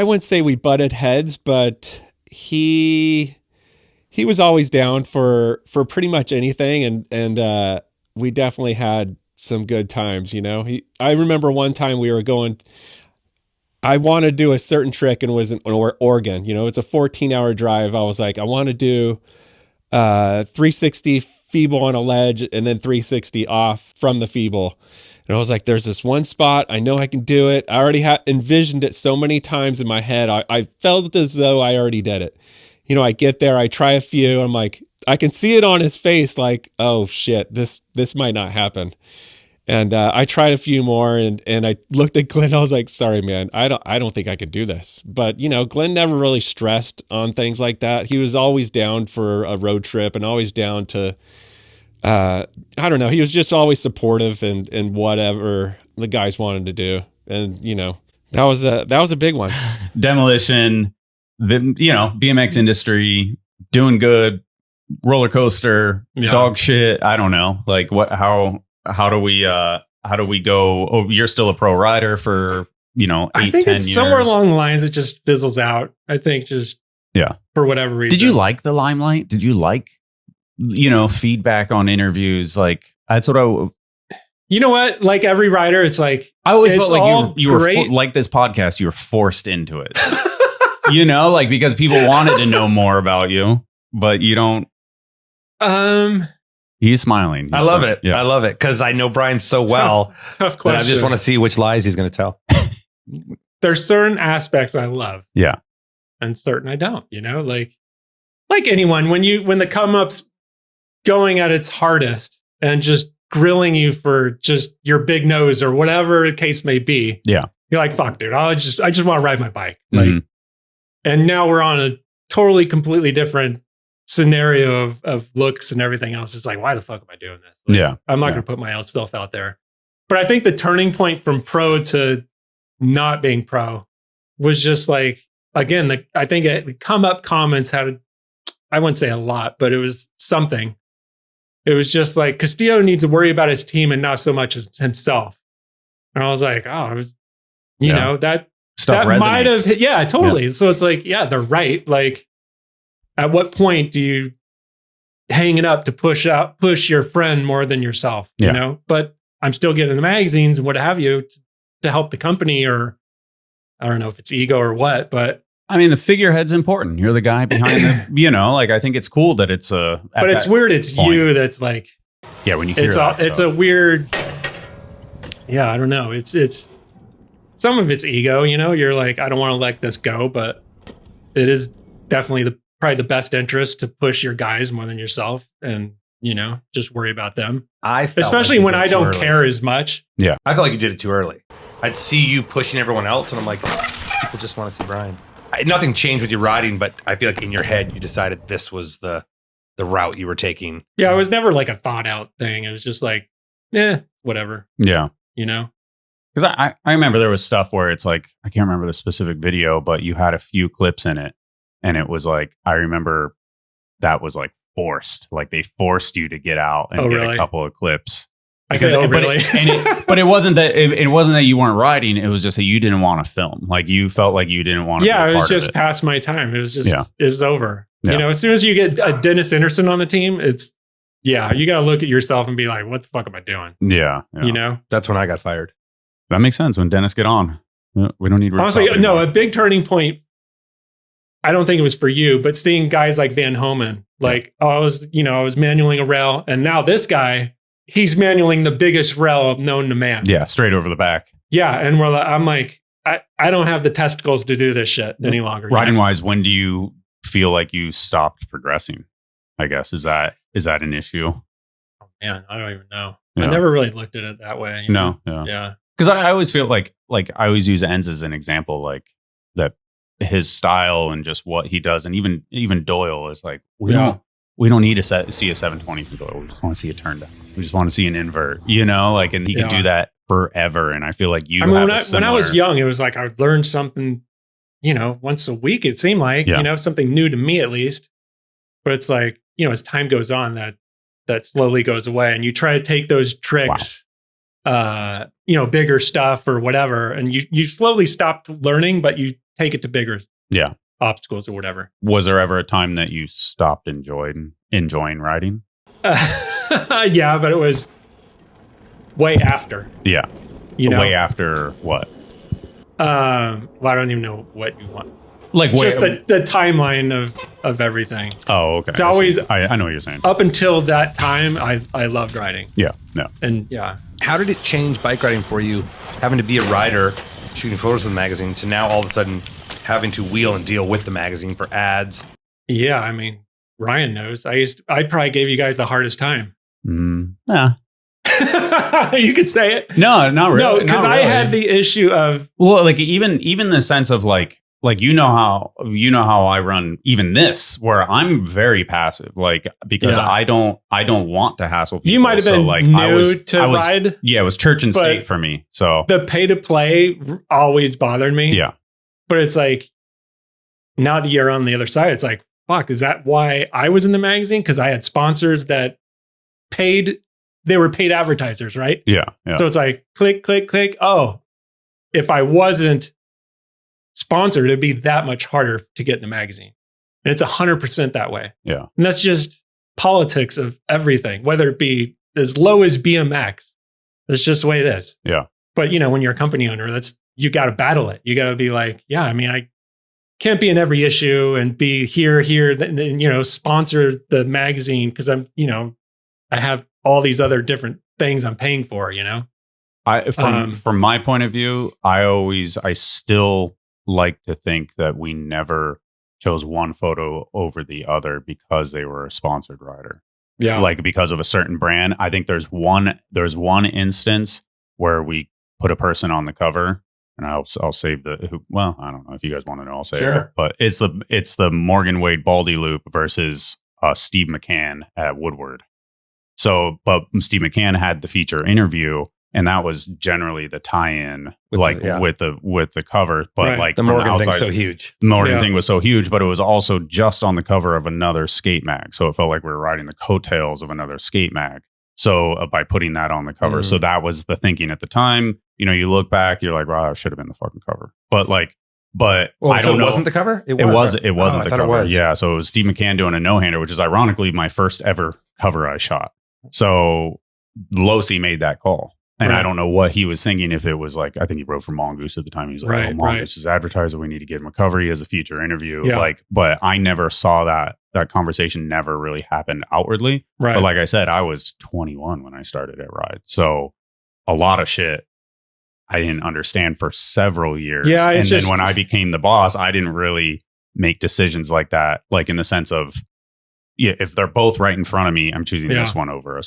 wouldn't say we butted heads, but he was always down for pretty much anything. And we definitely had some good times, I remember one time we were going, I wanted to do a certain trick and it was in Oregon, it's a 14-hour drive. I was like, I want to do 360 feeble on a ledge and then 360 off from the feeble. And I was like, there's this one spot. I know I can do it. I already envisioned it so many times in my head. I felt as though I already did it. I get there, I try a few. I'm like, I can see it on his face. Like, oh shit, this might not happen. And I tried a few more, and I looked at Glenn. I was like, "Sorry, man, I don't think I could do this." But Glenn never really stressed on things like that. He was always down for a road trip and always down to, I don't know. He was just always supportive and whatever the guys wanted to do. And that was a big one. Demolition, the BMX industry doing good, roller coaster, dog shit. I don't know, like what how do we go? Oh, you're still a pro rider for 8, I think 10 it's years. somewhere along the lines it just fizzles out. I think just for whatever reason. Did you like the limelight? Did you like feedback on interviews? Like that's what you know what? Like every rider, it's like I always felt like you were great. like this podcast. You were forced into it, like because people wanted to know more about you, but you don't. He's smiling. I love it. Yeah. I love it because I know Brian so well tough that I just want to see which lies he's going to tell. There's certain aspects I love, and certain I don't. Like anyone, when the come up's going at its hardest and just grilling you for just your big nose or whatever the case may be. Yeah, you're like, fuck, dude. I just want to ride my bike. And now we're on a totally, completely different scenario of looks and everything else. It's like, why the fuck am I doing this? I'm not going to put myself out there. But I think the turning point from pro to not being pro was just like, again, I think the come up comments had, I wouldn't say a lot, but it was something. It was just like Castillo needs to worry about his team and not so much as himself. And I was like, oh, it was, that stuff that might have, totally. Yeah. So it's like, they're right. Like, at what point do you hang it up to push your friend more than yourself? But I'm still getting the magazines and what have you to help the company, or I don't know if it's ego or what, but I mean, the figurehead's important. You're the guy behind the, like, I think it's cool that it's but it's weird. It's point. You that's like, when you hear it's a weird, I don't know. It's some of it's ego, you're like, I don't want to let this go, but it is definitely probably the best interest to push your guys more than yourself and, just worry about them. Especially when I don't care as much. Yeah. I felt like you did it too early. I'd see you pushing everyone else and I'm like, people just want to see Brian. Nothing changed with your riding, but I feel like in your head, you decided this was the route you were taking. Yeah. It was never like a thought out thing. It was just like, whatever. Yeah. Because I remember there was stuff where it's like, I can't remember the specific video, but you had a few clips in it. And it was like, I remember that was like forced. Like they forced you to get out and get a couple of clips. I said, really? But it wasn't that it wasn't that you weren't riding. It was just that you didn't want to film. Like you felt like you didn't want to. Yeah, it was just past my time. It was just it was over. Yeah. As soon as you get a Dennis Anderson on the team, it's you got to look at yourself and be like, what the fuck am I doing? Yeah. That's when I got fired. That makes sense. When Dennis get on, we don't need. Honestly, no. A big turning point. I don't think it was for you, but seeing guys like Van Homan, like I was manualing a rail, and now this guy, he's manualing the biggest rail known to man. Yeah, straight over the back. Yeah, and I'm like, I don't have the testicles to do this shit any longer. Riding wise, when do you feel like you stopped progressing? I guess is that an issue? Oh man, I don't even know. I never really looked at it that way. No. Yeah. Because I always feel like I always use Enz as an example, like that his style and just what he does, and even Doyle is like we don't need to see a 720 from Doyle. We just want to see it turned down. We just want to see an invert, and he could do that forever. And I feel like when I was young, it was like I would learn something, once a week. It seemed like something new to me at least. But it's like as time goes on, that slowly goes away, and you try to take those tricks. Wow. Bigger stuff or whatever. And you slowly stop learning, but you take it to bigger obstacles or whatever. Was there ever a time that you stopped enjoying riding? Yeah, but it was way after. Yeah. Way after what? I don't even know what you want. Like just the timeline of everything. Oh, okay. It's always I know what you're saying. Up until that time, I loved riding. Yeah. No. And yeah. How did it change bike riding for you, having to be a rider, shooting photos for the magazine, to now all of a sudden having to wheel and deal with the magazine for ads? Yeah, I mean, Ryan knows. I probably gave you guys the hardest time. Yeah. You could say it. No, not really. No, because I had the issue of like even the sense of like you know how I run even this, where I'm very passive, like because I don't want to hassle people. You might have been new to ride. Yeah, it was church and state for me. So the pay to play always bothered me. Yeah, but it's like now that you're on the other side, it's like, fuck, is that why I was in the magazine? Because I had sponsors that paid. They were paid advertisers, right? Yeah. So it's like click, click, click. Oh, if I wasn't sponsored, it'd be that much harder to get in the magazine. And it's 100% that way. Yeah. And that's just politics of everything, whether it be as low as BMX. That's just the way it is. Yeah. But when you're a company owner, you got to battle it. You got to be like, yeah, I mean, I can't be in every issue and be here, then sponsor the magazine because I'm, I have all these other different things I'm paying for, From my point of view, I still like to think that we never chose one photo over the other because they were a sponsored rider. Yeah. Like because of a certain brand. I think there's one instance where we put a person on the cover, and I'll save I don't know if you guys want to know, I'll say it. But it's the Morgan Wade Baldy Loop versus Steve McCann at Woodward. So, but Steve McCann had the feature interview, and that was generally the tie-in, with the cover. But like the Morgan thing's so huge. The Morgan thing was so huge, but it was also just on the cover of another skate mag. So it felt like we were riding the coattails of another skate mag. So by putting that on the cover, so that was the thinking at the time. You look back, you're like, wow, it should have been the fucking cover. But I don't know. It wasn't the cover? It wasn't the cover. Yeah. So it was Steve McCann doing a no-hander, which is ironically my first ever cover I shot. So Losi made that call. And I don't know what he was thinking. If it was like, I think he wrote for Mongoose at the time. He was like, Mongoose is advertiser. We need to get him a cover. He has a feature interview. Yeah. But I never saw that conversation never really happened outwardly. Right. But like I said, I was 21 when I started at Ride. So a lot of shit I didn't understand for several years. Yeah. And then when I became the boss, I didn't really make decisions like that. Like in the sense of, if they're both right in front of me, I'm choosing this one over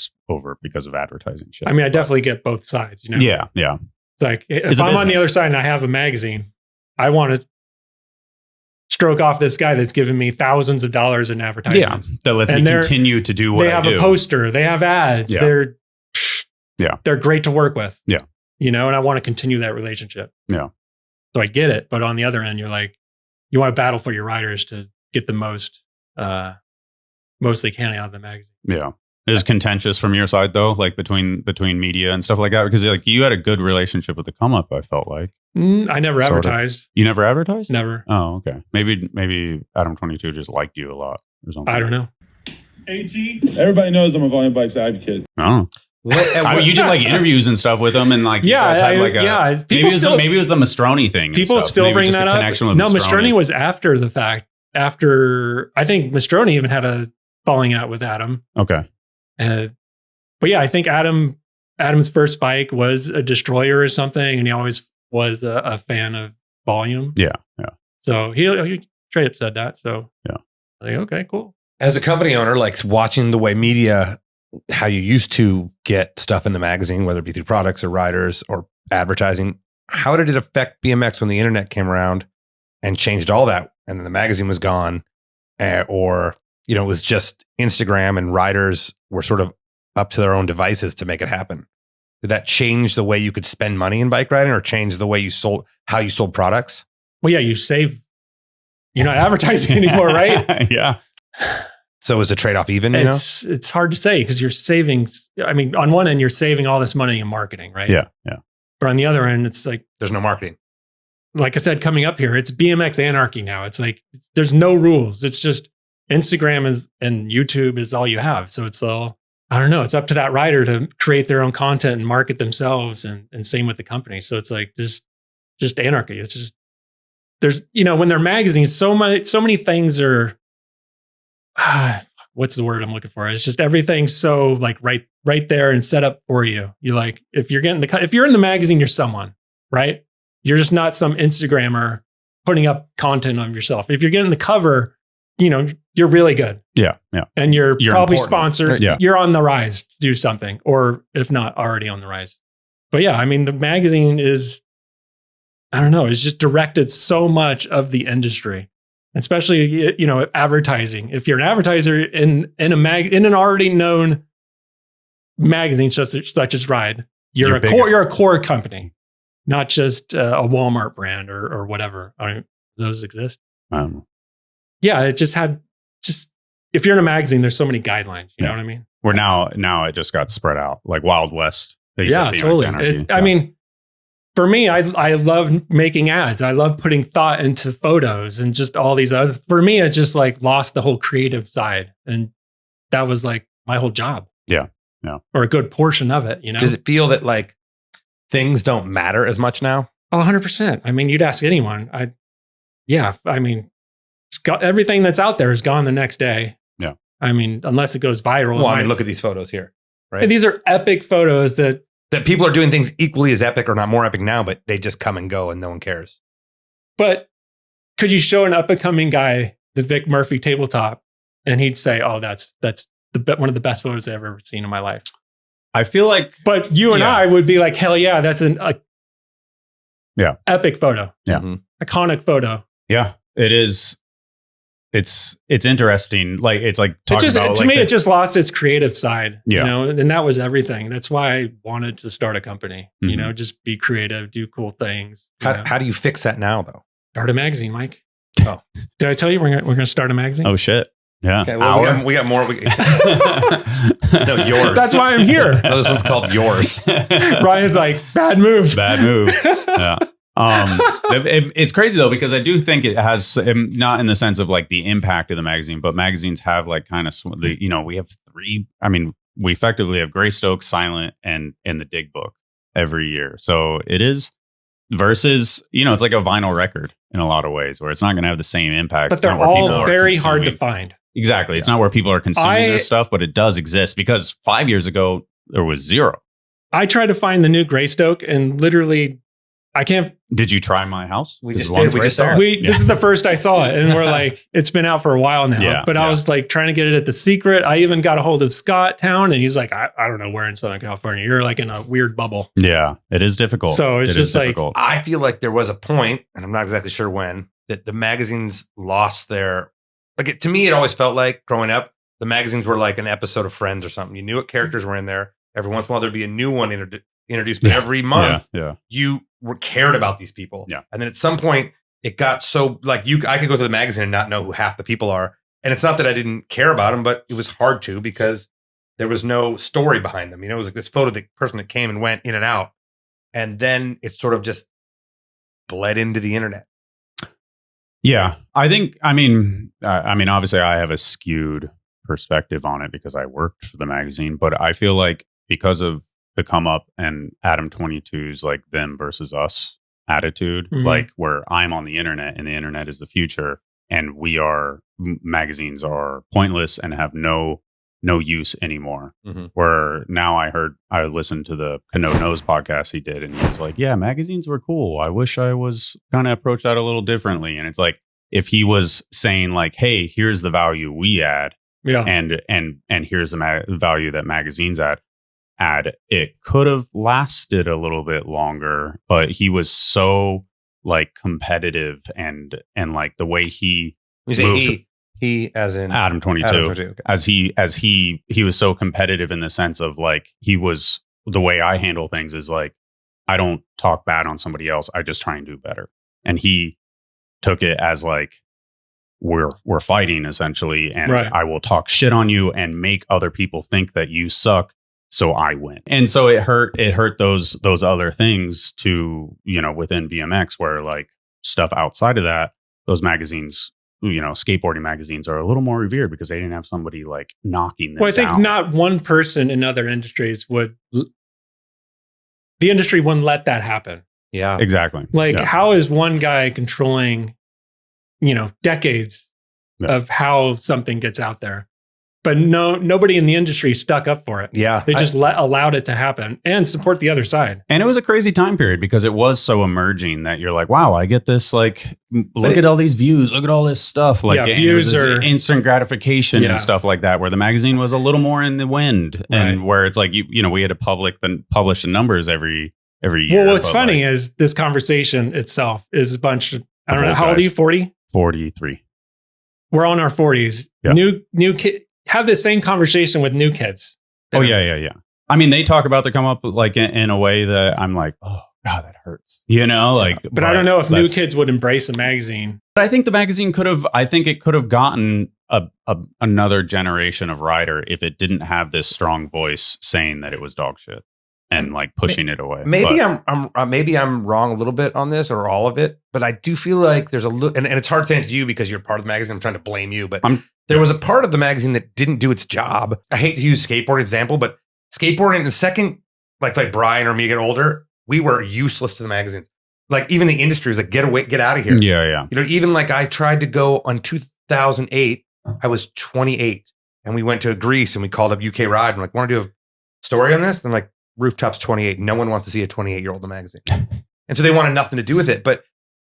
because of advertising shit. I mean, I definitely get both sides, Yeah. It's like, if I'm on the other side and I have a magazine, I want to stroke off this guy that's giving me thousands of dollars in advertising. Yeah. That lets me continue to do what I do. They have a poster. They have ads. Yeah. They're great to work with. Yeah. And I want to continue that relationship. Yeah. So I get it. But on the other end, you're like, you want to battle for your writers to get the most they can out of the magazine. Yeah. It was contentious from your side though, like between media and stuff like that, because like you had a good relationship with the Come Up, I felt like. I never advertised. You never advertised? Never. Oh, okay. Maybe Adam 22 just liked you a lot or something. I don't know. AG, everybody knows I'm a volume bikes advocate. Oh. You did like interviews and stuff with them, and like maybe it was the Mastroni thing. People still bring that up. No, Mastroni was after the fact. After I think Mastroni even had a falling out with Adam. Okay. But yeah, I think Adam's first bike was a Destroyer or something, and he always was a fan of volume. Yeah. So he straight up said that. So yeah, like, okay, cool. As a company owner, like watching the way media, how you used to get stuff in the magazine, whether it be through products or riders or advertising, how did it affect BMX when the internet came around and changed all that? And then the magazine was gone, or it was just Instagram and riders were sort of up to their own devices to make it happen. Did that change the way you could spend money in bike riding, or change the way how you sold products? Well, yeah, you're not advertising anymore, right? Yeah. So is the trade-off even? It's hard to say because you're saving. I mean, on one end, you're saving all this money in marketing, right? Yeah. But on the other end, it's like there's no marketing. Like I said, coming up here, it's BMX anarchy now. It's like there's no rules. It's just Instagram and YouTube is all you have. So it's all, I don't know. It's up to that rider to create their own content and market themselves, and same with the company. So it's like just anarchy. It's just there's when they're magazines, so many things are. What's the word I'm looking for? It's just everything's so like right there and set up for you. You like if you're in the magazine, you're someone, right? You're just not some Instagrammer putting up content of yourself. If you're getting the cover, you're really good. Yeah. Yeah. And you're probably important. sponsored. Yeah. You're on the rise to do something, or if not already on the rise. But yeah, I mean, the magazine is, I don't know, it's just directed so much of the industry, especially, advertising. If you're an advertiser in an already known magazine such as Ride, you're a core company, not just a Walmart brand or whatever. Those exist. Yeah, it just if you're in a magazine, there's so many guidelines. You know what I mean? Where now it just got spread out like Wild West. Yeah, totally. I mean, for me, I love making ads. I love putting thought into photos and just all these other. For me, it's just like lost the whole creative side, and that was like my whole job. Yeah, or a good portion of it. Does it feel that like things don't matter as much now? 100%. I mean, you'd ask anyone. I mean, everything that's out there is gone the next day. Yeah. I mean, unless it goes viral. Well, I mean, look at these photos here, right? And these are epic photos that people are doing things equally as epic or not more epic now, but they just come and go and no one cares. But could you show an up and coming guy the Vic Murphy tabletop and he'd say, "Oh, that's one of the best photos I've ever seen in my life." I feel like, but you and I would be like, "Hell yeah, that's an epic photo, iconic photo." Yeah, it is. It's interesting. Like it's like talking about, to me, it just lost its creative side. Yeah. And that was everything. That's why I wanted to start a company. Just be creative, do cool things. How do you fix that now, though? Start a magazine, Mike. Oh, did I tell you we're gonna start a magazine? Oh shit. Yeah. Okay, well, we got more. No, yours. That's why I'm here. No, this one's called yours. Brian's like, bad move. Bad move. Yeah. It's crazy though, because I do think it has, not in the sense of like the impact of the magazine, but magazines have like kind of we have three. I mean, we effectively have Greystoke, Silent, and the Dig Book every year. So it is versus, it's like a vinyl record in a lot of ways, where it's not going to have the same impact. But they're all very hard to find. Exactly. Yeah. It's not where people are consuming their stuff, but it does exist, because 5 years ago there was zero. I tried to find the new Greystoke and literally I can't. Did you try My House? We just did. We just saw it. This is the first I saw it, and we're like, it's been out for a while now. Yeah, but I was like trying to get it at the Secret. I even got a hold of Scott Town, and he's like, I don't know where in Southern California. You're like in a weird bubble. Yeah, it is difficult. So it's just like, I feel like there was a point, and I'm not exactly sure when, that the magazines lost their. Like to me, it always felt like growing up, the magazines were like an episode of Friends or something. You knew what characters were in there. Every once in a while, there'd be a new one introduced, but every month, you cared about these people. Yeah. And then at some point, it got so like I could go through the magazine and not know who half the people are. And it's not that I didn't care about them, but it was hard to, because there was no story behind them. It was like this photo, the person that came and went in and out. And then it sort of just bled into the internet. Yeah. I mean, obviously I have a skewed perspective on it because I worked for the magazine, but I feel like because of the come up and Adam 22's like them versus us attitude, like where I'm on the internet and the internet is the future, and magazines are pointless and have no use anymore. Where now I listened to the Cano Knows podcast he did, and he was like, yeah, magazines were cool. I wish I was kind of approach that a little differently. And it's like, if he was saying like, hey, here's the value we add, and here's the value that magazines add, it could have lasted a little bit longer, but he was so like competitive and like the way he he as in Adam 22, okay. as he was so competitive in the sense of like, he was, the way I handle things is like, I don't talk bad on somebody else, I just try and do better. And he took it as like, we're fighting essentially, and I will talk shit on you and make other people think that you suck, so I win. And so it hurt those other things to, within BMX, where like stuff outside of that, those magazines, skateboarding magazines are a little more revered because they didn't have somebody like knocking them down. Well, I think not one person in other industries the industry wouldn't let that happen. Yeah, exactly. Like how is one guy controlling, decades of how something gets out there? But nobody in the industry stuck up for it. Yeah. They just allowed it to happen and support the other side. And it was a crazy time period because it was so emerging that you're like, wow, I get this, like, look at all these views, look at all this stuff. Like, views are instant gratification and stuff like that, where the magazine was a little more in the wind, and where it's like, you know, we had to publish the numbers every year. Well, what's funny is this conversation itself is a bunch of, I don't know, how old are you? 40? 43. We're on our 40s. Yeah. New kid. Have the same conversation with new kids. Oh, yeah. I mean, they talk about the come up like in a way that I'm like, oh, God, that hurts. You know, like. But I don't know if new kids would embrace a magazine. But I think the magazine could have gotten another generation of rider if it didn't have this strong voice saying that it was dog shit and like pushing it away. Maybe I'm wrong a little bit on this or all of it, but I do feel like there's a little, and it's hard to say to you because you're part of the magazine. I'm trying to blame you, but there was a part of the magazine that didn't do its job. I hate to use skateboarding example, but skateboarding in the second, like Brian or me get older, we were useless to the magazines. Like even the industry was like, get away, get out of here. Yeah. You know, even like I tried to go on 2008, I was 28 and we went to Greece and we called up UK Ride. I'm like, want to do a story on this? And I'm like, Rooftop's 28. No one wants to see a 28-year-old in the magazine. And so they wanted nothing to do with it. But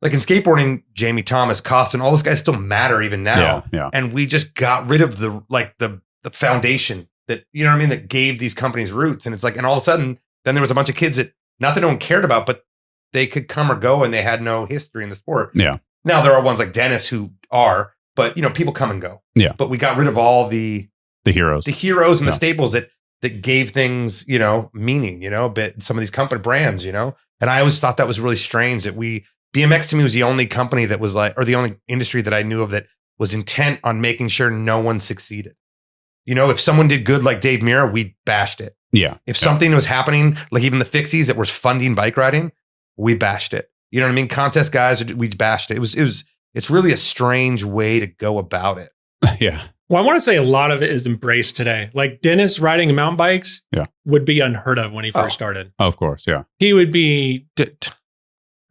like in skateboarding, Jamie Thomas, Costin, all those guys still matter even now. Yeah. And we just got rid of the foundation that, you know what I mean, that gave these companies roots. And it's like, and all of a sudden, then there was a bunch of kids that not that no one cared about, but they could come or go and they had no history in the sport. Yeah. Now there are ones like Dennis who are, but you know, people come and go. Yeah. But we got rid of all the heroes. The heroes and the staples that gave things, you know, meaning, you know, but some of these company brands, you know, and I always thought that was really strange that BMX to me was the only company that was like, or the only industry that I knew of that was intent on making sure no one succeeded. You know, if someone did good like Dave Mirra, we bashed it. Yeah. If something was happening, like even the Fixies that was funding bike riding, we bashed it. You know what I mean? Contest guys, we bashed it. It's really a strange way to go about it. Yeah. Well, I want to say a lot of it is embraced today. Like Dennis riding mountain bikes would be unheard of when he first started. Oh, of course, yeah. He would be...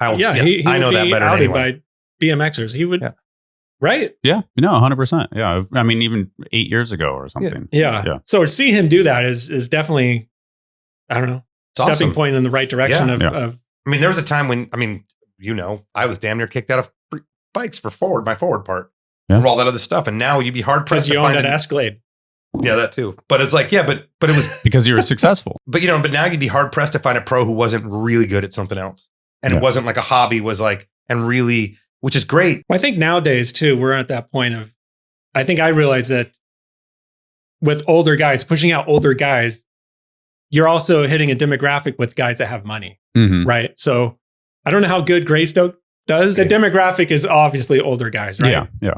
I know would that be better than anyone. by BMXers. He would... Right? Yeah. No, 100%. Yeah. I mean, even 8 years ago or something. Yeah. So to see him do that is definitely, I don't know, stepping awesome. Point in the right direction of... I mean, there was a time when, I mean, you know, I was damn near kicked out of bikes for my forward part. And all that other stuff. And now you'd be hard pressed to find an Escalade. Yeah, that too. But it's like, but it was because you were successful. But you know, but now you'd be hard pressed to find a pro who wasn't really good at something else. And it wasn't like a hobby, was like, and really, which is great. Well, I think nowadays too, we're at that point of, I think I realize that with older guys, pushing out older guys, you're also hitting a demographic with guys that have money. Mm-hmm. Right. So I don't know how good Greystoke does. The demographic is obviously older guys, right? Yeah.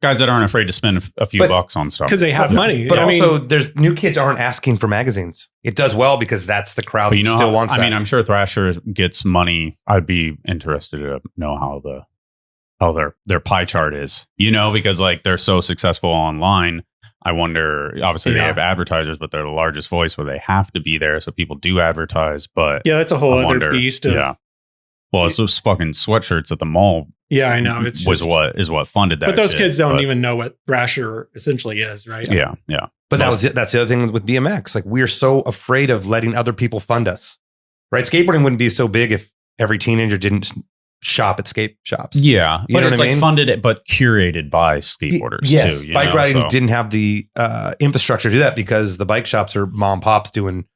Guys that aren't afraid to spend a few bucks on stuff. Because they have money. But also, there's new kids aren't asking for magazines. It does well because that's the crowd that still wants that. I mean, I'm sure Thrasher gets money. I'd be interested to know how their pie chart is, you know, because like they're so successful online. I wonder, obviously they have advertisers, but they're the largest voice where they have to be there. So people do advertise, but that's a whole other beast of well, it's those fucking sweatshirts at the mall. Yeah, I know. It's what funded that. But those kids don't even know what Thrasher essentially is, right? Yeah. But that's the other thing with BMX. Like we're so afraid of letting other people fund us, right? Skateboarding wouldn't be so big if every teenager didn't shop at skate shops. Yeah, you know but it's what I mean? Like funded, but curated by skateboarders too. Bike riding didn't have the infrastructure to do that because the bike shops are mom and pops doing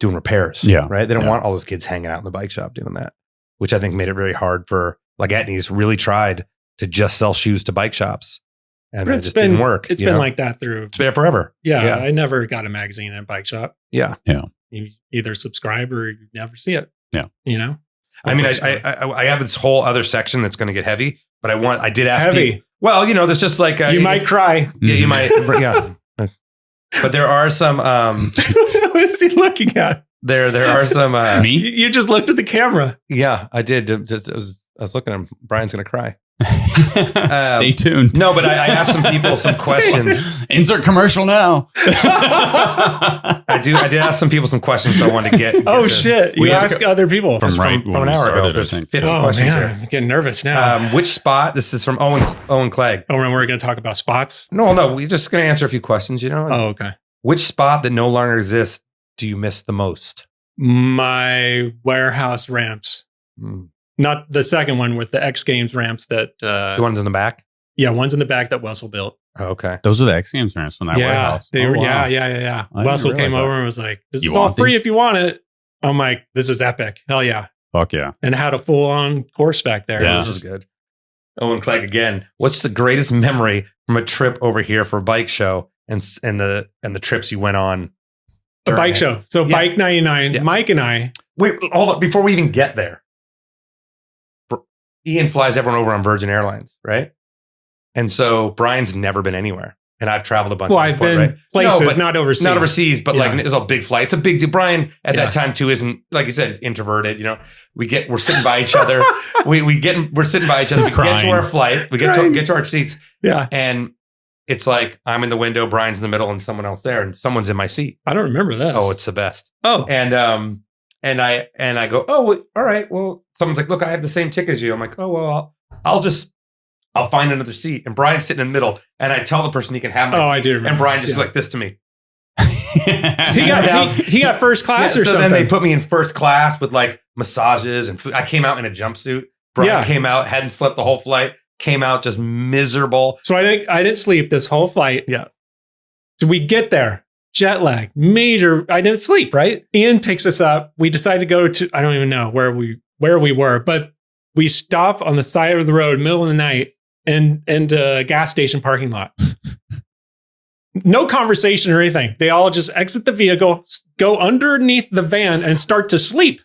repairs. Yeah, right. They don't want all those kids hanging out in the bike shop doing that, which I think made it very hard for like Etnies really tried to just sell shoes to bike shops, and it just didn't work. It's been like that through. It's been forever. Yeah, I never got a magazine at a bike shop. Yeah. You either subscribe or you never see it. Yeah, you know. I mean, I have this whole other section that's going to get heavy, but I did ask heavy. People, well, you know, there's just like you might cry. Yeah, you might. Yeah, but there are some. What is he looking at? There are some. Me? You just looked at the camera. Yeah, I did. I was looking at him. Brian's going to cry. Stay tuned. No, but I asked some people some questions. Insert commercial now. I did ask some people some questions, so I wanted to get. Oh this. shit! You ask other people From From an hour ago. There's 50 Oh questions man, I'm getting nervous now. here. Which spot? This is from Owen Clegg. Oh, and we're going to talk about spots. No, we're just going to answer a few questions. You know. Oh, okay. Which spot that no longer exists do you miss the most? My warehouse ramps, Mm. not the second one with the X Games ramps. That The ones in the back. yeah, one's in the back that Wessel built. Oh, okay. Those are the X Games ramps from that warehouse. They were, Oh, wow. yeah. I didn't Wessel came realize that. over and was like, "This You is all want free these? if you want it." I'm like, "This is epic, hell yeah!" Fuck yeah. And had a full on course back there. Yeah. This is good. Owen Clegg again. What's the greatest memory from a trip over here for a bike show and the trips you went on? A during bike it? show. So Yeah. Bike 99, Yeah. Mike and I. Wait, hold on. Before we even get there, Ian flies everyone over on Virgin Airlines, right? And so Brian's never been anywhere, and I've traveled a bunch. Well, of I've sport, been right? places, No, but not overseas. not overseas, but Yeah. like it's a big flight. It's a big deal. Brian at Yeah. that time too isn't, like you said, introverted. You know, we're sitting by each other. we're sitting by each other. He's We get crying. to our flight. We get to our seats, Yeah, and it's like I'm in the window, Brian's in the middle, and someone else there, and someone's in my seat. I don't remember this. Oh, it's the best. oh, And I go, oh, well, all right. Well, someone's like, look, I have the same ticket as you. I'm like, oh, well, I'll find another seat. And Brian's sitting in the middle, and I tell the person he can have my seat. I do remember And Brian this, just yeah. like this to me. he got first class or so something. then they put me in first class with like massages and food. I came out in a jumpsuit. Brian Yeah. came out, hadn't slept the whole flight, came out just miserable. So I didn't sleep this whole flight. Yeah. So we get there, jet lag, major. I didn't sleep. Right. Ian picks us up. We decide to go to, I don't even know where we were, but we stop on the side of the road, middle of the night, and a gas station parking lot. No conversation or anything. They all just exit the vehicle, go underneath the van, and start to sleep.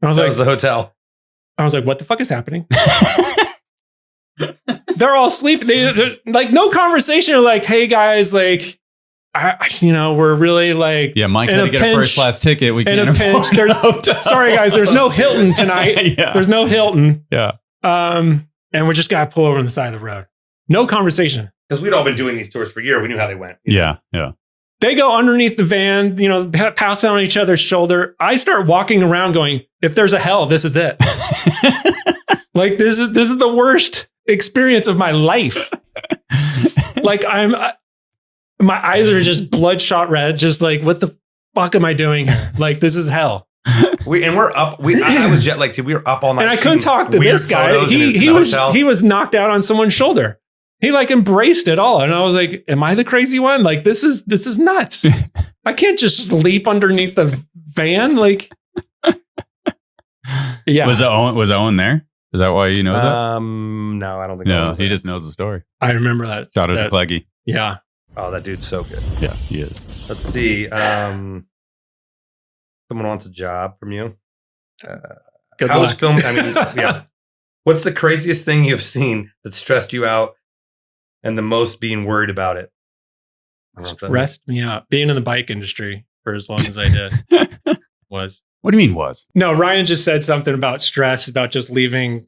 And I was That like, was the hotel. what the fuck is happening? They're all sleeping. They're like, no conversation. They're like, hey guys, like, we're really like, Yeah, Mike in had a to get a pinch- first class ticket. We in can't a afford pinch. There's, hotel. sorry guys, there's no Hilton tonight. Yeah. There's no Hilton. Yeah. And we just got to pull over on the side of the road. No conversation. Because we'd all been doing these tours for a year. We knew how they went. you know? Yeah. They go underneath the van, pass on each other's shoulder. I start walking around going, if there's a hell, this is it. Like, this is the worst experience of my life. Like, my eyes are just bloodshot red. Just like, what the fuck am I doing here? Like, this is hell. We're up. I was jet lagged too. We were up all night. And I couldn't shooting talk to weird this guy. photos in the hotel. He was knocked out on someone's shoulder. He like embraced it all. And I was like, am I the crazy one? Like, this is nuts. I can't just sleep underneath the van. Like, yeah. Was Owen there? Is that why you know that? No, I don't think. No, that was he it. just knows the story. I remember that. Shout out to Cleggy. Yeah. Oh, that dude's so good. Yeah, he is. Let's see. Someone wants a job from you. Good How's luck. film? I mean, yeah. What's the craziest thing you've seen that stressed you out, and the most being worried about it? Stressed me out. Being in the bike industry for as long as I did was. What do you mean was? No, Ryan just said something about stress, about just leaving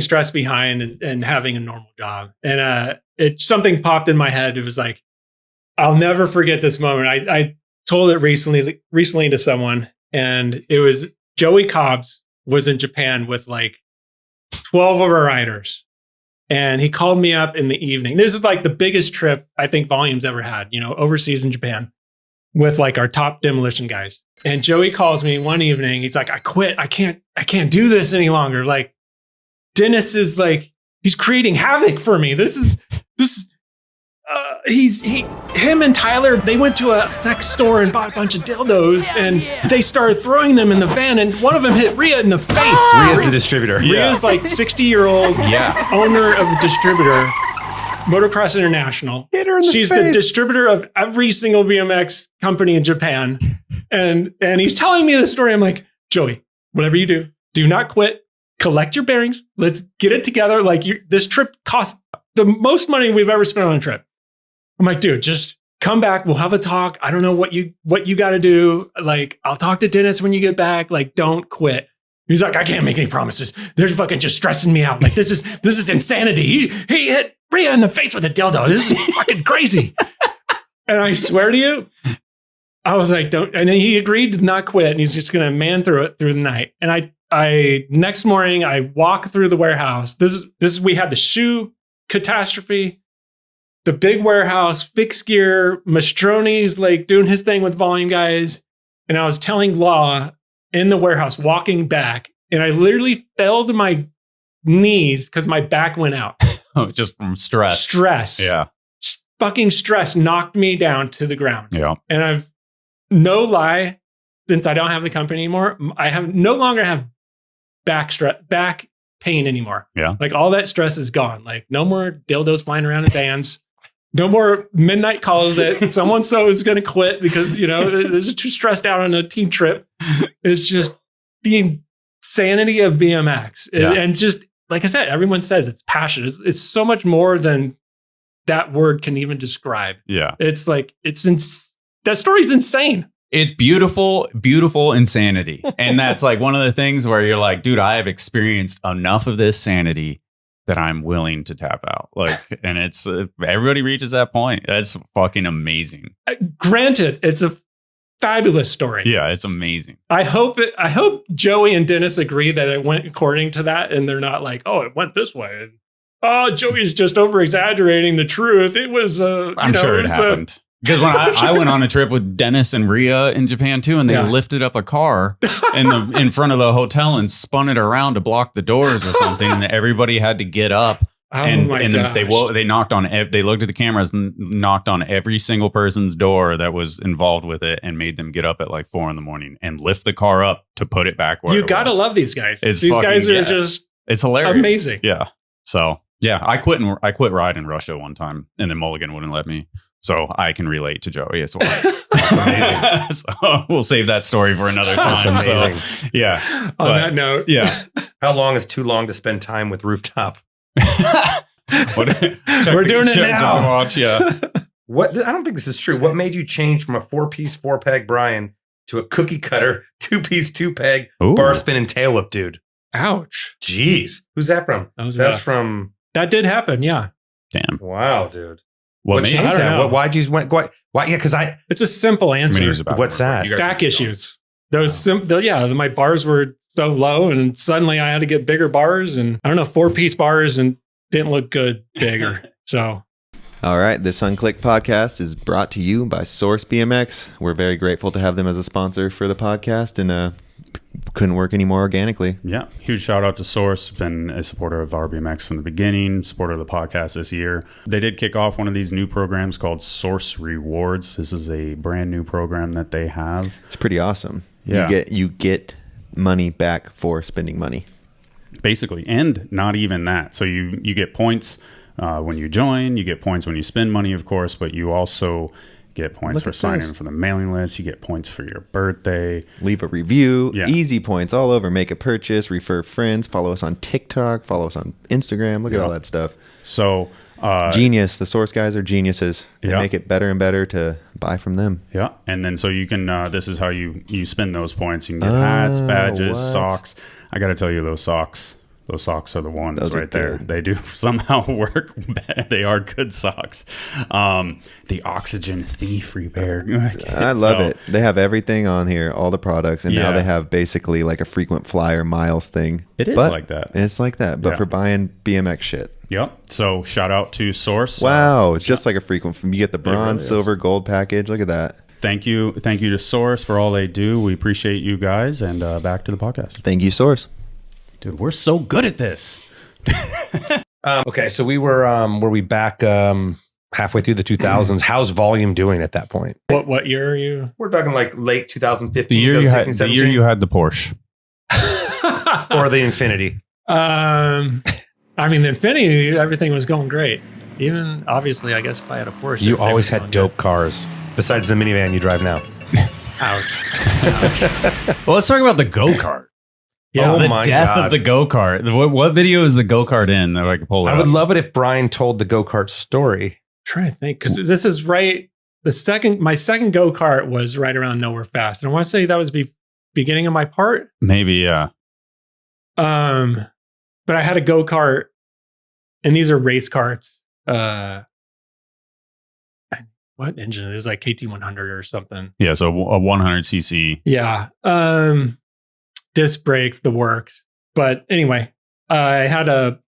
stress behind and having a normal job. And something popped in my head. It was like, I'll never forget this moment. I told it recently to someone, and it was Joey Cobbs was in Japan with like 12 of our riders. And he called me up in the evening. This is like the biggest trip I think Volume's ever had, overseas in Japan with like our top demolition guys. And Joey calls me one evening. He's like, I quit. I can't do this any longer. Like, Dennis is like, he's creating havoc for me. Him and Tyler, they went to a sex store and bought a bunch of dildos, and they started throwing them in the van, and one of them hit Rhea in the face. Rhea's the distributor. Rhea's like 60-year-old owner of a distributor, Motocross International. Hit her in the She's face. the distributor of every single BMX company in Japan. And he's telling me the story. I'm like, Joey, whatever you do not quit. Collect your bearings. Let's get it together. Like, this trip cost the most money we've ever spent on a trip. I'm like, dude, just come back. We'll have a talk. I don't know what you got to do. Like, I'll talk to Dennis when you get back. Like, don't quit. He's like, I can't make any promises. They're fucking just stressing me out. Like, this is insanity. He hit Rhea in the face with a dildo. This is fucking crazy. And I swear to you, I was like, don't. And he agreed to not quit. And he's just going to man through it through the night. And I next morning, I walk through the warehouse. We had the shoe catastrophe, the big warehouse, fixed gear, Mastrone's like doing his thing with volume guys. And I was telling Law in the warehouse, walking back, and I literally fell to my knees because my back went out. Oh, just from stress. Stress. Yeah. Fucking stress knocked me down to the ground. Yeah. And I've no lie, since I don't have the company anymore, I no longer have back pain anymore. Yeah. Like all that stress is gone. Like no more dildos flying around in vans. No more midnight calls that someone so is going to quit because, they're just too stressed out on a team trip. It's just the insanity of BMX. Yeah. And just, like I said, everyone says it's passion. It's so much more than that word can even describe. Yeah. It's like, that story's insane. It's beautiful, beautiful insanity. And that's like one of the things where you're like, dude, I have experienced enough of this sanity that I'm willing to tap out. Like, and it's everybody reaches that point. That's fucking amazing. Granted, it's a fabulous story. Yeah, it's amazing. I hope Joey and Dennis agree that it went according to that, and they're not like, oh, it went this way. Oh, Joey's just over exaggerating the truth. It was I'm sure it happened. Because when I went on a trip with Dennis and Rhea in Japan too, and they lifted up a car in front of the hotel and spun it around to block the doors or something, and everybody had to get up. And they knocked on. They looked at the cameras and knocked on every single person's door that was involved with it, and made them get up at like 4 a.m. and lift the car up to put it back where you gotta love these guys. These guys are just it's hilarious, amazing. Yeah. So yeah, I quit riding Russia one time, and then Mulligan wouldn't let me. So I can relate to Joey as well. That's amazing. So we'll save that story for another time. That's amazing. So, yeah. On that note, yeah. How long is too long to spend time with Rooftop? We're doing it now. Watch, yeah. What? I don't think this is true. What made you change from a 4-piece 4-peg Brian to a cookie cutter 2-piece 2-peg bar spin and tail whip dude? Ouch. Jeez. Who's that from? That's from. That did happen. Yeah. Damn. Wow, dude. What changed that? Why'd you went? Why? Yeah, because it's a simple answer. What's that? Back issues. Those my bars were so low, and suddenly I had to get bigger bars, and I don't know, 4-piece bars, and didn't look good bigger. So. All right, this Unclicked podcast is brought to you by Source BMX. We're very grateful to have them as a sponsor for the podcast, and couldn't work any more organically. Yeah, huge shout out to Source. Been a supporter of ourbmx from the beginning, supporter of the podcast this year. They did kick off one of these new programs called Source Rewards. This is a brand new program that they have. It's pretty awesome. Yeah. You get money back for spending money. Basically, and not even that. So you get points when you join, you get points when you spend money, of course, but you also get points for signing for the mailing list. You get points for your birthday. Leave a review. Yeah. Easy points all over. Make a purchase. Refer friends. Follow us on TikTok. Follow us on Instagram. Look at all that stuff. So genius. The Source guys are geniuses. They make it better and better to buy from them. Yeah. And then so you can, this is how you spend those points. You can get hats, badges, socks. I got to tell you, those socks are the ones right there. They do somehow work. They are good socks. The Oxygen Thief repair. I love it. They have everything on here, all the products, and now they have basically like a frequent flyer miles thing. It is like that. It's like that, but for buying BMX shit. Yep. So shout out to Source. Wow, it's just like a frequent. You get the bronze, silver, gold package. Look at that. Thank you to Source for all they do. We appreciate you guys, and back to the podcast. Thank you, Source. Dude, we're so good at this. Okay, so were we back halfway through the 2000s? How's volume doing at that point? What year are you? We're talking like late 2015, The year 2016, you had the Porsche. or the Infinity. I mean, the Infinity, everything was going great. Even obviously, I guess if I had a Porsche, You always had dope cars, besides the minivan you drive now. Ouch. Well, let's talk about the go-kart. Yeah. The death of the go-kart. What video is the go-kart in that I can pull it I up? would love it if Brian told the go-kart story. I'm trying to think, because this is right. My second go-kart was right around Nowhere Fast. And I want to say that was beginning of my part. Maybe, yeah. But I had a go-kart, and these are race karts. What engine is it? Like KT100 or something? Yeah, so a 100cc. Yeah. Disc brakes, the works. But anyway, I had a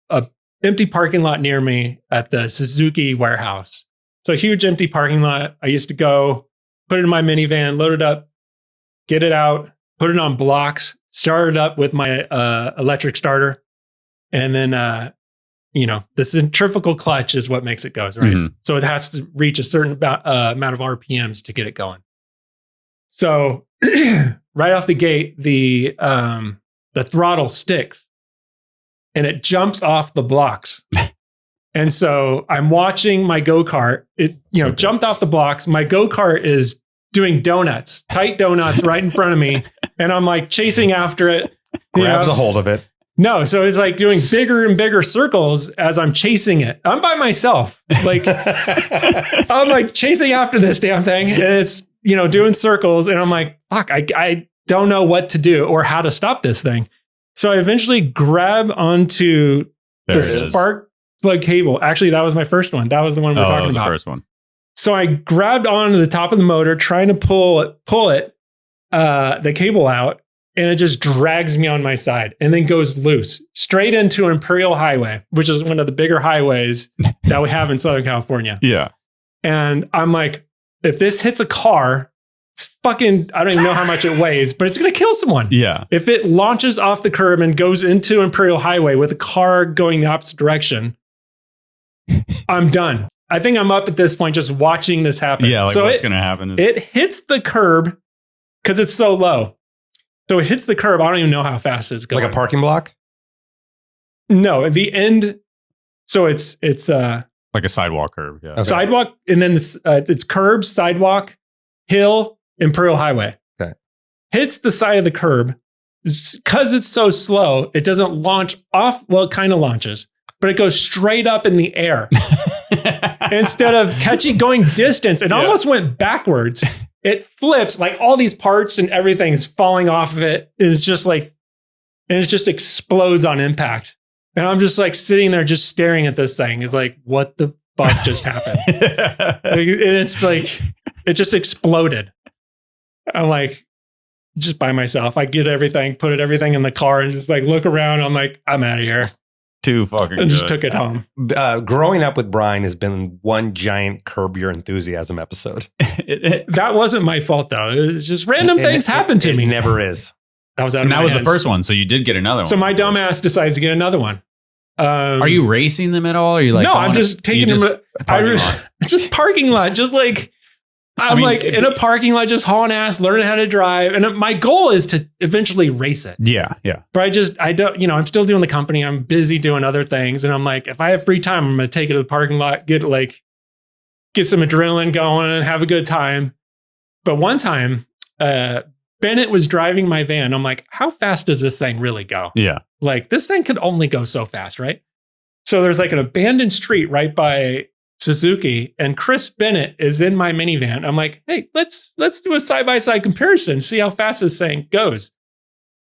empty parking lot near me at the Suzuki warehouse. So a huge empty parking lot. I used to go, put it in my minivan, load it up, get it out, put it on blocks, start it up with my electric starter. And then, the centrifugal clutch is what makes it go, right? Mm-hmm. So it has to reach a certain amount of RPMs to get it going. So right off the gate, the throttle sticks and it jumps off the blocks. And so I'm watching my go-kart. It, jumped off the blocks. My go-kart is doing donuts, tight donuts right in front of me. And I'm like chasing after it. Grabs a hold of it. No, so it's like doing bigger and bigger circles as I'm chasing it. I'm by myself. Like I'm like chasing after this damn thing. And it's, doing circles. And I'm like, fuck, I don't know what to do or how to stop this thing. So I eventually grab onto the spark plug cable. Actually, that was my first one. That was the one we're talking about. The first one. So I grabbed onto the top of the motor, trying to pull it, the cable out. And it just drags me on my side and then goes loose straight into Imperial Highway, which is one of the bigger highways that we have in Southern California. Yeah. And I'm like, if this hits a car, it's fucking, I don't even know how much it weighs, but it's going to kill someone. Yeah. If it launches off the curb and goes into Imperial Highway with a car going the opposite direction, I'm done. I think I'm up at this point just watching this happen. Yeah. Like so what's going to happen is it hits the curb because it's so low. So it hits the curb. I don't even know how fast it's going. Like a parking block? No, at the end. So it's like a sidewalk curb. Yeah. Okay. Sidewalk. And then it's curb, sidewalk, hill, Imperial Highway. Okay. Hits the side of the curb. Because it's so slow, it doesn't launch off. Well, it kind of launches, but it goes straight up in the air. Instead of going distance, it almost went backwards. It flips, like all these parts and everything is falling off of it. It's just like, and it just explodes on impact. And I'm just like sitting there just staring at this thing. It's like, what the fuck just happened? And it's like, it just exploded. I'm like, just by myself. I get everything, put everything in the car and just like look around. I'm like, I'm out of here. Too fucking and good. Just took it home. Growing up with Brian has been one giant Curb Your Enthusiasm episode. That wasn't my fault though. It was just random things happen to me. It never is. That was out of and my that was hands. the first one, so you did get another one. So my dumbass decides to get another one. Are you racing them at all? Are you like, no, I'm just taking them. Just parking lot. Just like, I'm like in a parking lot, just hauling ass, learning how to drive. And my goal is to eventually race it. Yeah. Yeah. But I don't, I'm still doing the company. I'm busy doing other things. And I'm like, if I have free time, I'm going to take it to the parking lot, get some adrenaline going and have a good time. But one time, Bennett was driving my van. I'm like, how fast does this thing really go? Yeah. Like this thing could only go so fast, right? So there's like an abandoned street right by Suzuki, and Chris Bennett is in my minivan. I'm like, hey, let's do a side-by-side comparison, see how fast this thing goes.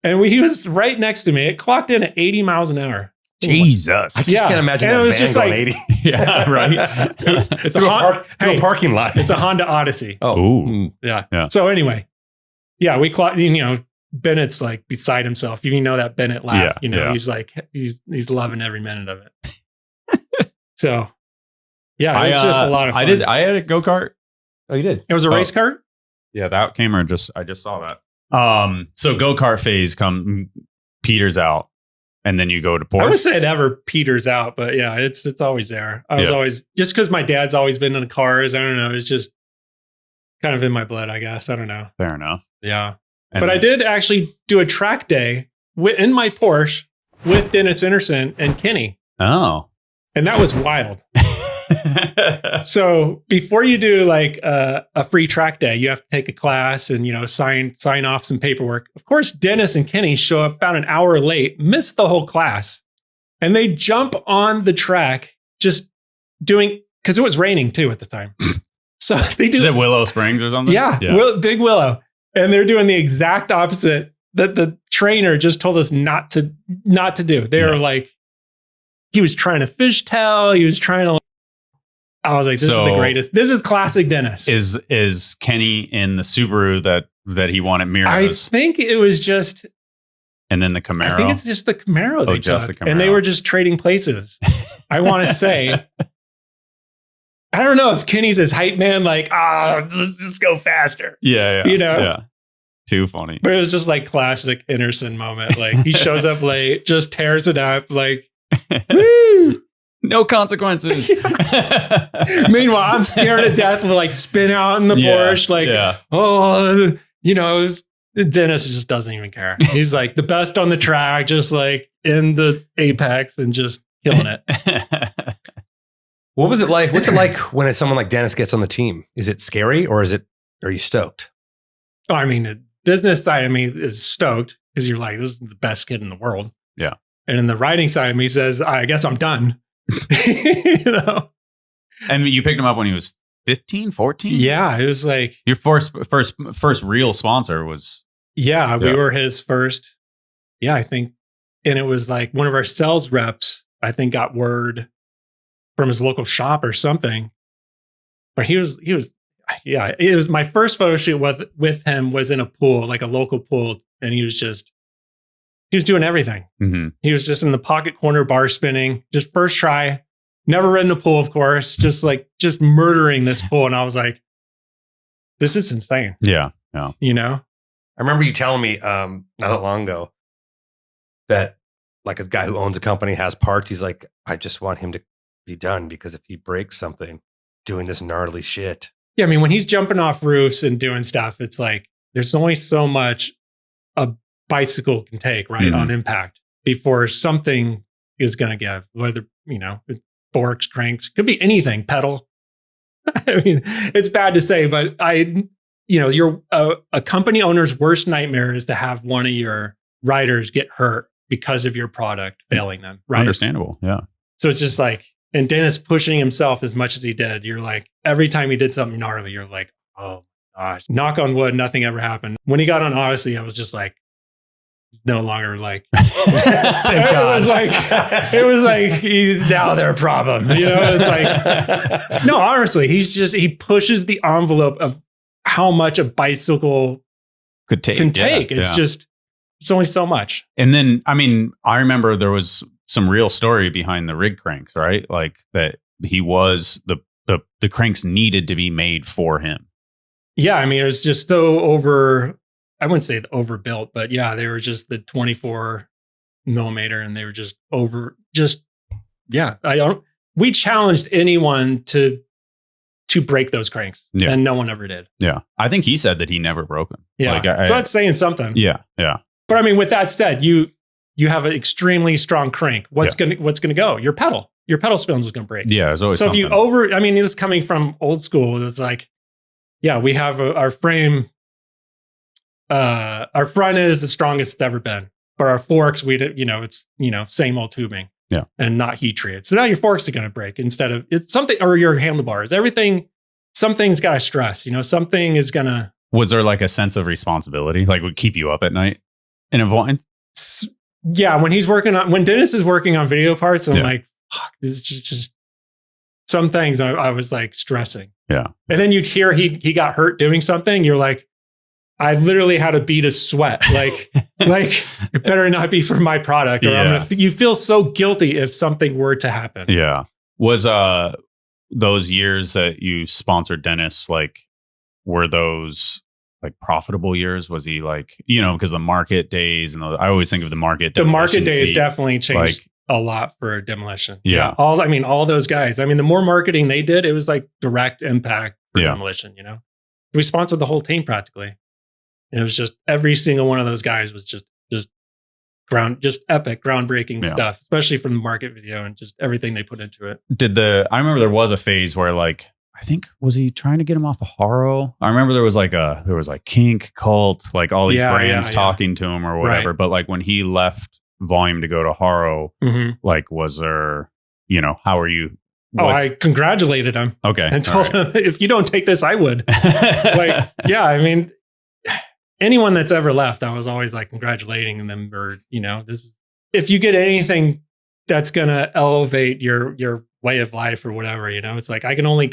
And he was right next to me. It clocked in at 80 miles an hour. Jesus. I just can't imagine and that it was van just going like 80. Yeah, right. It's through a parking lot. It's a Honda Odyssey. Oh. Ooh. Yeah. So anyway, we clocked, Bennett's like beside himself. You know that Bennett laugh, he's like, he's loving every minute of it. So yeah, it's just a lot of fun. I had a go-kart. Oh, you did? It was a race cart? Yeah, that camera I just saw that. So go-kart phase peters out, and then you go to Porsche. I would say it never peters out, but yeah, it's always there. I was always, just because my dad's always been in cars, I don't know, it's just kind of in my blood, I guess. I don't know. Fair enough. Yeah. But I did actually do a track day in my Porsche with Dennis Anderson and Kenny. Oh. And that was wild. So before you do like a free track day, you have to take a class and, sign off some paperwork. Of course, Dennis and Kenny show up about an hour late, miss the whole class, and they jump on the track just doing, because it was raining too at the time. So they do. Is it Willow Springs or something? Yeah. Big Willow. And they're doing the exact opposite that the trainer just told us not to do. They were like, he was trying to fishtail. He was trying to. I was like, this is the greatest. This is classic Dennis. Is Kenny in the Subaru that he won at Miro's? I think it was just. And then the Camaro. I think it's just the Camaro they just took. the Camaro. And they were just trading places. I want to say. I don't know if Kenny's his hype man, like, let's just go faster. Yeah. You know? Yeah. Too funny. But it was just like classic Anderson moment. Like he shows up late, just tears it up, like, woo! No consequences. Meanwhile, I'm scared to death to like spin out in the Porsche. Like, Dennis just doesn't even care. He's like the best on the track, just like in the apex and just killing it. What was it like? What's it like when it's someone like Dennis gets on the team? Is it scary or are you stoked? Oh, I mean, the business side of me is stoked because you're like, this is the best kid in the world. Yeah. And then the writing side of me says, I guess I'm done. You know? And you picked him up when he was 15, 14? Yeah. It was like your first real sponsor was. Yeah. We were his first. Yeah, I think. And it was like one of our sales reps, I think, got word from his local shop or something. But he was, it was my first photo shoot with him was in a pool, like a local pool. And he was doing everything. Mm-hmm. He was just in the pocket corner, bar spinning, just first try, never ran a pool, of course, just murdering this pool. And I was like, this is insane. Yeah. Yeah. You know? I remember you telling me not that long ago that like a guy who owns a company has parts. He's like, I just want him to be done because if he breaks something doing this gnarly shit. Yeah. I mean, when he's jumping off roofs and doing stuff, it's like, there's only so much a bicycle can take, right, on impact before something is going to give, whether, forks, cranks, could be anything, pedal. I mean, it's bad to say, but you're a company owner's worst nightmare is to have one of your riders get hurt because of your product failing them, right? Understandable. Yeah. So it's just like, and Dennis pushing himself as much as he did, you're like, every time he did something gnarly, you're like, oh gosh, knock on wood, nothing ever happened. When he got on Odyssey, I was just like, he's no longer like, it was like he's now their problem. It's like, no, honestly, he pushes the envelope of how much a bicycle can take. It's only so much. And then, I mean, I remember there was some real story behind the rig cranks, right? Like that he was the cranks needed to be made for him. Yeah. I mean, it was just so I wouldn't say overbuilt, but yeah, they were just the 24 millimeter and they were just we challenged anyone to break those cranks and no one ever did. Yeah. I think he said that he never broke them. Yeah. So that's saying something. Yeah. Yeah. But I mean, with that said, you have an extremely strong crank. What's going to go? Your pedal spins is going to break. Yeah. There's always so something. If you I mean, this is coming from old school. It's like, yeah, we have our frame. Our front end is the strongest it's ever been, but our forks, it's same old tubing, and not heat treated. So now your forks are going to break instead of it's something, or your handlebars. Something's got to stress. Something is going to. Was there like a sense of responsibility, like would keep you up at night in a volume? Yeah, when Dennis is working on video parts, I'm like, fuck, this is just some things I was like stressing. Yeah, and then you'd hear he got hurt doing something. You're like. I literally had a bead of sweat. Like it better not be for my product. Or you feel so guilty if something were to happen. Yeah. Was those years that you sponsored Dennis, like, were those like profitable years? Was he like, because the market days and I always think of the market. The market days definitely changed a lot for Demolition. Yeah. All those guys. I mean, the more marketing they did, it was like direct impact for Demolition, We sponsored the whole team practically. And it was just every single one of those guys was just epic, groundbreaking stuff, especially from the market video and just everything they put into it. I remember there was a phase where like, I think, was he trying to get him off of Haro? I remember there was like Kink, Cult, like all these brands talking to him or whatever. Right. But like when he left Volume to go to Haro, like was there, how are you? I congratulated him. Okay. And told him, if you don't take this, I would. I mean, anyone that's ever left, I was always like congratulating them, or, if you get anything that's going to elevate your way of life or whatever, it's like, I can only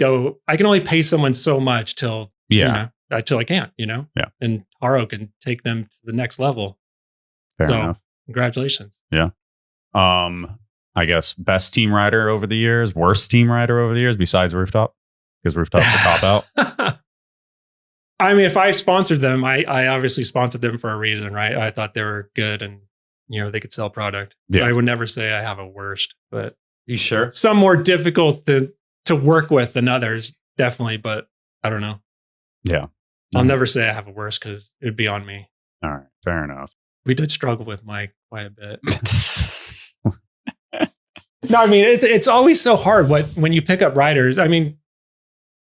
pay someone so much till I can't, Yeah. and Haro can take them to the next level. Fair enough. Congratulations. Yeah. I guess best team rider over the years, worst team rider over the years besides Rooftop, because Rooftop's a cop out. I mean, if I sponsored them, I obviously sponsored them for a reason, right? I thought they were good and, they could sell product. Yeah. So I would never say I have a worst, but You sure? some more difficult to work with than others, definitely. But I don't know. Yeah. I'll never say I have a worst because it would be on me. All right. Fair enough. We did struggle with Mike quite a bit. No, I mean, it's always so hard when you pick up riders. I mean,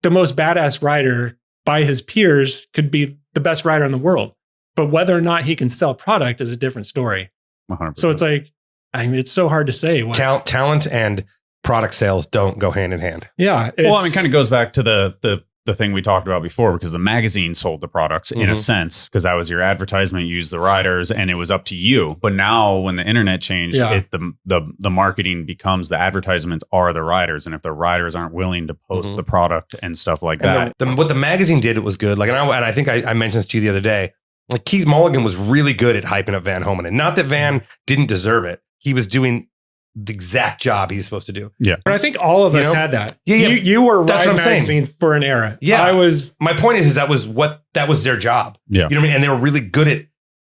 the most badass rider by his peers could be the best rider in the world, but whether or not he can sell product is a different story. 100%. So it's like, I mean, it's so hard to say. Talent and product sales don't go hand in hand. Yeah. Well, I mean, kind of goes back to the thing we talked about before, because the magazine sold the products in a sense, because that was your advertisement, you used the riders, and it was up to you. But now when the internet changed, the marketing becomes the advertisements are the riders. And if the riders aren't willing to post the product and stuff like that. What the magazine did, it was good. Like, and I think I mentioned this to you the other day. Like, Keith Mulligan was really good at hyping up Van Homan. And not that Van didn't deserve it. He was doing the exact job he's supposed to do. Yeah. But I think all of us had that. Yeah. You were That's Ride what I'm Magazine saying. for an era. Yeah. My point is that was their job. Yeah. You know what I mean? And they were really good at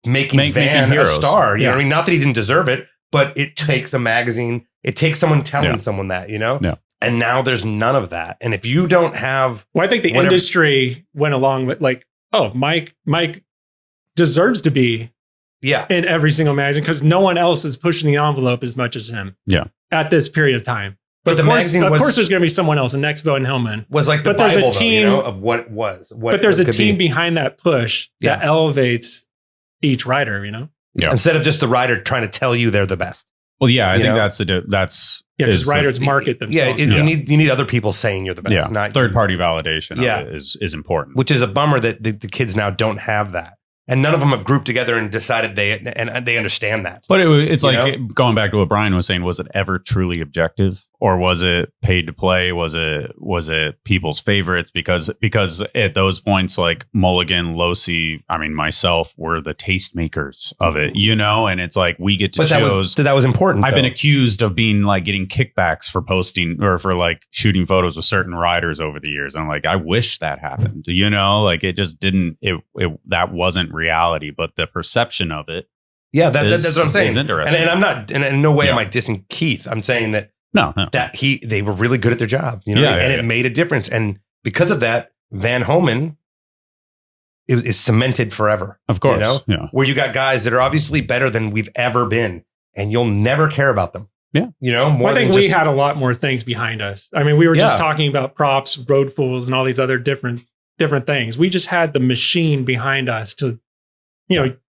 making Van a star. You know what I mean? Not that he didn't deserve it, but it takes a magazine. It takes someone telling someone that, Yeah. And now there's none of that. And if you don't have... Well, I think the industry went along with like, oh, Mike deserves to be in every single magazine because no one else is pushing the envelope as much as him. Yeah. At this period of time. But of course, there's going to be someone else. And next Van Hillman was like the Bible, there's a team of what it was. But there's a team behind that push that elevates each rider. Yeah. Instead of just the rider trying to tell you they're the best. Well, yeah, I think that's because riders market themselves. You need other people saying you're the best. Yeah. Not third party validation. Of it is important. Which is a bummer that the kids now don't have that. And none of them have grouped together and decided they understand that. But it's like going back to what Brian was saying, was it ever truly objective, or was it paid to play? Was it people's favorites? Because at those points, like Mulligan, Losi, I mean, myself, were the tastemakers of it, and it's like we get to choose. That was important. I've been accused of being like getting kickbacks for posting or for like shooting photos with certain riders over the years. And I'm like, I wish that happened, like it just didn't, that wasn't reality, but the perception of it. Yeah, that's what I'm saying. And I'm not, and in no way am I dissing Keith. I'm saying that that they were really good at their job, and it made a difference. And because of that, Van Homan is cemented forever. Of course, where you got guys that are obviously better than we've ever been, and you'll never care about them. Yeah, I think we had a lot more things behind us. I mean, we were just talking about props, road fools, and all these other different things. We just had the machine behind us to,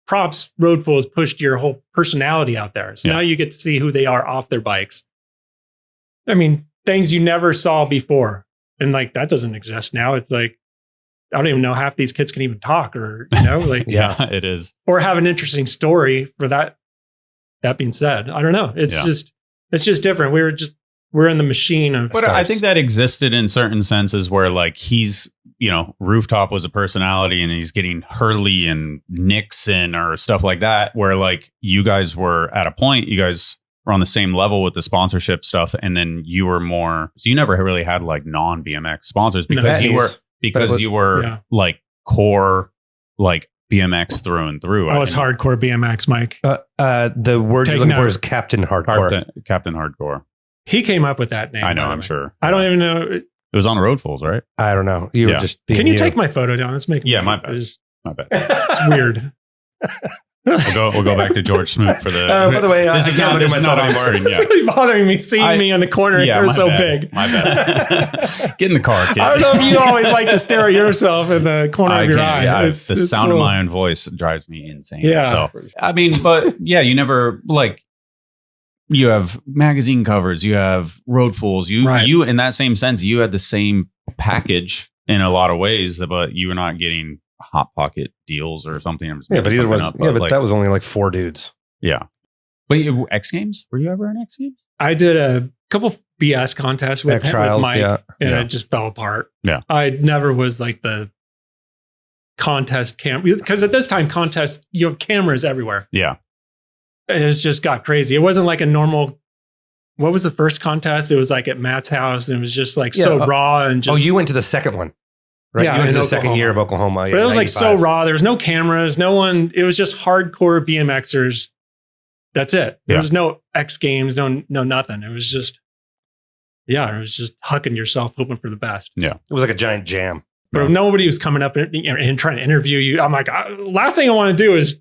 props, road fools pushed your whole personality out there. So now you get to see who they are off their bikes. I mean, things you never saw before. And like, that doesn't exist now. It's like, I don't even know half these kids can even talk or, like, it is. Or have an interesting story for that. That being said, I don't know. It's just different. We're in the machine of. But I think that existed in certain senses where like he's, Rooftop was a personality and he's getting Hurley and Nixon or stuff like that, where like you guys were at a point, you guys were on the same level with the sponsorship stuff. And then you were more, so you never really had like non-BMX sponsors because you were like core, like BMX through and through. I was hardcore BMX, Mike. The word you're looking for is Captain Hardcore. Captain Hardcore. He came up with that name. I know, I'm sure. I don't even know. It was on Road Fools, right? I don't know. You were just being Can you take my photo down? Let's make my bad. My bad. It's weird. We'll go back to George Smoot for the. By the way, this is not on screen. It's really bothering me seeing me in the corner. You're so big. My bad. Get in the car, kid. I don't know if you always like to stare at yourself in the corner of your eye. Yeah, the sound of my own voice drives me insane. Yeah. So I mean, but you never like. You have magazine covers, you have road fools, you in that same sense, you had the same package in a lot of ways, but you were not getting Hot Pocket deals or something. I'm just Yeah, but making either was something up, but like, that was only like 4 dudes. yeah. But X Games? Were you ever in X Games? I did a couple BS contests with Mike, and it just fell apart. Yeah. I never was like the contest because at this time contests, you have cameras everywhere. Yeah. And it's just got crazy. It wasn't like a normal. What was the first contest? It was like at Matt's house, and it was just like so raw and just. Oh, you went to the second one, right? Yeah, you went to the Oklahoma. second year of Oklahoma. But it was like so raw. There was no cameras, no one. It was just hardcore BMXers. That's it. There was no X Games, no nothing. It was just, it was just hucking yourself, hoping for the best. Yeah. It was like a giant jam. But if nobody was coming up and trying to interview you, I'm like, last thing I want to do is,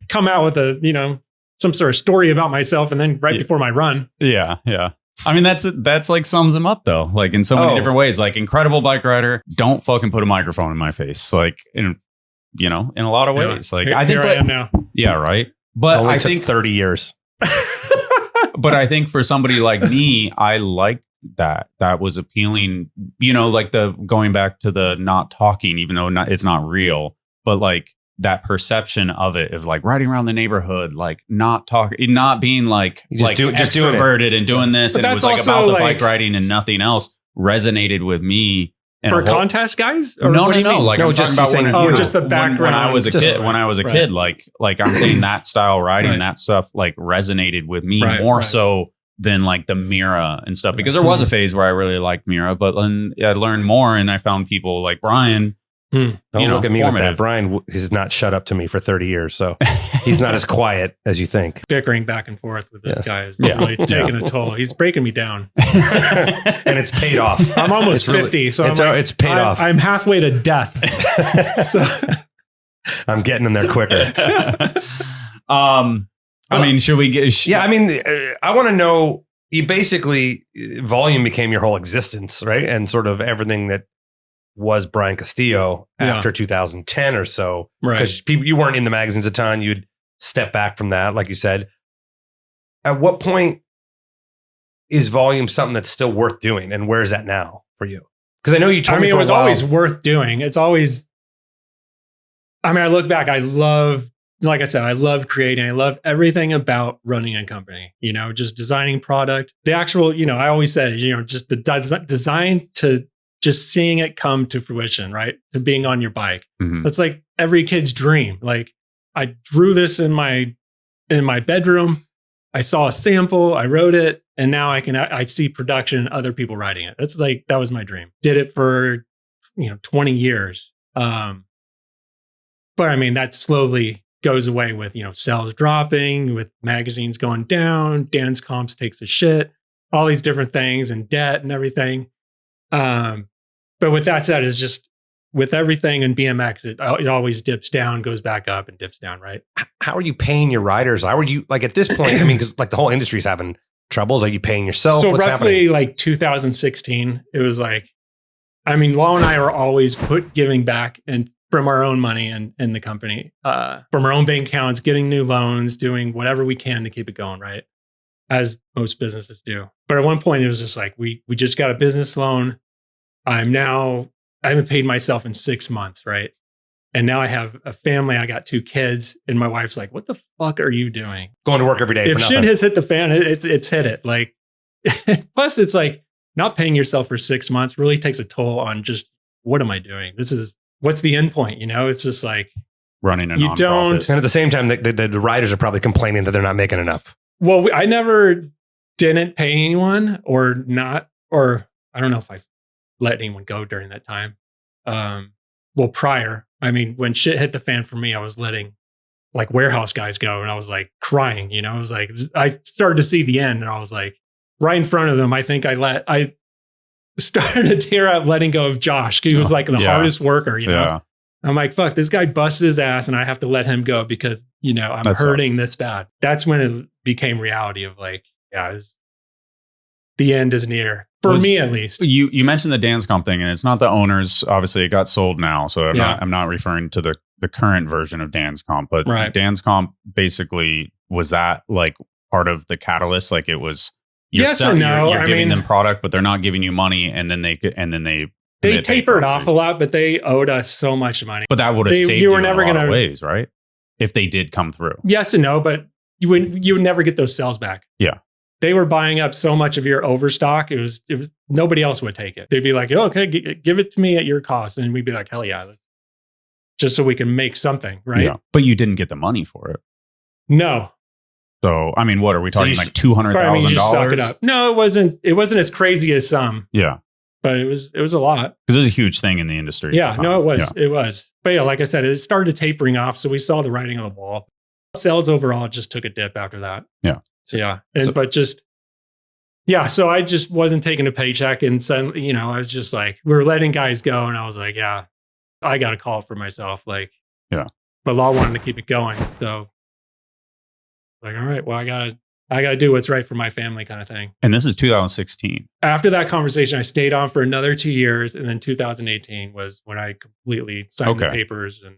come out with a, some sort of story about myself, and then before my run. Yeah. Yeah. I mean, that's like sums him up though. Like in so many different ways, like incredible bike rider. Don't fucking put a microphone in my face. Like in a lot of ways. Like I think I am now. Yeah. Right. But only I took think 30 years. But I think for somebody like me, I like that. That was appealing. Like the going back to the not talking, even though it's not real, but like that perception of it, of like riding around the neighborhood, like not talking, not being like extroverted and doing this, and it was like about the bike riding and nothing else, resonated with me. For contest guys? Or no. Like I'm just talking about just the background. When I was a kid, like I'm saying that style riding, that stuff like resonated with me more so than like the Mira and stuff. Because there was a phase where I really liked Mira, but then I learned more, and I found people like Brian. Don't look at me with that. Brian has not shut up to me for 30 years, so he's not as quiet as you think. Bickering back and forth with this guy is really taking a toll. He's breaking me down. And it's paid off. I'm almost 50, so it's paid off. I'm halfway to death. So I'm getting in there quicker. I mean, should we get... I want to know, you basically, volume became your whole existence, right? And sort of everything that was Brian Castillo after 2010 or so. Right. Because you weren't in the magazines a ton. You'd step back from that, like you said. At what point is volume something that's still worth doing? And where is that now for you? Because I know you told me it was always worth doing. It's always... I look back, like I said, I love creating. I love everything about running a company, just designing product. The actual, I always say, just the design to just seeing it come to fruition, right? To being on your bike. Mm-hmm. It's like every kid's dream. Like I drew this in my bedroom. I saw a sample, I wrote it, and now I see production, other people riding it. It's like, that was my dream. Did it for, 20 years. But that slowly goes away with, sales dropping, with magazines going down, Dance Comps takes a shit, all these different things, and debt and everything. But with that said, it's just with everything in BMX, it always dips down, goes back up, and dips down, right? How are you paying your riders? How are you, like at this point, because like the whole industry's having troubles. Are you paying yourself? So what's roughly happening? like 2016, it was like, Law and I are always giving back and from our own money and in the company, from our own bank accounts, getting new loans, doing whatever we can to keep it going, right? As most businesses do. But at one point, it was just like, we just got a business loan. I haven't paid myself in 6 months, right? And now I have a family. I got 2 kids, and my wife's like, "What the fuck are you doing? Going to work every day If for shit nothing." has hit the fan, it's hit it. Like, plus it's like not paying yourself for 6 months really takes a toll on just, what am I doing? What's the end point? It's just like running a you don't. And at the same time, the riders are probably complaining that they're not making enough. Well, I never didn't pay anyone or I don't know if I let anyone go during that time. Prior, when shit hit the fan for me, I was letting like warehouse guys go, and I was like crying, I was like, I started to see the end, and I was like right in front of them. I think I started to tear up letting go of Josh. He was like the hardest worker, Yeah. I'm like, fuck, this guy busted his ass, and I have to let him go because, I'm hurting this bad. That's when it became reality of like, the end is near. For me, at least. You mentioned the Dance Comp thing, and it's not the owners. Obviously, it got sold now, so I'm not referring to the current version of Dance Comp. But Dance Comp basically, was that like part of the catalyst? Like it was, yes or no? You're giving them product, but they're not giving you money, and then they They tapered off a lot, but they owed us so much money. But that would have saved you were in never a lot gonna of ways, right? If they did come through. Yes and no, but you would never get those sales back. Yeah. They were buying up so much of your overstock. It was nobody else would take it. They'd be like, oh, okay, give it to me at your cost. And we'd be like, hell yeah. Just so we can make something, right? Yeah. But you didn't get the money for it. No. So, I mean, what are we talking, like $200,000? I mean, you just suck it up. No, it wasn't as crazy as some. Yeah. But it was a lot. Because it was a huge thing in the industry. Yeah, no, it was. Yeah. It was. But yeah, like I said, it started tapering off. So we saw the writing on the wall. Sales overall just took a dip after that. Yeah. So yeah. So I just wasn't taking a paycheck. And suddenly, I was just like, we were letting guys go. And I was like, yeah, I got a call for myself. Like, yeah. But law wanted to keep it going. So like, all right, well, I gotta do what's right for my family kind of thing. And this is 2016. After that conversation, I stayed on for another 2 years. And then 2018 was when I completely signed the papers and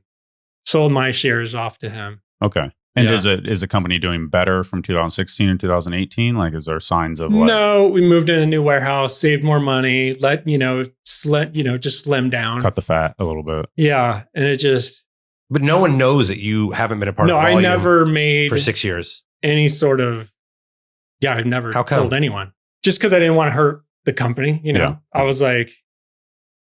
sold my shares off to him. Okay. And is the company doing better from 2016 and 2018? Like, is there signs of No, we moved in a new warehouse, saved more money, just slim down. Cut the fat a little bit. Yeah. And it just... But no one knows that you haven't been a part of Volume. No, I never made... For 6 years. Any sort of... Yeah, I've never told anyone. Just because I didn't want to hurt the company, Yeah. I was like,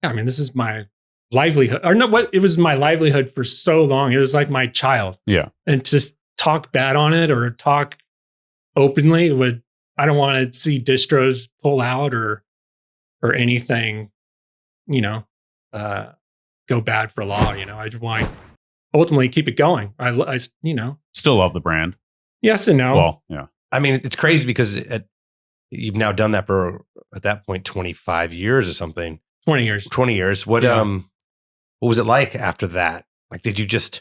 I mean, this is my livelihood. Or no, it was my livelihood for so long. It was like my child. Yeah. And just talk bad on it or talk openly I don't want to see distros pull out or anything, go bad for law. I just want to ultimately keep it going. I still love the brand. Yes and no. Well, yeah. I mean, it's crazy because you've now done that for, at that point, 25 years or something. 20 years. 20 years. What was it like after that? Like, did you just...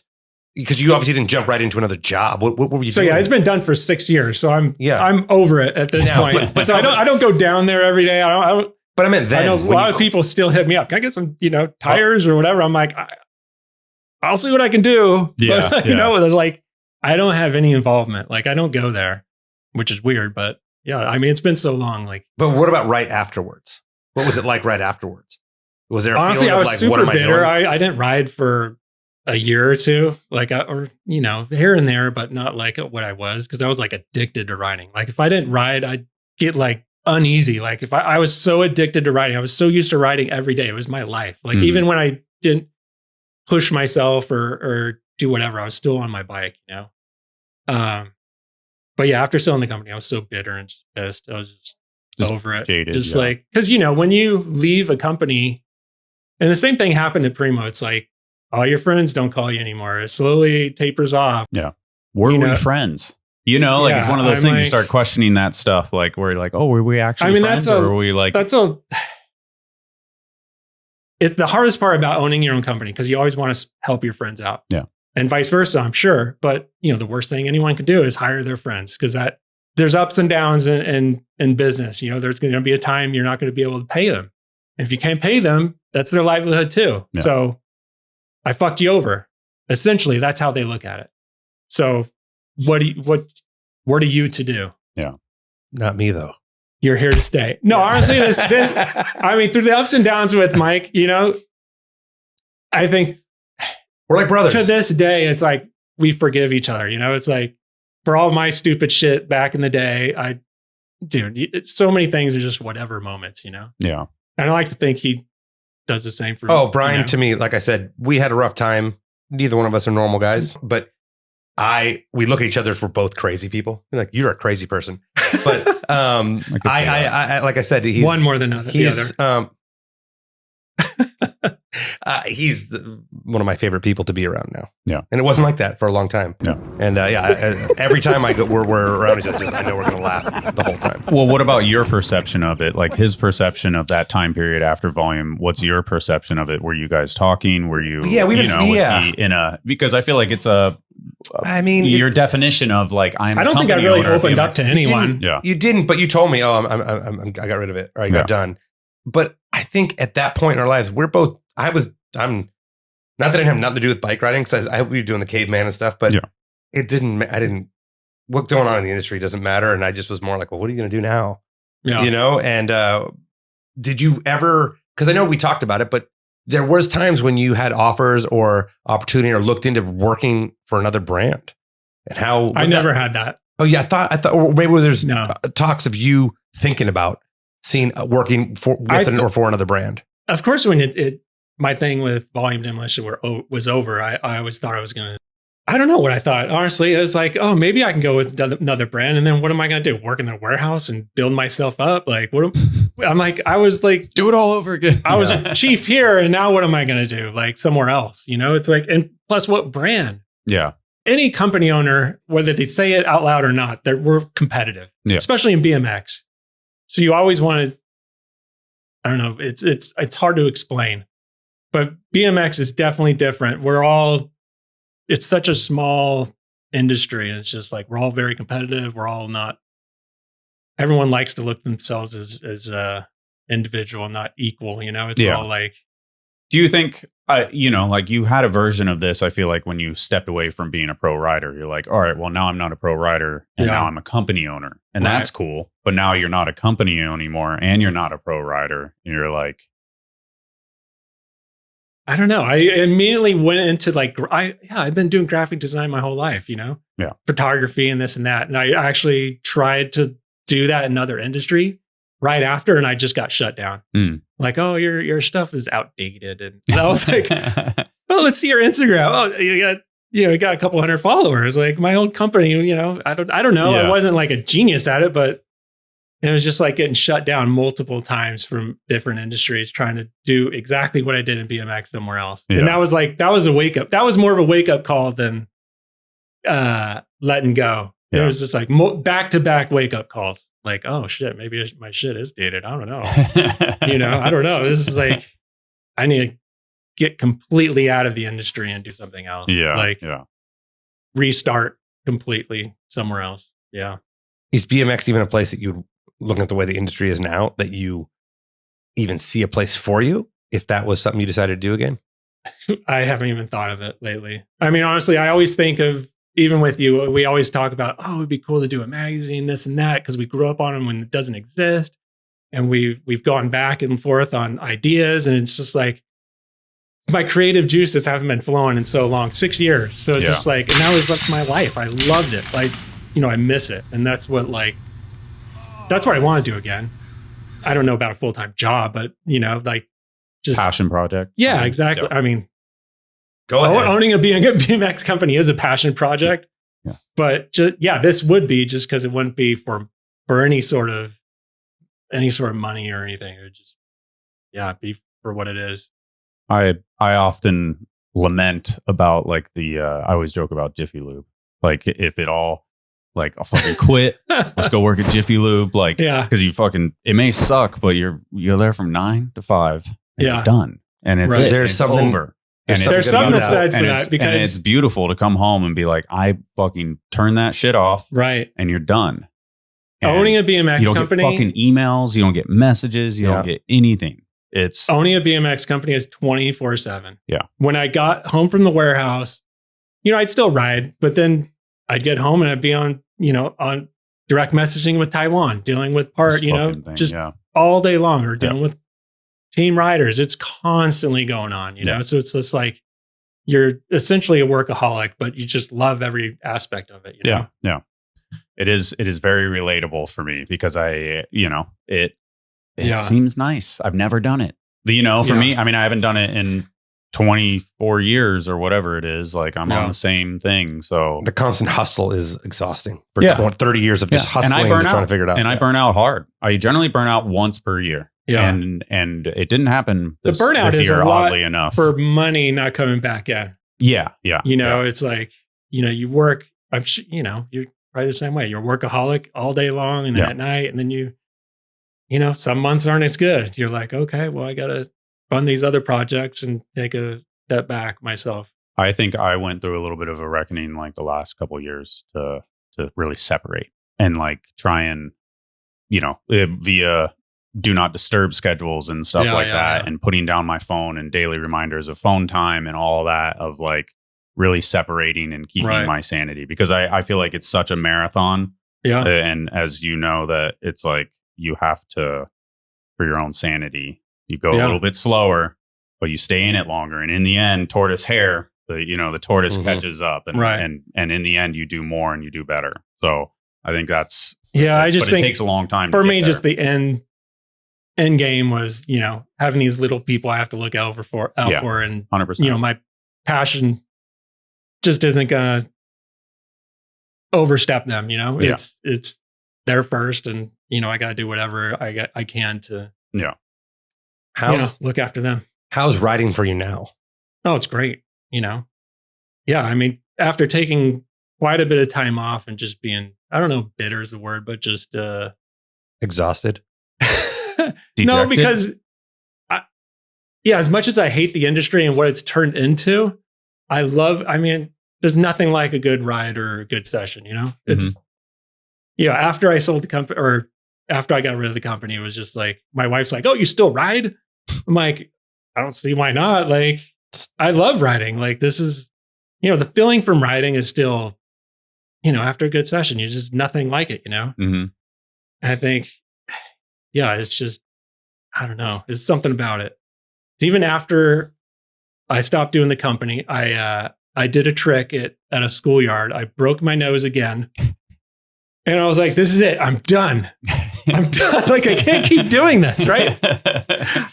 Because you obviously didn't jump right into another job. What were you doing? So yeah, it's been done for 6 years. So I'm over it at this point. But so I don't go down there every day. I don't. But I meant then. I know a lot of people still hit me up. Can I get some tires or whatever? I'm like, I'll see what I can do. Yeah, but, like I don't have any involvement. Like I don't go there, which is weird. But yeah, I mean it's been so long. Like, but what about right afterwards? What was it like right afterwards? Was there honestly? I was super bitter. I didn't ride for a year or two, like, here and there, but not like what I was, because I was like addicted to riding. Like if I didn't ride, I'd get like uneasy. Like if I was so addicted to riding, I was so used to riding every day. It was my life. Like even when I didn't push myself or do whatever, I was still on my bike, But yeah, after selling the company, I was so bitter and just pissed. I was just over it. Jaded, just like, because, when you leave a company, and the same thing happened at Primo, it's like, all your friends don't call you anymore. It slowly tapers off. Yeah. Were we friends? It's one of those things you start questioning that stuff. Like, where you're like, oh, were we actually friends? Or were we like... It's the hardest part about owning your own company, because you always want to help your friends out. Yeah. And vice versa, I'm sure. But, the worst thing anyone can do is hire their friends, because there's ups and downs in business. There's going to be a time you're not going to be able to pay them. And if you can't pay them, that's their livelihood too. Yeah. So I fucked you over. Essentially, that's how they look at it. So what are you to do? Yeah. Not me though. You're here to stay. No, honestly, through the ups and downs with Mike, I think we're like brothers. To this day, it's like we forgive each other. It's like for all my stupid shit back in the day, so many things are just whatever moments, Yeah. And I like to think he does the same for Brian, to me, like I said, we had a rough time. Neither one of us are normal guys, but we look at each other as we're both crazy people. We're like, you're a crazy person. But I like I said, he's one more than the other. He's one of my favorite people to be around now. Yeah. And it wasn't like that for a long time. Yeah. And every time we're around each other, I know we're going to laugh the whole time. Well, what about your perception of it? Like his perception of that time period after Volume, what's your perception of it? Were you guys talking? Were you, was he in because I feel like it's your definition of like, I don't think I really opened up to anyone. You didn't, but you told me, I got rid of it, or I got done. But I think at that point in our lives, I'm not that I didn't have nothing to do with bike riding, because I hope we were doing the caveman and stuff, but what's going on in the industry doesn't matter. And I just was more like, well, what are you going to do now? Yeah. And did you ever because I know we talked about it, but there was times when you had offers or opportunity or looked into working for another brand, and how I never had that. Oh yeah, I thought, or maybe there's No. talks of you thinking about working or for another brand. Of course, when my thing with Volume Demolition was over, I always thought I was going to, I don't know what I thought. Honestly, it was like, oh, maybe I can go with another brand. And then what am I going to do? Work in the warehouse and build myself up? Like, I'm like, I was like, do it all over again. I was chief here. And now what am I going to do? Like somewhere else, it's like, and plus what brand? Yeah. Any company owner, whether they say it out loud or not, we're competitive, especially in BMX. So you always want to, I don't know, it's hard to explain, but BMX is definitely different. It's such a small industry. And it's just like, we're all very competitive. We're all not, everyone likes to look themselves as individual, not equal. It's all like. Do you think, like you had a version of this, I feel like when you stepped away from being a pro rider, you're like, all right, well, now I'm not a pro rider and now I'm a company owner. And that's cool. But now you're not a company anymore and you're not a pro rider. And you're like, I don't know. I immediately went into like, I've been doing graphic design my whole life, photography and this and that. And I actually tried to do that in another industry right after, and I just got shut down. Like, oh, your stuff is outdated. And I was like, oh, let's see your Instagram. Oh, you got a couple hundred followers. Like my old company, I don't know. I wasn't like a genius at it, but it was just like getting shut down multiple times from different industries trying to do exactly what I did in BMX somewhere else. And that was a wake up. That was more of a wake up call than letting go. It was just like back-to-back wake-up calls. Like, oh, shit, maybe my shit is dated. I don't know. I don't know. This is like, I need to get completely out of the industry and do something else. Restart completely somewhere else. Yeah. Is BMX even a place that you, looking at the way the industry is now, that you even see a place for you if that was something you decided to do again? I haven't even thought of it lately. I mean, honestly, I always think of, even with you, we always talk about, oh, it'd be cool to do a magazine, this and that, because we grew up on them when it doesn't exist. And we've gone back and forth on ideas. And it's just like, my creative juices haven't been flowing in so long, 6 years. So it's just like, and now that's my life. I loved it. Like, I miss it. And that's what that's what I want to do again. I don't know about a full-time job, but just passion project. Yeah, exactly. Yeah. I mean, go ahead. Owning a BMX company is a passion project, but this would be just because it wouldn't be for any sort of money or anything. It would just, be for what it is. I often lament about like I always joke about Jiffy Lube. Like if it all, like I'll fucking quit. Let's go work at Jiffy Lube. Like, because it may suck, but you're there from 9 to 5. And you're done. And it's something over. There's something said for that, because it's beautiful to come home and be like, I fucking turn that shit off. Right. And you're done. And owning a BMX you don't company. Get fucking emails. You don't get messages. You don't get anything. It's owning a BMX company is 24/7. Yeah. When I got home from the warehouse, I'd still ride, but then I'd get home and I'd be on direct messaging with Taiwan, dealing with all day long, or dealing with team riders. It's constantly going on, so it's just like you're essentially a workaholic, but you just love every aspect of it. Yeah. It is very relatable for me because it seems nice. I've never done it. For me, I mean, I haven't done it in 24 years or whatever it is. Like I'm on the same thing. So the constant hustle is exhausting for 30 years of just hustling and trying to figure it out. And I burn out hard. I generally burn out once per year. Yeah. And it didn't happen the burnout this is year, a lot oddly enough. For money not coming back in. Yeah. It's like, you work, you're probably the same way. You're a workaholic all day long and then at night. And then some months aren't as good. You're like, okay, well, I got to fund these other projects and take a step back myself. I think I went through a little bit of a reckoning like the last couple of years to really separate and like try and, via do not disturb schedules and stuff that, and putting down my phone and daily reminders of phone time and all that, of like really separating and keeping my sanity, because I feel like it's such a marathon. Yeah. And as you know, that it's like you have to, for your own sanity, You go a little bit slower, but you stay in it longer. And in the end, tortoise hare, the tortoise catches up, and in the end, you do more and you do better. So I think that's I just think it takes a long time for to me. get Just the end game was having these little people I have to look out for, and 100%. My passion just isn't gonna overstep them. It's there first, and I got to do whatever I can to look after them. How's riding for you now? Oh, it's great. I mean, after taking quite a bit of time off and just being, I don't know, bitter is the word, but just exhausted. No, because as much as I hate the industry and what it's turned into, there's nothing like a good ride or a good session. It's after I sold the company, or after I got rid of the company, it was just like, my wife's like, "Oh, you still ride?" I'm like, I don't see why not. Like, I love riding. Like, this is, the feeling from riding is still, after a good session, you're just nothing like it, And I think, it's just, I don't know. It's something about it. Even after I stopped doing the company, I did a trick at a schoolyard. I broke my nose again. And I was like, this is it. I'm done. I'm done. Like, I can't keep doing this, right?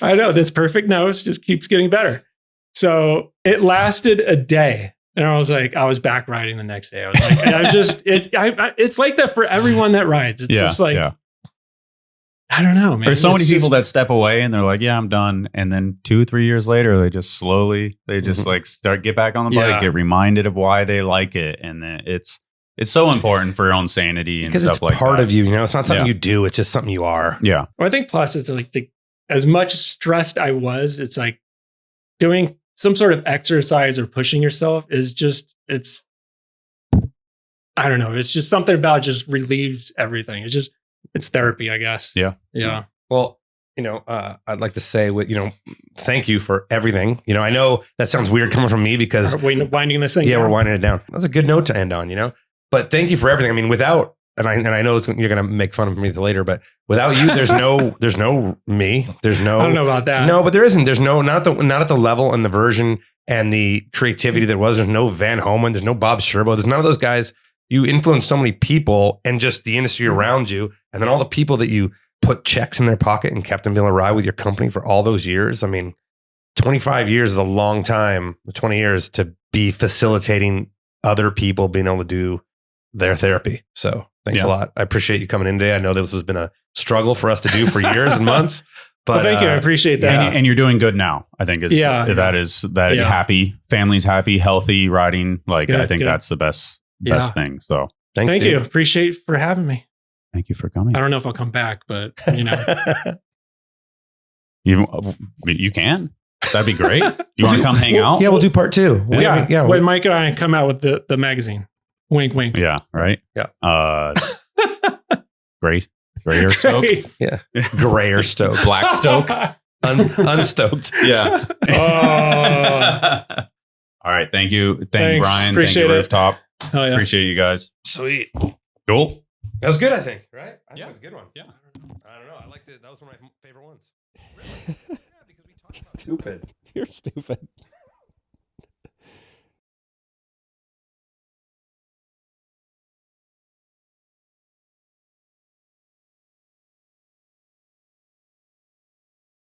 I know this perfect nose just keeps getting better. So it lasted a day. And I was like, I was back riding the next day. I was like, and I was just, it's like that for everyone that rides. It's just like, I don't know, man. There's so many people that step away and they're like, yeah, I'm done. And then 2-3 years later, they just slowly, get back on the bike, get reminded of why they like it. And then it's so important for your own sanity and stuff like that. Because it's part of you, it's not something you do. It's just something you are. Yeah. Well, I think plus it's like, as much stressed I was, it's like doing some sort of exercise or pushing yourself is just, I don't know. It's just something about just relieves everything. It's therapy, I guess. Yeah. Yeah. Well, I'd like to say, thank you for everything. I know that sounds weird coming from me because we're winding this thing down. We're winding it down. That's a good note to end on, But thank you for everything. I mean, without, and I know you're going to make fun of me later, but without you, there's no me. There's no. I don't know about that. No, but there isn't. There's no, not at the level and the version and the creativity there was. There's no Van Homan. There's no Bob Sherbo. There's none of those guys. You influence so many people and just the industry around you. And then all the people that you put checks in their pocket and kept them able to ride with your company for all those years. I mean, 25 years is a long time, 20 years to be facilitating other people being able to do their therapy. So thanks a lot. I appreciate you coming in today. I know this has been a struggle for us to do for years and months, but thank you. I appreciate that. And you're doing good now. I think you're happy, family's happy, healthy, riding. Like, I think that's the best thing. So thank you. Appreciate for having me. Thank you for coming. I don't know if I'll come back, but you can. That'd be great. You want to come hang out? Yeah, we'll do part 2. When Mike and I come out with the magazine. Wink, wink. Yeah. Right. Yeah. Great. Grayer stoked. Yeah. Grayer stoked. Black stoke. Unstoked. Yeah. All right. Thank you. Thanks, you, Brian. Appreciate thank you, it. Rooftop. Oh, yeah. Appreciate you guys. Sweet. Cool. That was good, I think. Right? I think it was a good one. Yeah. I don't know. I liked it. That was one of my favorite ones. Really? Yeah, because we talked about stupid. You're stupid.